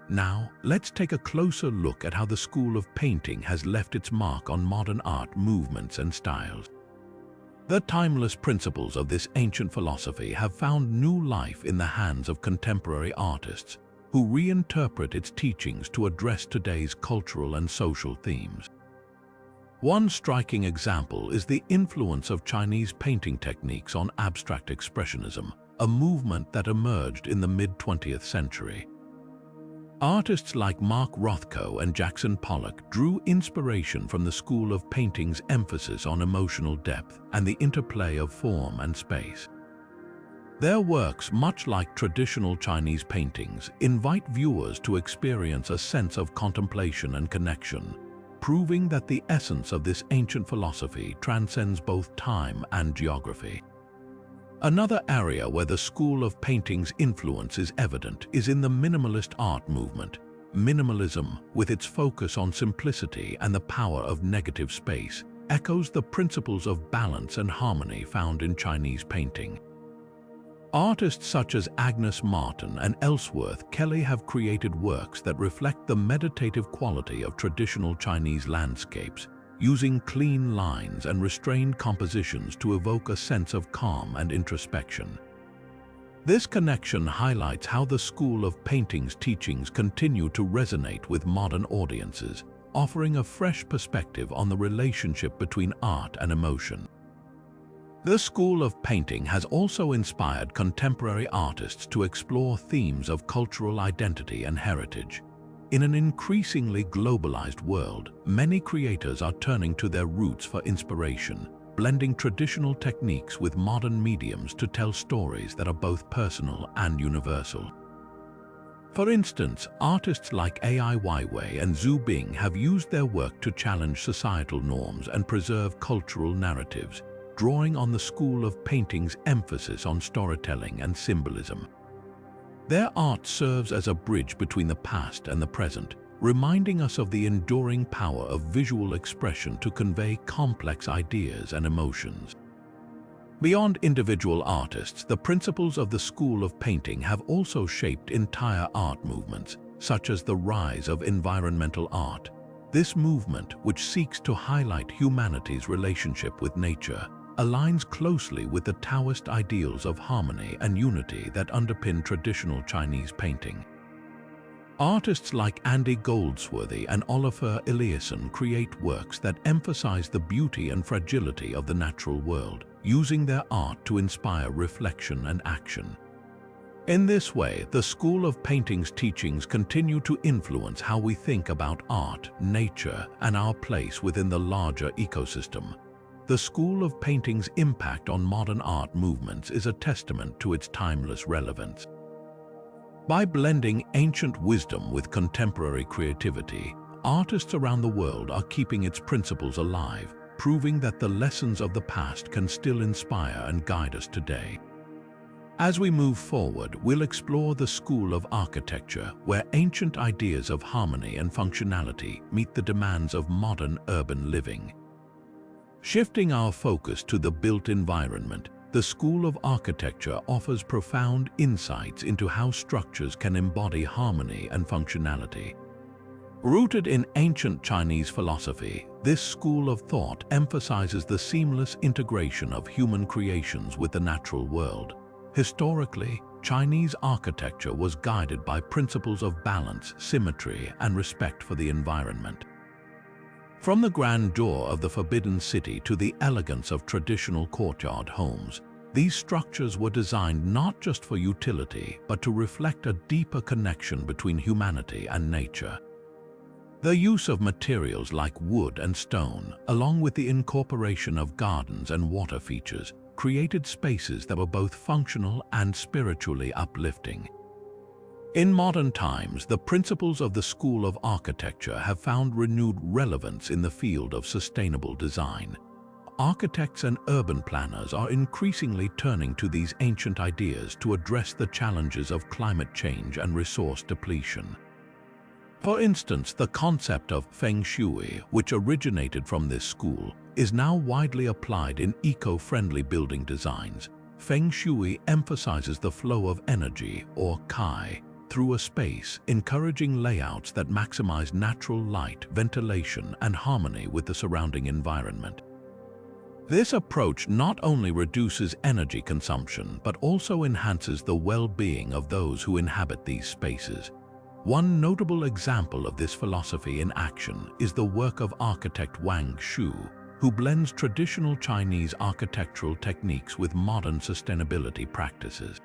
Now, let's take a closer look at how the school of painting has left its mark on modern art movements and styles. The timeless principles of this ancient philosophy have found new life in the hands of contemporary artists, who reinterpret its teachings to address today's cultural and social themes. One striking example is the influence of Chinese painting techniques on abstract expressionism, a movement that emerged in the mid-20th century. Artists like Mark Rothko and Jackson Pollock drew inspiration from the school of painting's emphasis on emotional depth and the interplay of form and space. Their works, much like traditional Chinese paintings, invite viewers to experience a sense of contemplation and connection, proving that the essence of this ancient philosophy transcends both time and geography. Another area where the school of painting's influence is evident is in the minimalist art movement. Minimalism, with its focus on simplicity and the power of negative space, echoes the principles of balance and harmony found in Chinese painting. Artists such as Agnes Martin and Ellsworth Kelly have created works that reflect the meditative quality of traditional Chinese landscapes, using clean lines and restrained compositions to evoke a sense of calm and introspection. This connection highlights how the school of painting's teachings continue to resonate with modern audiences, offering a fresh perspective on the relationship between art and emotion. The school of painting has also inspired contemporary artists to explore themes of cultural identity and heritage. In an increasingly globalized world, many creators are turning to their roots for inspiration, blending traditional techniques with modern mediums to tell stories that are both personal and universal. For instance, artists like Ai Weiwei and Zhu Bing have used their work to challenge societal norms and preserve cultural narratives, drawing on the school of painting's emphasis on storytelling and symbolism. Their art serves as a bridge between the past and the present, reminding us of the enduring power of visual expression to convey complex ideas and emotions. Beyond individual artists, the principles of the school of painting have also shaped entire art movements, such as the rise of environmental art. This movement, which seeks to highlight humanity's relationship with nature, aligns closely with the Taoist ideals of harmony and unity that underpin traditional Chinese painting. Artists like Andy Goldsworthy and Olafur Eliasson create works that emphasize the beauty and fragility of the natural world, using their art to inspire reflection and action. In this way, the school of painting's teachings continue to influence how we think about art, nature, and our place within the larger ecosystem. The school of painting's impact on modern art movements is a testament to its timeless relevance. By blending ancient wisdom with contemporary creativity, artists around the world are keeping its principles alive, proving that the lessons of the past can still inspire and guide us today. As we move forward, we'll explore the school of architecture, where ancient ideas of harmony and functionality meet the demands of modern urban living. Shifting our focus to the built environment, the School of Architecture offers profound insights into how structures can embody harmony and functionality. Rooted in ancient Chinese philosophy, this school of thought emphasizes the seamless integration of human creations with the natural world. Historically, Chinese architecture was guided by principles of balance, symmetry, and respect for the environment. From the grandeur of the Forbidden City to the elegance of traditional courtyard homes, these structures were designed not just for utility, but to reflect a deeper connection between humanity and nature. The use of materials like wood and stone, along with the incorporation of gardens and water features, created spaces that were both functional and spiritually uplifting. In modern times, the principles of the School of Architecture have found renewed relevance in the field of sustainable design. Architects and urban planners are increasingly turning to these ancient ideas to address the challenges of climate change and resource depletion. For instance, the concept of Feng Shui, which originated from this school, is now widely applied in eco-friendly building designs. Feng Shui emphasizes the flow of energy, or Kai, through a space, encouraging layouts that maximize natural light, ventilation, and harmony with the surrounding environment. This approach not only reduces energy consumption, but also enhances the well-being of those who inhabit these spaces, One notable example of this philosophy in action is the work of architect Wang Shu, who blends traditional Chinese architectural techniques with modern sustainability practices.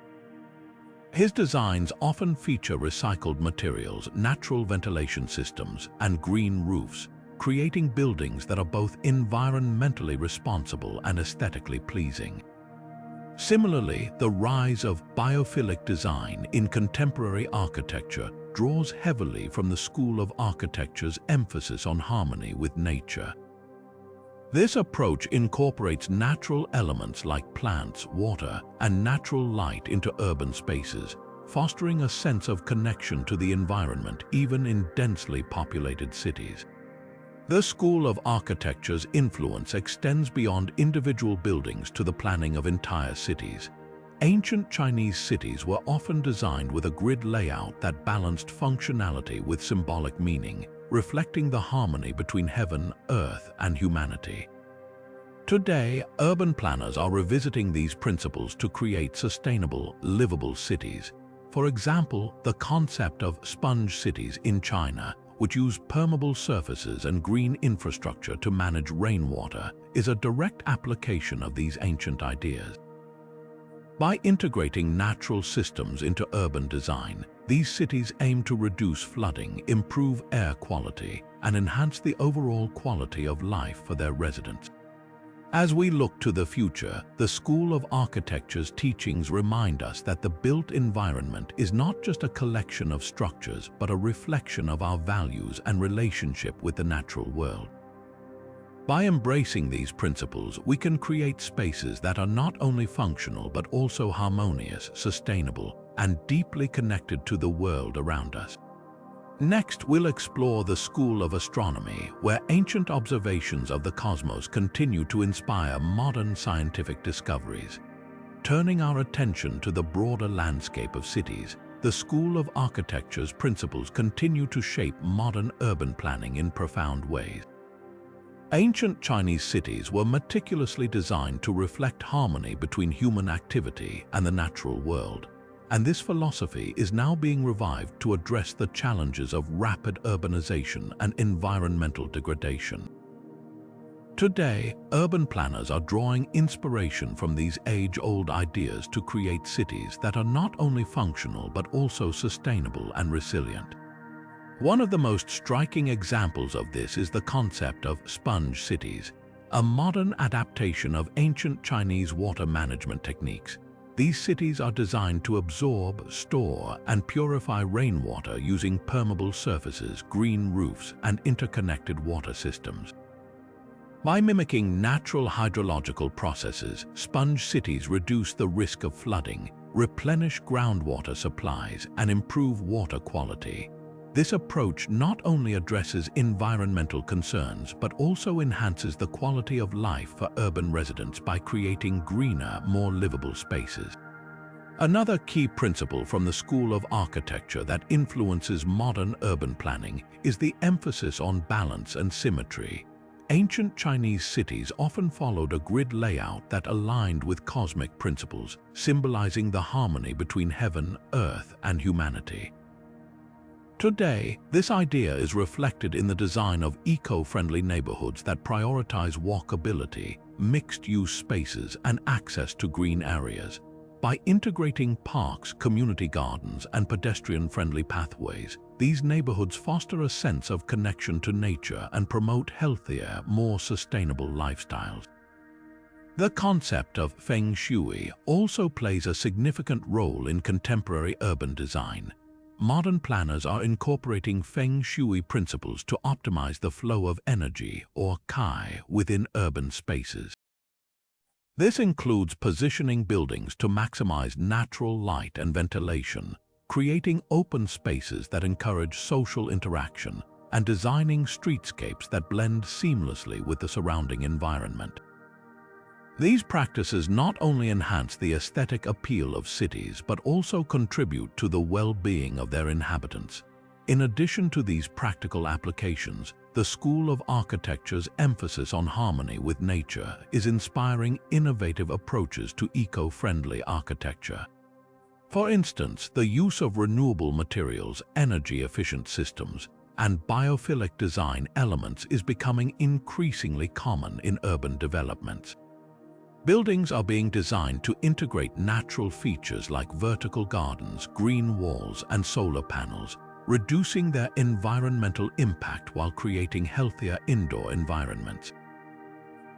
His designs often feature recycled materials, natural ventilation systems, and green roofs, creating buildings that are both environmentally responsible and aesthetically pleasing. Similarly, the rise of biophilic design in contemporary architecture draws heavily from the school of architecture's emphasis on harmony with nature. This approach incorporates natural elements like plants, water, and natural light into urban spaces, fostering a sense of connection to the environment even in densely populated cities. The school of architecture's influence extends beyond individual buildings to the planning of entire cities. Ancient Chinese cities were often designed with a grid layout that balanced functionality with symbolic meaning, reflecting the harmony between heaven, earth, and humanity. Today, urban planners are revisiting these principles to create sustainable, livable cities. For example, the concept of sponge cities in China, which use permeable surfaces and green infrastructure to manage rainwater, is a direct application of these ancient ideas. By integrating natural systems into urban design, these cities aim to reduce flooding, improve air quality, and enhance the overall quality of life for their residents. As we look to the future, the School of Architecture's teachings remind us that the built environment is not just a collection of structures, but a reflection of our values and relationship with the natural world. By embracing these principles, we can create spaces that are not only functional but also harmonious, sustainable, and deeply connected to the world around us. Next, we'll explore the School of Astronomy, where ancient observations of the cosmos continue to inspire modern scientific discoveries. Turning our attention to the broader landscape of cities, the School of Architecture's principles continue to shape modern urban planning in profound ways. Ancient Chinese cities were meticulously designed to reflect harmony between human activity and the natural world, and this philosophy is now being revived to address the challenges of rapid urbanization and environmental degradation. Today, urban planners are drawing inspiration from these age-old ideas to create cities that are not only functional but also sustainable and resilient. One of the most striking examples of this is the concept of sponge cities, a modern adaptation of ancient Chinese water management techniques. These cities are designed to absorb, store, and purify rainwater using permeable surfaces, green roofs, and interconnected water systems. By mimicking natural hydrological processes, sponge cities reduce the risk of flooding, replenish groundwater supplies, and improve water quality. This approach not only addresses environmental concerns but also enhances the quality of life for urban residents by creating greener, more livable spaces. Another key principle from the School of Architecture that influences modern urban planning is the emphasis on balance and symmetry. Ancient Chinese cities often followed a grid layout that aligned with cosmic principles, symbolizing the harmony between heaven, earth, and humanity. Today, this idea is reflected in the design of eco-friendly neighborhoods that prioritize walkability, mixed-use spaces, and access to green areas. By integrating parks, community gardens, and pedestrian-friendly pathways, these neighborhoods foster a sense of connection to nature and promote healthier, more sustainable lifestyles. The concept of Feng Shui also plays a significant role in contemporary urban design. Modern planners are incorporating Feng Shui principles to optimize the flow of energy, or Kai, within urban spaces. This includes positioning buildings to maximize natural light and ventilation, creating open spaces that encourage social interaction, and designing streetscapes that blend seamlessly with the surrounding environment. These practices not only enhance the aesthetic appeal of cities but also contribute to the well-being of their inhabitants. In addition to these practical applications, the School of Architecture's emphasis on harmony with nature is inspiring innovative approaches to eco-friendly architecture. For instance, the use of renewable materials, energy-efficient systems, and biophilic design elements is becoming increasingly common in urban developments. Buildings are being designed to integrate natural features like vertical gardens, green walls, and solar panels, reducing their environmental impact while creating healthier indoor environments.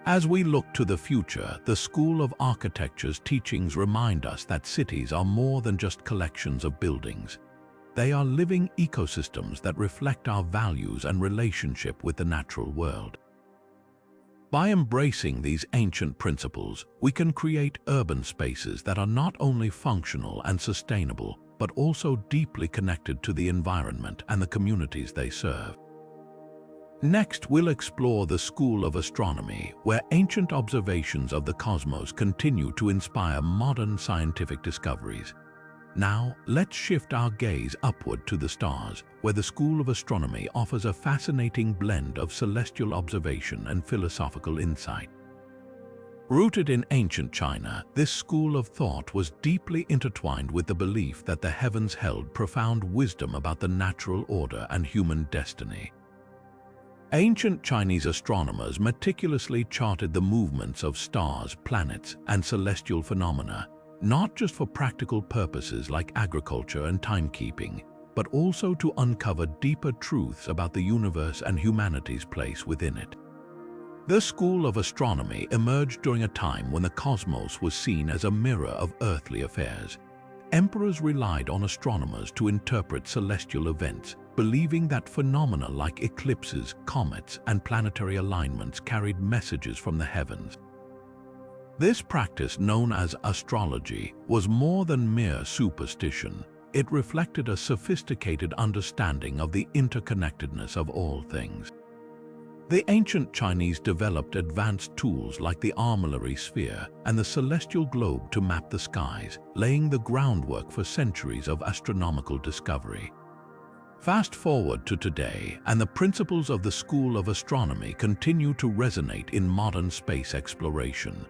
As we look to the future, the School of Architecture's teachings remind us that cities are more than just collections of buildings. They are living ecosystems that reflect our values and relationship with the natural world. By embracing these ancient principles, we can create urban spaces that are not only functional and sustainable, but also deeply connected to the environment and the communities they serve. Next, we'll explore the School of Astronomy, where ancient observations of the cosmos continue to inspire modern scientific discoveries. Now, let's shift our gaze upward to the stars, where the School of Astronomy offers a fascinating blend of celestial observation and philosophical insight. Rooted in ancient China, this school of thought was deeply intertwined with the belief that the heavens held profound wisdom about the natural order and human destiny. Ancient Chinese astronomers meticulously charted the movements of stars, planets, and celestial phenomena, not just for practical purposes like agriculture and timekeeping, but also to uncover deeper truths about the universe and humanity's place within it. The School of Astronomy emerged during a time when the cosmos was seen as a mirror of earthly affairs. Emperors relied on astronomers to interpret celestial events, believing that phenomena like eclipses, comets, and planetary alignments carried messages from the heavens. This practice, known as astrology, was more than mere superstition. It reflected a sophisticated understanding of the interconnectedness of all things. The ancient Chinese developed advanced tools like the armillary sphere and the celestial globe to map the skies, laying the groundwork for centuries of astronomical discovery. Fast forward to today, and the principles of the School of Astronomy continue to resonate in modern space exploration.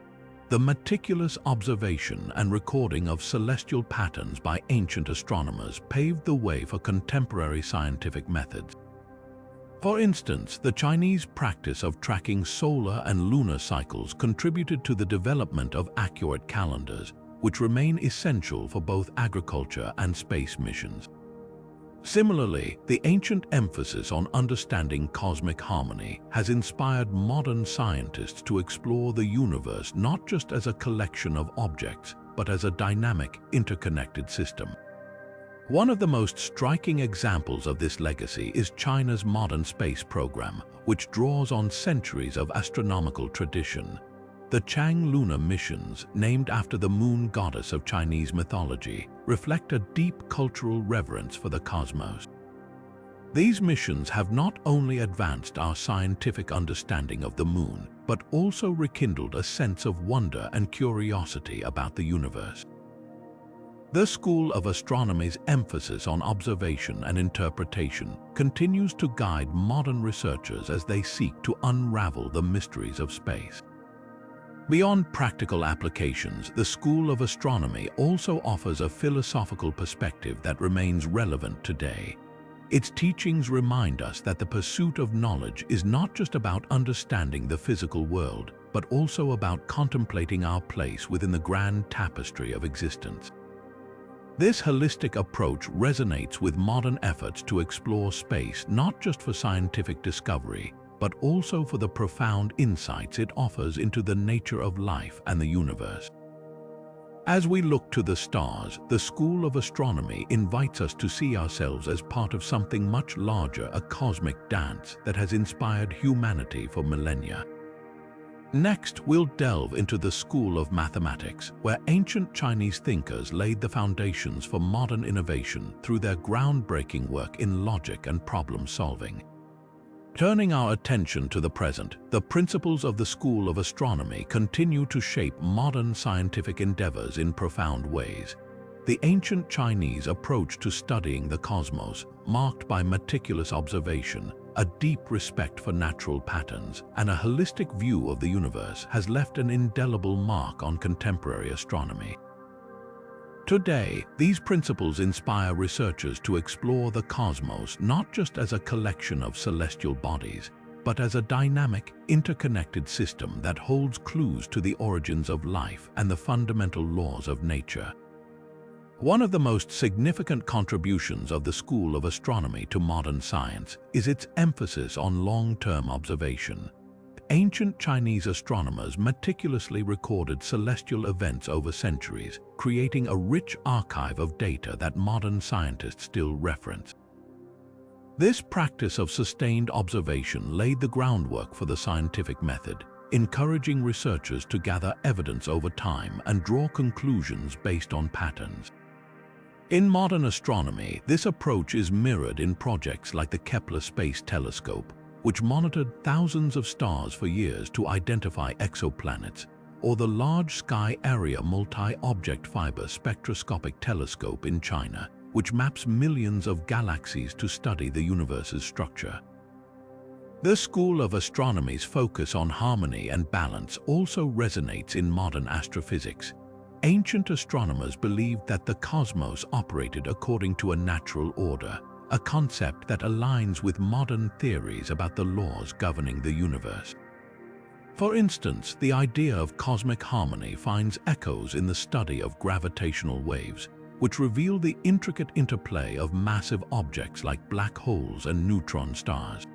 The meticulous observation and recording of celestial patterns by ancient astronomers paved the way for contemporary scientific methods. For instance, the Chinese practice of tracking solar and lunar cycles contributed to the development of accurate calendars, which remain essential for both agriculture and space missions. Similarly, the ancient emphasis on understanding cosmic harmony has inspired modern scientists to explore the universe not just as a collection of objects, but as a dynamic, interconnected system. One of the most striking examples of this legacy is China's modern space program, which draws on centuries of astronomical tradition. The Chang lunar missions, named after the moon goddess of Chinese mythology, reflect a deep cultural reverence for the cosmos. These missions have not only advanced our scientific understanding of the moon, but also rekindled a sense of wonder and curiosity about the universe. The School of Astronomy's emphasis on observation and interpretation continues to guide modern researchers as they seek to unravel the mysteries of space. Beyond practical applications, the School of Astronomy also offers a philosophical perspective that remains relevant today. Its teachings remind us that the pursuit of knowledge is not just about understanding the physical world, but also about contemplating our place within the grand tapestry of existence. This holistic approach resonates with modern efforts to explore space not just for scientific discovery, but also for the profound insights it offers into the nature of life and the universe. As we look to the stars, the School of Astronomy invites us to see ourselves as part of something much larger, a cosmic dance that has inspired humanity for millennia. Next, we'll delve into the School of Mathematics, where ancient Chinese thinkers laid the foundations for modern innovation through their groundbreaking work in logic and problem-solving. Turning our attention to the present, the principles of the School of Astronomy continue to shape modern scientific endeavors in profound ways. The ancient Chinese approach to studying the cosmos, marked by meticulous observation, a deep respect for natural patterns, and a holistic view of the universe, has left an indelible mark on contemporary astronomy. Today, these principles inspire researchers to explore the cosmos not just as a collection of celestial bodies, but as a dynamic, interconnected system that holds clues to the origins of life and the fundamental laws of nature. One of the most significant contributions of the school of astronomy to modern science is its emphasis on long-term observation. Ancient Chinese astronomers meticulously recorded celestial events over centuries, creating a rich archive of data that modern scientists still reference. This practice of sustained observation laid the groundwork for the scientific method, encouraging researchers to gather evidence over time and draw conclusions based on patterns. In modern astronomy, this approach is mirrored in projects like the Kepler Space Telescope, which monitored thousands of stars for years to identify exoplanets, or the Large Sky Area Multi-Object Fiber Spectroscopic Telescope in China, which maps millions of galaxies to study the universe's structure. The school of astronomy's focus on harmony and balance also resonates in modern astrophysics. Ancient astronomers believed that the cosmos operated according to a natural order, a concept that aligns with modern theories about the laws governing the universe. For instance, the idea of cosmic harmony finds echoes in the study of gravitational waves, which reveal the intricate interplay of massive objects like black holes and neutron stars.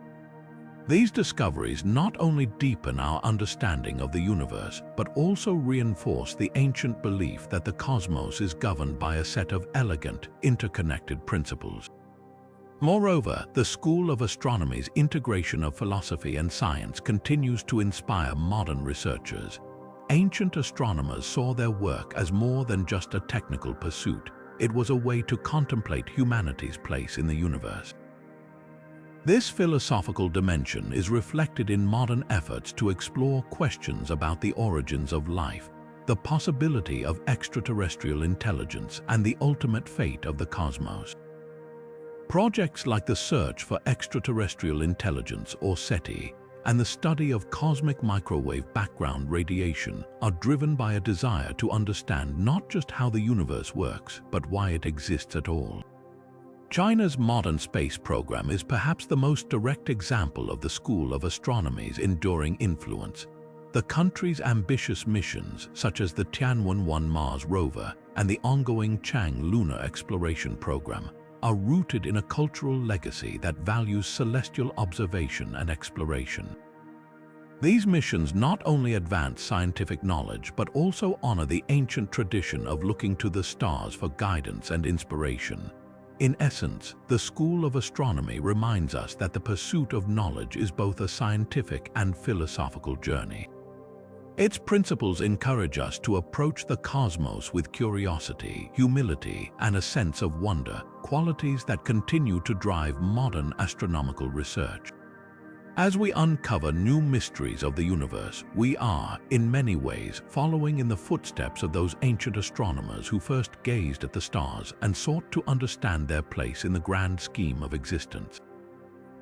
These discoveries not only deepen our understanding of the universe, but also reinforce the ancient belief that the cosmos is governed by a set of elegant, interconnected principles. Moreover, the school of astronomy's integration of philosophy and science continues to inspire modern researchers. Ancient astronomers saw their work as more than just a technical pursuit. It was a way to contemplate humanity's place in the universe. This philosophical dimension is reflected in modern efforts to explore questions about the origins of life, the possibility of extraterrestrial intelligence, and the ultimate fate of the cosmos. Projects like the Search for Extraterrestrial Intelligence, or SETI, and the study of cosmic microwave background radiation are driven by a desire to understand not just how the universe works, but why it exists at all. China's modern space program is perhaps the most direct example of the school of astronomy's enduring influence. The country's ambitious missions, such as the Tianwen-1 Mars rover and the ongoing Chang lunar exploration program, are rooted in a cultural legacy that values celestial observation and exploration. These missions not only advance scientific knowledge but also honor the ancient tradition of looking to the stars for guidance and inspiration. In essence, the school of astronomy reminds us that the pursuit of knowledge is both a scientific and philosophical journey. Its principles encourage us to approach the cosmos with curiosity, humility, and a sense of wonder, qualities that continue to drive modern astronomical research. As we uncover new mysteries of the universe, we are, in many ways, following in the footsteps of those ancient astronomers who first gazed at the stars and sought to understand their place in the grand scheme of existence.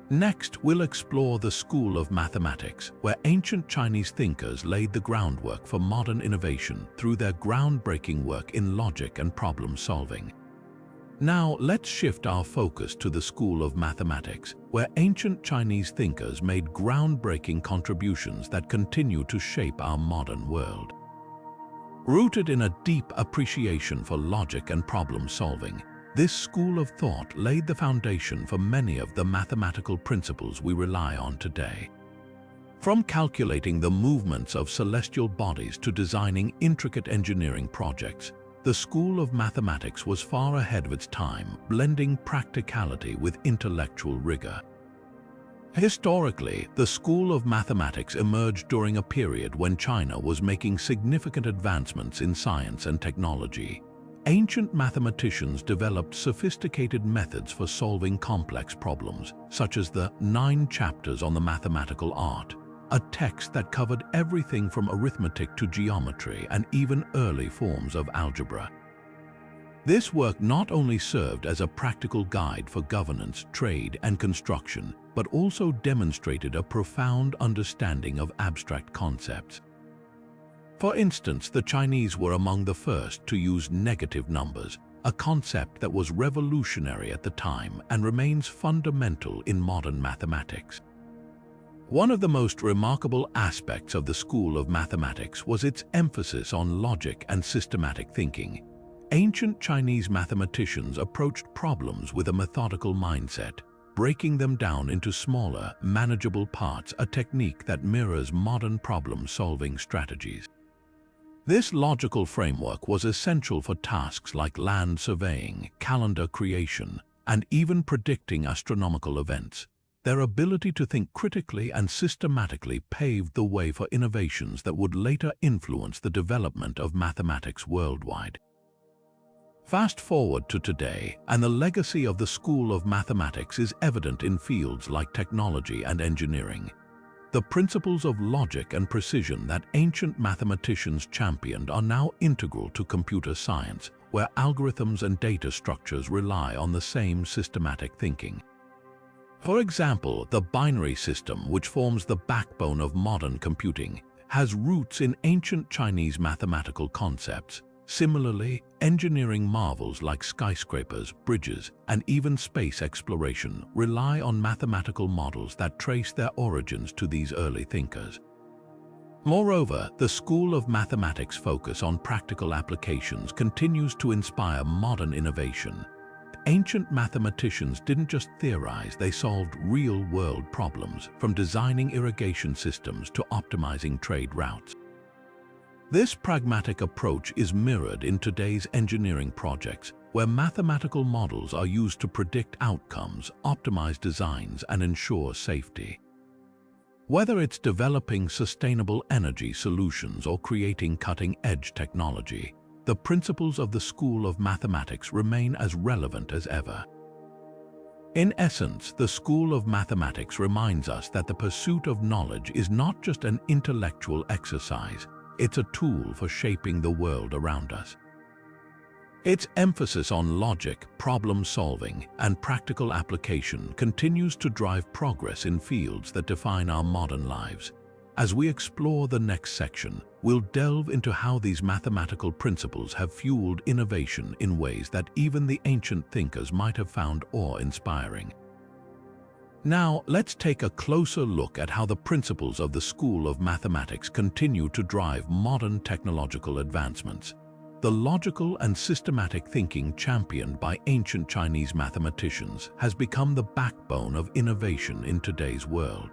Next, we'll explore the school of mathematics, where ancient Chinese thinkers laid the groundwork for modern innovation through their groundbreaking work in logic and problem solving. Now, let's shift our focus to the school of mathematics, where ancient Chinese thinkers made groundbreaking contributions that continue to shape our modern world. Rooted in a deep appreciation for logic and problem solving, this school of thought laid the foundation for many of the mathematical principles we rely on today. From calculating the movements of celestial bodies to designing intricate engineering projects, the school of mathematics was far ahead of its time, blending practicality with intellectual rigor. Historically, the school of mathematics emerged during a period when China was making significant advancements in science and technology. Ancient mathematicians developed sophisticated methods for solving complex problems, such as the 9 Chapters on the Mathematical Art, a text that covered everything from arithmetic to geometry and even early forms of algebra. This work not only served as a practical guide for governance, trade, and construction, but also demonstrated a profound understanding of abstract concepts. For instance, the Chinese were among the first to use negative numbers, a concept that was revolutionary at the time and remains fundamental in modern mathematics. One of the most remarkable aspects of the school of mathematics was its emphasis on logic and systematic thinking. Ancient Chinese mathematicians approached problems with a methodical mindset, breaking them down into smaller, manageable parts, a technique that mirrors modern problem-solving strategies. This logical framework was essential for tasks like land surveying, calendar creation, and even predicting astronomical events. Their ability to think critically and systematically paved the way for innovations that would later influence the development of mathematics worldwide. Fast forward to today, and the legacy of the school of mathematics is evident in fields like technology and engineering. The principles of logic and precision that ancient mathematicians championed are now integral to computer science, where algorithms and data structures rely on the same systematic thinking. For example, the binary system, which forms the backbone of modern computing, has roots in ancient Chinese mathematical concepts. Similarly, engineering marvels like skyscrapers, bridges, and even space exploration rely on mathematical models that trace their origins to these early thinkers. Moreover, the school of mathematics' focus on practical applications continues to inspire modern innovation. Ancient mathematicians didn't just theorize, they solved real-world problems, from designing irrigation systems to optimizing trade routes. This pragmatic approach is mirrored in today's engineering projects, where mathematical models are used to predict outcomes, optimize designs, and ensure safety. Whether it's developing sustainable energy solutions or creating cutting-edge technology, the principles of the school of mathematics remain as relevant as ever. In essence, the school of mathematics reminds us that the pursuit of knowledge is not just an intellectual exercise, it's a tool for shaping the world around us. Its emphasis on logic, problem-solving, and practical application continues to drive progress in fields that define our modern lives. As we explore the next section, we'll delve into how these mathematical principles have fueled innovation in ways that even the ancient thinkers might have found awe-inspiring. Now, let's take a closer look at how the principles of the school of mathematics continue to drive modern technological advancements. The logical and systematic thinking championed by ancient Chinese mathematicians has become the backbone of innovation in today's world.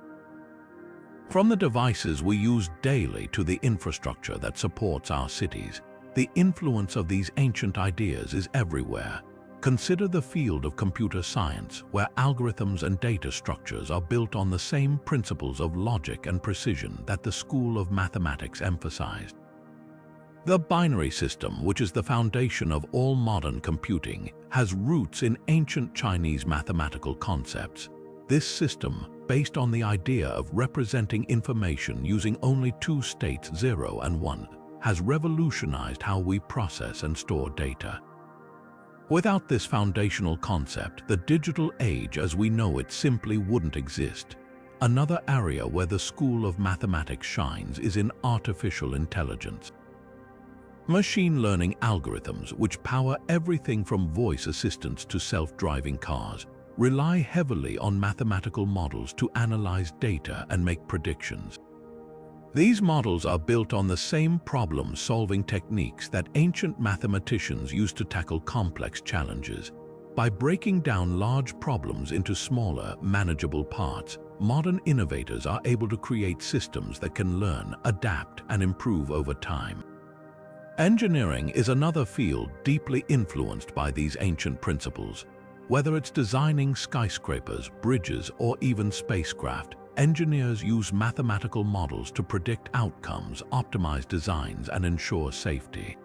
From the devices we use daily to the infrastructure that supports our cities, the influence of these ancient ideas is everywhere. Consider the field of computer science, where algorithms and data structures are built on the same principles of logic and precision that the school of mathematics emphasized. The binary system, which is the foundation of all modern computing, has roots in ancient Chinese mathematical concepts. This system, based on the idea of representing information using only two states, 0 and 1, has revolutionized how we process and store data. Without this foundational concept, the digital age as we know it simply wouldn't exist. Another area where the school of mathematics shines is in artificial intelligence. Machine learning algorithms, which power everything from voice assistants to self-driving cars, rely heavily on mathematical models to analyze data and make predictions. These models are built on the same problem-solving techniques that ancient mathematicians used to tackle complex challenges. By breaking down large problems into smaller, manageable parts, modern innovators are able to create systems that can learn, adapt, and improve over time. Engineering is another field deeply influenced by these ancient principles. Whether it's designing skyscrapers, bridges, or even spacecraft, engineers use mathematical models to predict outcomes, optimize designs, and ensure safety.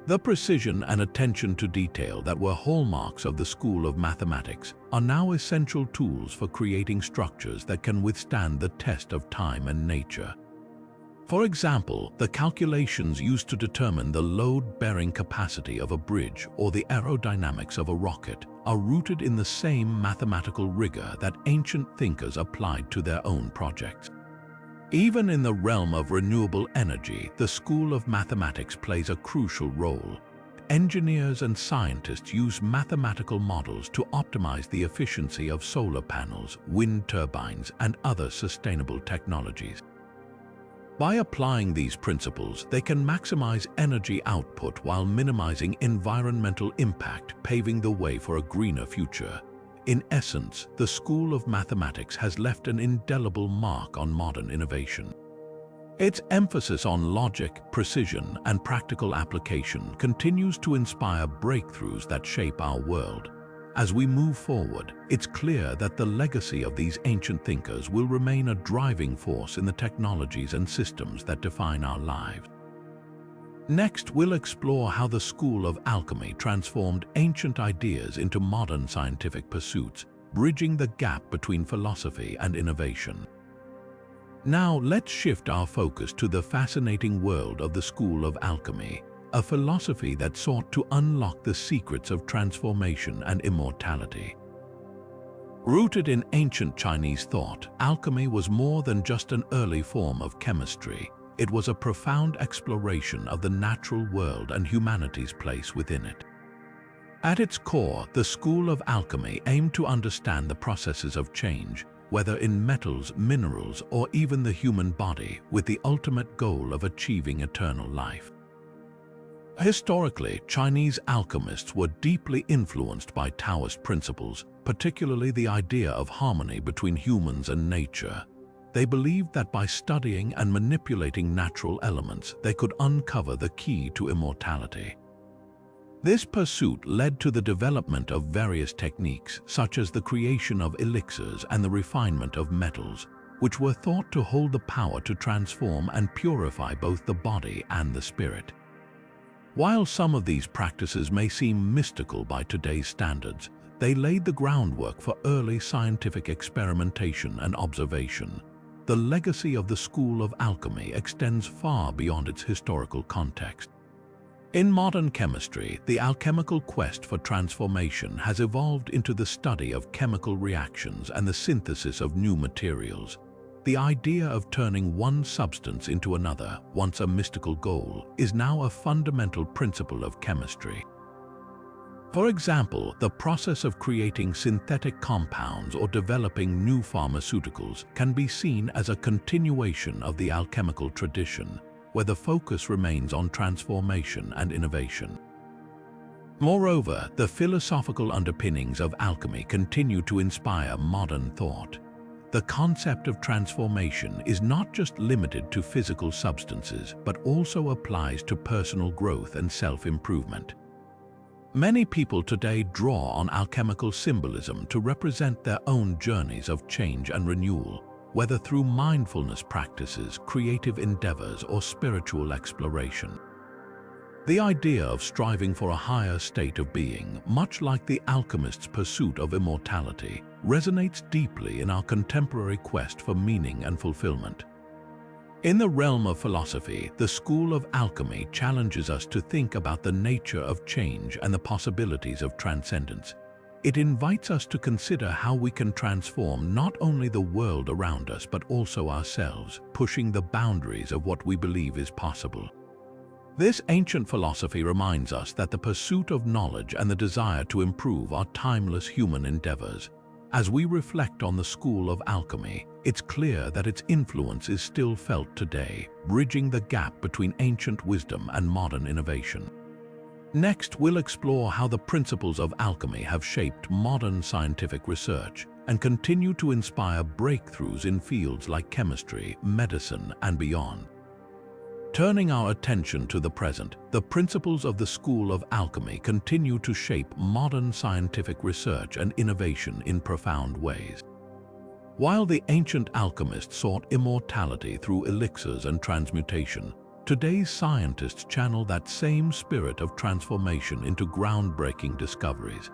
The precision and attention to detail that were hallmarks of the school of mathematics are now essential tools for creating structures that can withstand the test of time and nature. For example, the calculations used to determine the load-bearing capacity of a bridge or the aerodynamics of a rocket are rooted in the same mathematical rigor that ancient thinkers applied to their own projects. Even in the realm of renewable energy, the school of mathematics plays a crucial role. Engineers and scientists use mathematical models to optimize the efficiency of solar panels, wind turbines, and other sustainable technologies. By applying these principles, they can maximize energy output while minimizing environmental impact, paving the way for a greener future. In essence, the school of mathematics has left an indelible mark on modern innovation. Its emphasis on logic, precision, and practical application continues to inspire breakthroughs that shape our world. As we move forward, it's clear that the legacy of these ancient thinkers will remain a driving force in the technologies and systems that define our lives. Next, we'll explore how the school of alchemy transformed ancient ideas into modern scientific pursuits, bridging the gap between philosophy and innovation. Now, let's shift our focus to the fascinating world of the school of alchemy, a philosophy that sought to unlock the secrets of transformation and immortality. Rooted in ancient Chinese thought, alchemy was more than just an early form of chemistry. It was a profound exploration of the natural world and humanity's place within it. At its core, the school of alchemy aimed to understand the processes of change, whether in metals, minerals, or even the human body, with the ultimate goal of achieving eternal life. Historically, Chinese alchemists were deeply influenced by Taoist principles, particularly the idea of harmony between humans and nature. They believed that by studying and manipulating natural elements, they could uncover the key to immortality. This pursuit led to the development of various techniques, such as the creation of elixirs and the refinement of metals, which were thought to hold the power to transform and purify both the body and the spirit. While some of these practices may seem mystical by today's standards, they laid the groundwork for early scientific experimentation and observation. The legacy of the school of alchemy extends far beyond its historical context. In modern chemistry, the alchemical quest for transformation has evolved into the study of chemical reactions and the synthesis of new materials. The idea of turning one substance into another, once a mystical goal, is now a fundamental principle of chemistry. For example, the process of creating synthetic compounds or developing new pharmaceuticals can be seen as a continuation of the alchemical tradition, where the focus remains on transformation and innovation. Moreover, the philosophical underpinnings of alchemy continue to inspire modern thought. The concept of transformation is not just limited to physical substances, but also applies to personal growth and self-improvement. Many people today draw on alchemical symbolism to represent their own journeys of change and renewal, whether through mindfulness practices, creative endeavors, or spiritual exploration. The idea of striving for a higher state of being, much like the alchemist's pursuit of immortality, resonates deeply in our contemporary quest for meaning and fulfillment. In the realm of philosophy, the school of alchemy challenges us to think about the nature of change and the possibilities of transcendence. It invites us to consider how we can transform not only the world around us but also ourselves, pushing the boundaries of what we believe is possible. This ancient philosophy reminds us that the pursuit of knowledge and the desire to improve are timeless human endeavors. As we reflect on the school of alchemy, it's clear that its influence is still felt today, bridging the gap between ancient wisdom and modern innovation. Next, we'll explore how the principles of alchemy have shaped modern scientific research and continue to inspire breakthroughs in fields like chemistry, medicine, and beyond. Turning our attention to the present, the principles of the school of alchemy continue to shape modern scientific research and innovation in profound ways. While the ancient alchemists sought immortality through elixirs and transmutation, today's scientists channel that same spirit of transformation into groundbreaking discoveries.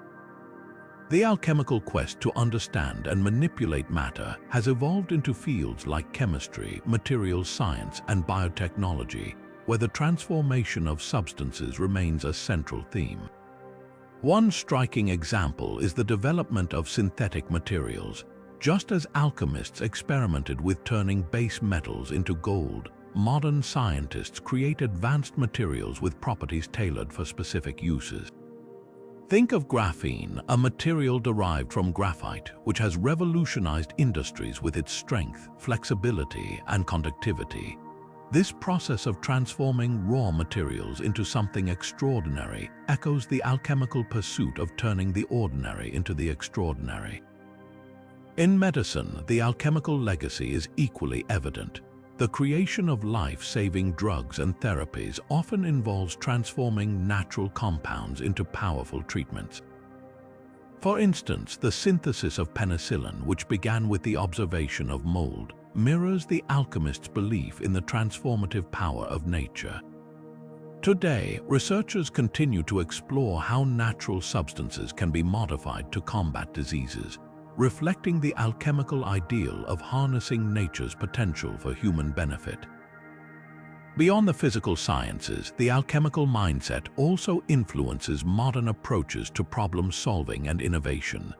The alchemical quest to understand and manipulate matter has evolved into fields like chemistry, materials science, and biotechnology, where the transformation of substances remains a central theme. One striking example is the development of synthetic materials. Just as alchemists experimented with turning base metals into gold, modern scientists create advanced materials with properties tailored for specific uses. Think of graphene, a material derived from graphite, which has revolutionized industries with its strength, flexibility, and conductivity. This process of transforming raw materials into something extraordinary echoes the alchemical pursuit of turning the ordinary into the extraordinary. In medicine, the alchemical legacy is equally evident. The creation of life-saving drugs and therapies often involves transforming natural compounds into powerful treatments. For instance, the synthesis of penicillin, which began with the observation of mold, mirrors the alchemist's belief in the transformative power of nature. Today, researchers continue to explore how natural substances can be modified to combat diseases, reflecting the alchemical ideal of harnessing nature's potential for human benefit. Beyond the physical sciences, the alchemical mindset also influences modern approaches to problem-solving and innovation.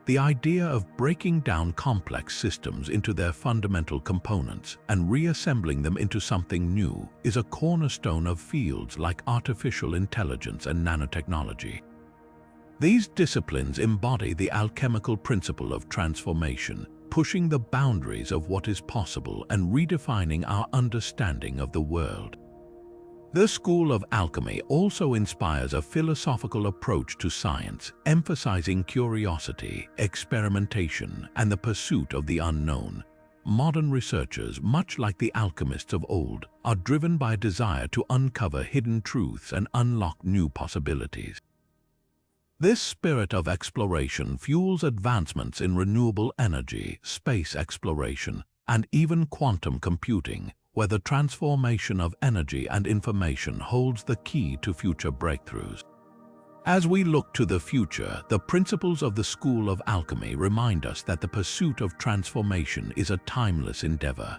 The idea of breaking down complex systems into their fundamental components and reassembling them into something new is a cornerstone of fields like artificial intelligence and nanotechnology. These disciplines embody the alchemical principle of transformation, pushing the boundaries of what is possible and redefining our understanding of the world. The school of alchemy also inspires a philosophical approach to science, emphasizing curiosity, experimentation, and the pursuit of the unknown. Modern researchers, much like the alchemists of old, are driven by a desire to uncover hidden truths and unlock new possibilities. This spirit of exploration fuels advancements in renewable energy, space exploration, and even quantum computing, where the transformation of energy and information holds the key to future breakthroughs. As we look to the future, the principles of the School of Alchemy remind us that the pursuit of transformation is a timeless endeavor.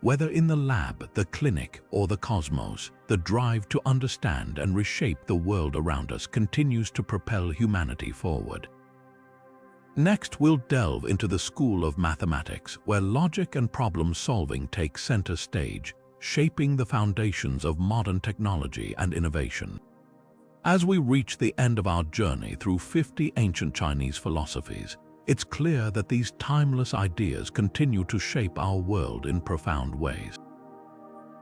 Whether in the lab, the clinic, or the cosmos, the drive to understand and reshape the world around us continues to propel humanity forward. Next, we'll delve into the School of Mathematics, where logic and problem-solving take center stage, shaping the foundations of modern technology and innovation. As we reach the end of our journey through 50 ancient Chinese philosophies, it's clear that these timeless ideas continue to shape our world in profound ways.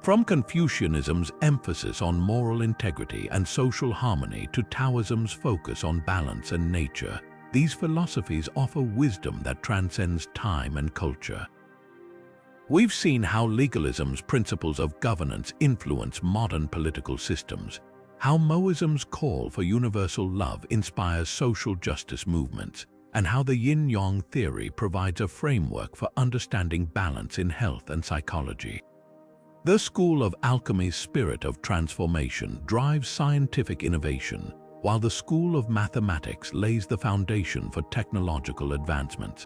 From Confucianism's emphasis on moral integrity and social harmony to Taoism's focus on balance and nature, these philosophies offer wisdom that transcends time and culture. We've seen how legalism's principles of governance influence modern political systems, how MOHISM's call for universal love inspires social justice movements, and how the Yin-Yang theory provides a framework for understanding balance in health and psychology. The School of Alchemy's spirit of transformation drives scientific innovation, while the School of Mathematics lays the foundation for technological advancements.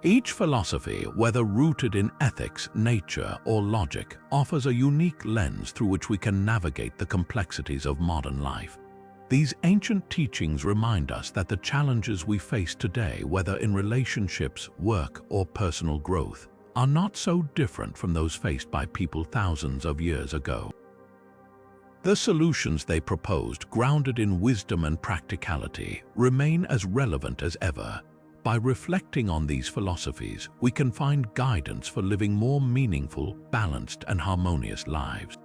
Each philosophy, whether rooted in ethics, nature, or logic, offers a unique lens through which we can navigate the complexities of modern life. These ancient teachings remind us that the challenges we face today, whether in relationships, work, or personal growth, are not so different from those faced by people thousands of years ago. The solutions they proposed, grounded in wisdom and practicality, remain as relevant as ever. By reflecting on these philosophies, we can find guidance for living more meaningful, balanced, and harmonious lives.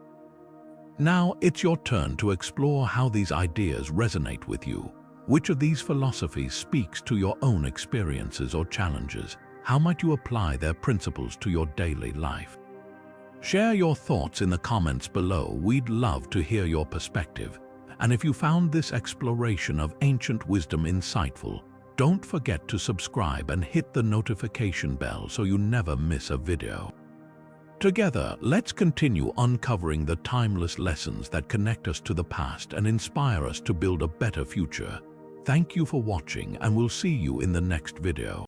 Now, it's your turn to explore how these ideas resonate with you. Which of these philosophies speaks to your own experiences or challenges? How might you apply their principles to your daily life? Share your thoughts in the comments below. We'd love to hear your perspective. And if you found this exploration of ancient wisdom insightful, don't forget to subscribe and hit the notification bell so you never miss a video. Together, let's continue uncovering the timeless lessons that connect us to the past and inspire us to build a better future. Thank you for watching, and we'll see you in the next video.